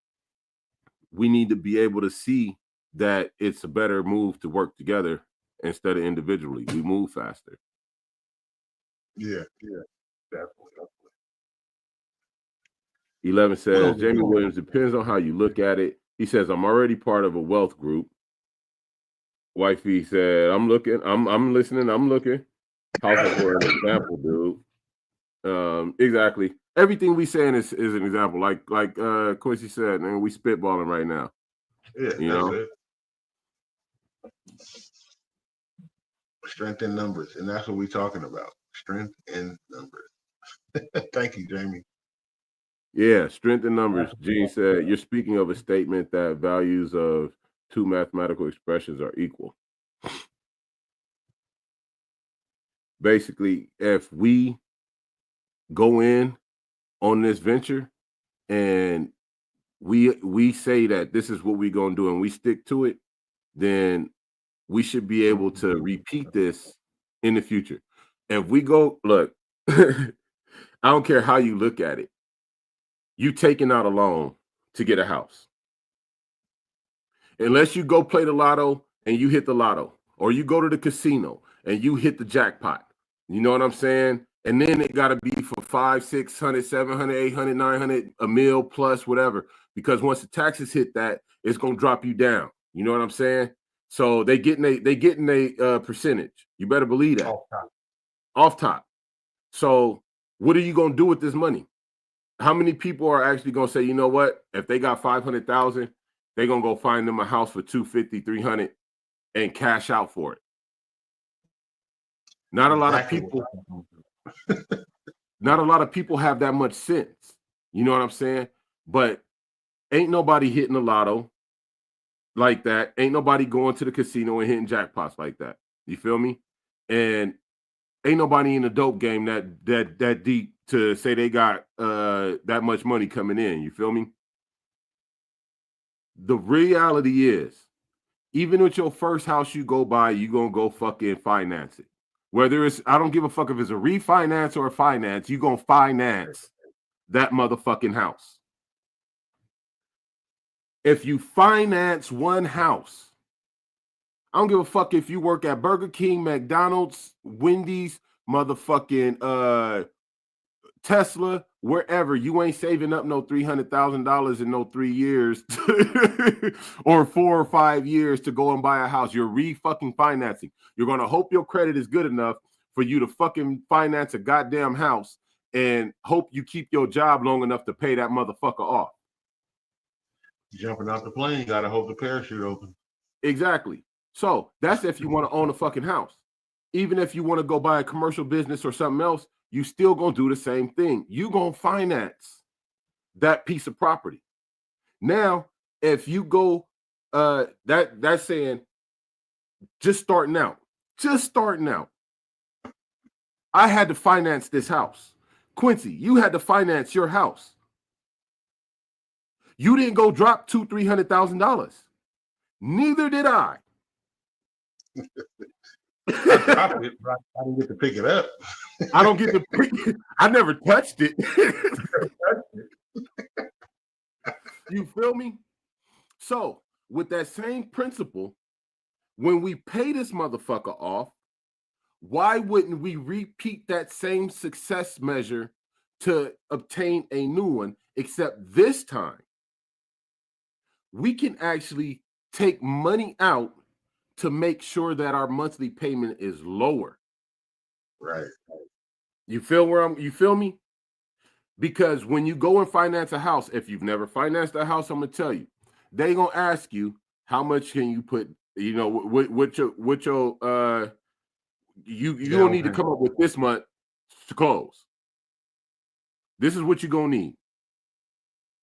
Speaker 1: we need to be able to see that it's a better move to work together instead of individually. We move faster.
Speaker 2: Yeah, definitely.
Speaker 1: 11 says, Jamie Williams, depends on how you look at it. He says, I'm already part of a wealth group. Wifey said, I'm looking, I'm listening, I'm looking. House for an example, dude. Exactly. Everything we saying is an example. Like Quincy said, man, we spitballing right now.
Speaker 2: Yeah,
Speaker 1: you know.
Speaker 2: It. Strength in numbers, and that's what we're talking about. Strength in numbers. Thank you, Jamie.
Speaker 1: Yeah, strength in numbers. Gene said, you're speaking of a statement that values of 2 mathematical expressions are equal. Basically, if we go in on this venture and we say that this is what we're going to do and we stick to it, then we should be able to repeat this in the future. If we go, look, I don't care how you look at it. You taking out a loan to get a house. Unless you go play the lotto and you hit the lotto, or you go to the casino and you hit the jackpot. You know what I'm saying? And then it got to be for 500, 600, 700, 800, 900, a mil plus whatever. Because once the taxes hit that, it's gonna drop you down. You know what I'm saying? So they getting a percentage. You better believe that off top. So what are you gonna do with this money? How many people are actually gonna say, you know what? If they got 500,000, they're gonna go find them a house for 250, 300 and cash out for it. Not a lot of people. Not a lot of people have that much sense. You know what I'm saying? But ain't nobody hitting the lotto like that. Ain't nobody going to the casino and hitting jackpots like that. You feel me? And ain't nobody in the dope game that deep to say they got that much money coming in. You feel me? The reality is, even with your first house you go buy, you gonna go fucking finance it. Whether it's, I don't give a fuck if it's a refinance or a finance, you gonna finance that motherfucking house. If you finance one house, I don't give a fuck if you work at Burger King, McDonald's, Wendy's, motherfucking Tesla, wherever, you ain't saving up no $300,000 in no 3 years or 4 or 5 years to go and buy a house. You're re-fucking financing. You're going to hope your credit is good enough for you to fucking finance a goddamn house and hope you keep your job long enough to pay that motherfucker off.
Speaker 2: Jumping out the plane, you got to hope the parachute open.
Speaker 1: Exactly. So that's if you want to own a fucking house. Even if you want to go buy a commercial business or something else, you still gonna do the same thing. You gonna finance that piece of property. Now, if you go, that's saying just starting out. I had to finance this house. Quincy, you had to finance your house. You didn't go drop $200,000-$300,000. Neither did I.
Speaker 2: I dropped it, but I didn't get to pick it up.
Speaker 1: I don't get to pick it. I never touched it. You feel me? So, with that same principle, when we pay this motherfucker off, why wouldn't we repeat that same success measure to obtain a new one? Except this time, we can actually take money out to make sure that our monthly payment is lower.
Speaker 2: Right.
Speaker 1: You feel me? Because when you go and finance a house, if you've never financed a house, I'm gonna tell you, they're gonna ask you how much can you put, you don't need to come up with this much to close. This is what you're gonna need.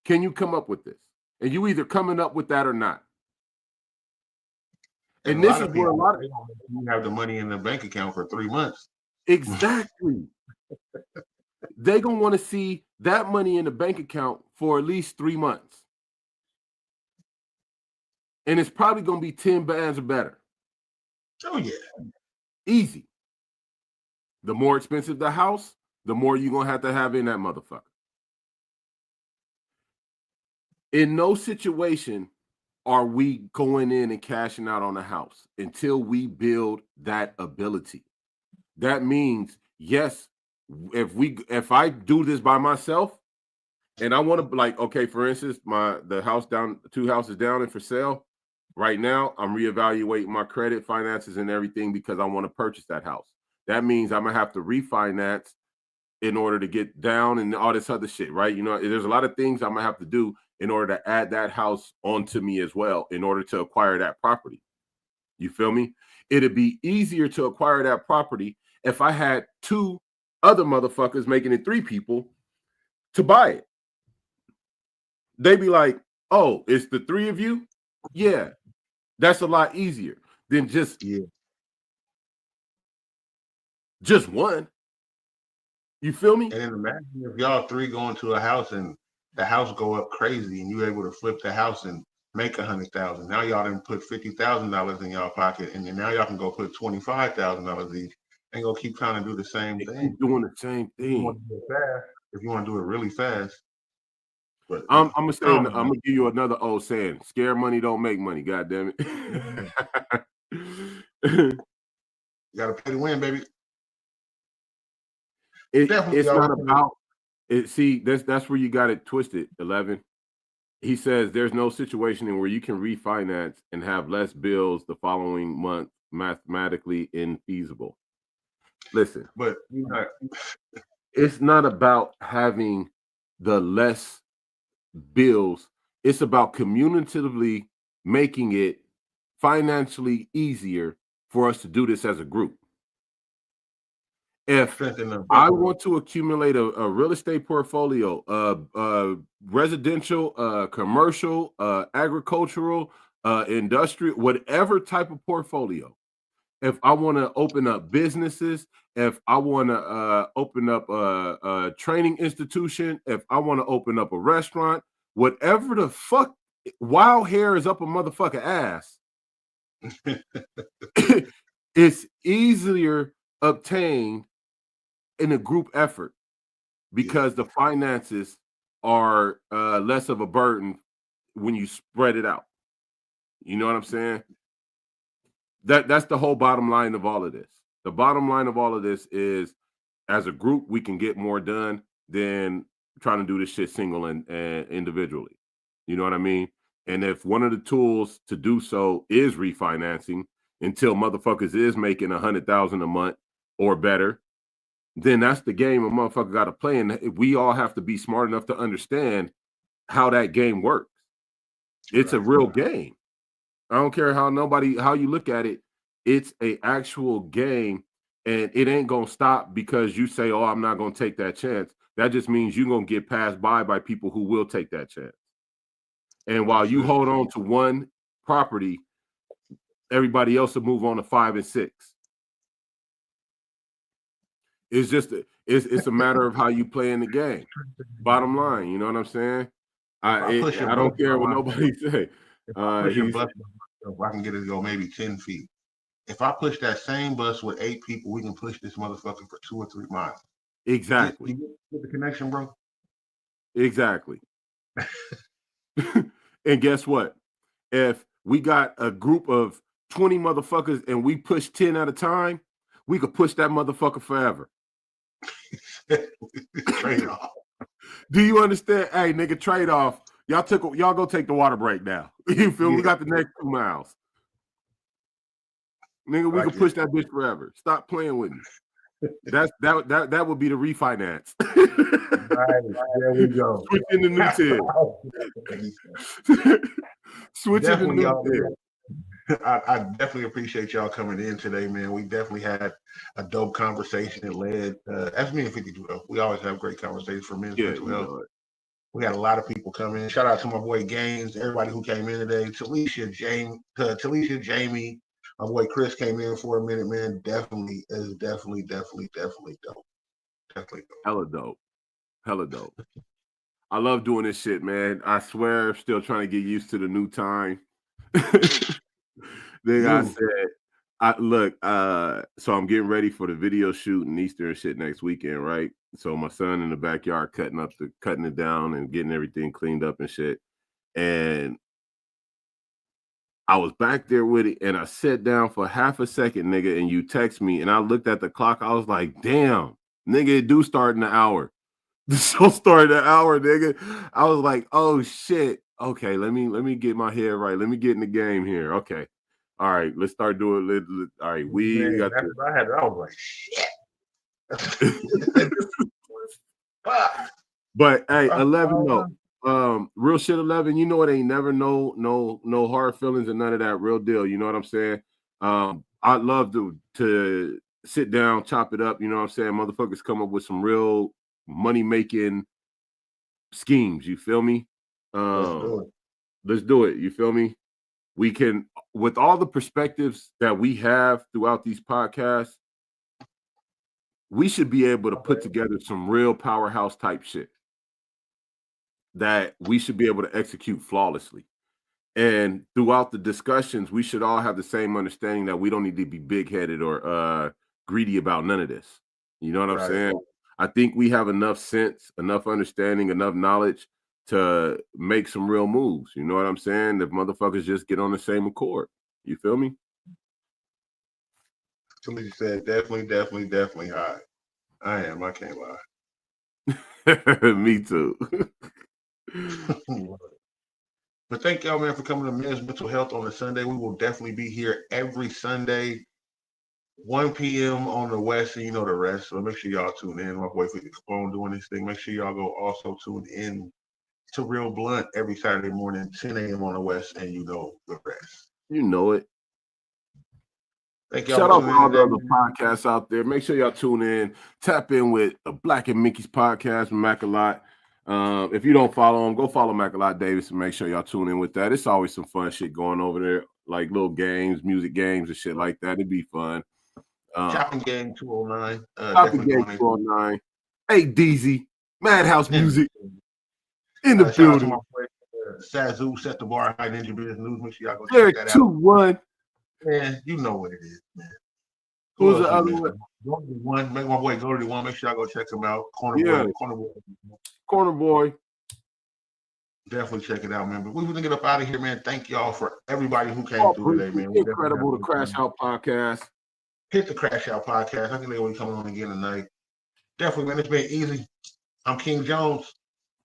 Speaker 1: Can you come up with this? And you either coming up with that or not. And this is where a lot of
Speaker 2: you have the money in the bank account for 3 months.
Speaker 1: Exactly. They're gonna want to see that money in the bank account for at least 3 months. And it's probably gonna be 10 bands or better.
Speaker 2: Oh yeah.
Speaker 1: Easy. The more expensive the house, the more you're gonna have to have in that motherfucker. In no situation are we going in and cashing out on a house until we build that ability. That means, yes, if I do this by myself and I want to, like, okay, for instance, the house down, 2 houses down and for sale right now, I'm reevaluating my credit, finances, and everything because I want to purchase that house. That means I'm gonna have to refinance in order to get down and all this other shit, right? You know, there's a lot of things I'm gonna have to do in order to add that house onto me as well in order to acquire that property. You feel me? It'd be easier to acquire that property if I had 2 other motherfuckers, making it 3 people, to buy it. They'd be like, oh, it's the 3 of you? Yeah. That's a lot easier than just one. You feel me?
Speaker 2: And then imagine if y'all 3 go into a house and the house go up crazy and you're able to flip the house and make $100,000. Now y'all done put $50,000 in y'all pocket, and then now y'all can go put $25,000 each and go keep trying to do the same thing.
Speaker 1: Keep doing the same thing.
Speaker 2: If you want to do it really fast. But
Speaker 1: I'm gonna give you another old saying: "Scare money don't make money." God damn it!
Speaker 2: You gotta pay to win, baby. Definitely,
Speaker 1: It's
Speaker 2: y'all
Speaker 1: not
Speaker 2: looking
Speaker 1: about it. See, that's where you got it twisted. 11. He says there's no situation in where you can refinance and have less bills the following month mathematically infeasible. Listen,
Speaker 2: but you know,
Speaker 1: it's not about having the less bills. It's about communicatively making it financially easier for us to do this as a group. If
Speaker 2: strengthen them.
Speaker 1: I want to accumulate a real estate portfolio, residential, commercial, agricultural, industrial, whatever type of portfolio, if I want to open up businesses, if I want to open up a training institution, if I want to open up a restaurant, whatever the fuck wild hair is up a motherfucker ass, it's easier obtained in a group effort because the finances are less of a burden when you spread it out. You know what I'm saying? That's the whole bottom line of all of this. The bottom line of all of this is, as a group, we can get more done than trying to do this shit single and individually. You know what I mean? And if one of the tools to do so is refinancing until motherfuckers is making 100,000 a month or better, then that's the game a motherfucker got to play. And we all have to be smart enough to understand how that game works. It's a real game. I don't care how you look at it. It's a actual game, and it ain't gonna stop because you say, "Oh, I'm not gonna take that chance." That just means you're gonna get passed by people who will take that chance. And while you hold on to one property, everybody else will move on to 5 and 6. It's just it's a matter of how you play in the game. Bottom line, you know what I'm saying? I don't care what nobody say.
Speaker 2: I can get it to go maybe 10 feet. If I push that same bus with 8 people, we can push this motherfucker for 2 or 3 miles.
Speaker 1: Exactly.
Speaker 2: You get the connection, bro?
Speaker 1: Exactly. And guess what? If we got a group of 20 motherfuckers and we push 10 at a time, we could push that motherfucker forever.
Speaker 2: Trade off.
Speaker 1: Do you understand? Hey, nigga, trade off. Y'all go take the water break now. You feel me? We got the next 2 miles. Nigga, we can push that bitch forever. Stop playing with me. That would be the refinance.
Speaker 2: Right, there we go.
Speaker 1: Switching the new 10. Switching the new 10.
Speaker 2: I definitely appreciate y'all coming in today, man. We definitely had a dope conversation. It led, that's me and 52. We always have great conversations for men's mental health. We had a lot of people come in. Shout out to my boy Gaines, everybody who came in today. Talisha, Jamie, my boy Chris came in for a minute, man. Definitely dope. Definitely dope.
Speaker 1: Hella dope. I love doing this shit, man. I swear, I'm still trying to get used to the new time. Then I said, so I'm getting ready for the video shoot and Easter and shit next weekend, right? So my son in the backyard cutting it down and getting everything cleaned up and shit. And I was back there with it, and I sat down for half a second, nigga, and you text me, and I looked at the clock. I was like, damn, nigga, it do start in an hour. The show started an hour, nigga. I was like, oh shit. Okay, let me get my head right. Let me get in the game here. Okay. All right, let's start doing it. All right, we got
Speaker 2: to. I was like, shit.
Speaker 1: But hey, 11 no. Real shit 11, you know it ain't never no hard feelings and none of that. Real deal, you know what I'm saying? I'd love to sit down, chop it up, you know what I'm saying? Motherfuckers come up with some real money making schemes, you feel me? Let's do it, you feel me? We can, with all the perspectives that we have throughout these podcasts, we should be able to put together some real powerhouse type shit that we should be able to execute flawlessly. And throughout the discussions, we should all have the same understanding that we don't need to be big-headed or greedy about none of this. You know what I'm saying? I think we have enough sense, enough understanding, enough knowledge to make some real moves. You know what I'm saying? If motherfuckers just get on the same accord. You feel me?
Speaker 2: Somebody said definitely high. I am. I can't lie.
Speaker 1: Me too.
Speaker 2: But thank y'all, man, for coming to Men's Mental Health on a Sunday. We will definitely be here every Sunday, 1 p.m. on the West, and you know the rest. So make sure y'all tune in. My boy Fitty Capone doing this thing. Make sure y'all go also tune in to Real Blunt every Saturday morning, 10 a.m. on the West, and you know the rest.
Speaker 1: You know it.
Speaker 2: Thank y'all.
Speaker 1: Shout
Speaker 2: for
Speaker 1: out to
Speaker 2: tuning
Speaker 1: all
Speaker 2: in
Speaker 1: the other
Speaker 2: today.
Speaker 1: podcasts out there. Make sure y'all tune in. Tap in with the Black and Mickey's podcast with Mac-a-Lot. If you don't follow him, go follow Mac-a-Lot Davis and make sure y'all tune in with that. It's always some fun shit going over there, like little games, music games, and shit like that. It'd be fun.
Speaker 2: Chopping Gang 209.
Speaker 1: Chopping
Speaker 2: Definitely
Speaker 1: Gang
Speaker 2: doing
Speaker 1: 209. Hey, DZ. Madhouse Music in the
Speaker 2: shout out to
Speaker 1: building.
Speaker 2: my friend Sazoo, Set the Bar, High Ninja Business News. Make sure y'all go check
Speaker 1: Eric
Speaker 2: that out.
Speaker 1: 2-1.
Speaker 2: Man, you know what it is, man.
Speaker 1: Who's
Speaker 2: Who
Speaker 1: the
Speaker 2: else
Speaker 1: other
Speaker 2: we
Speaker 1: one?
Speaker 2: missing? Go to the one. Make my boy go to the one. Make sure y'all go check him out. Corner
Speaker 1: Yeah.
Speaker 2: Boy.
Speaker 1: Corner Boy.
Speaker 2: Definitely check it out, man. But we gonna get up out of here, man. Thank y'all for everybody who came through today, man. We
Speaker 1: Incredible. The
Speaker 2: definitely
Speaker 1: Crash Out podcast.
Speaker 2: hit the Crash Out podcast. I think they're gonna be coming on again tonight. Definitely, man. It's been easy. I'm King Jones.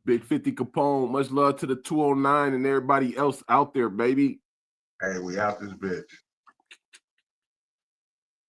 Speaker 1: Big 50 Capone. Much love to the 209 and everybody else out there, baby.
Speaker 2: Hey, we out this bitch.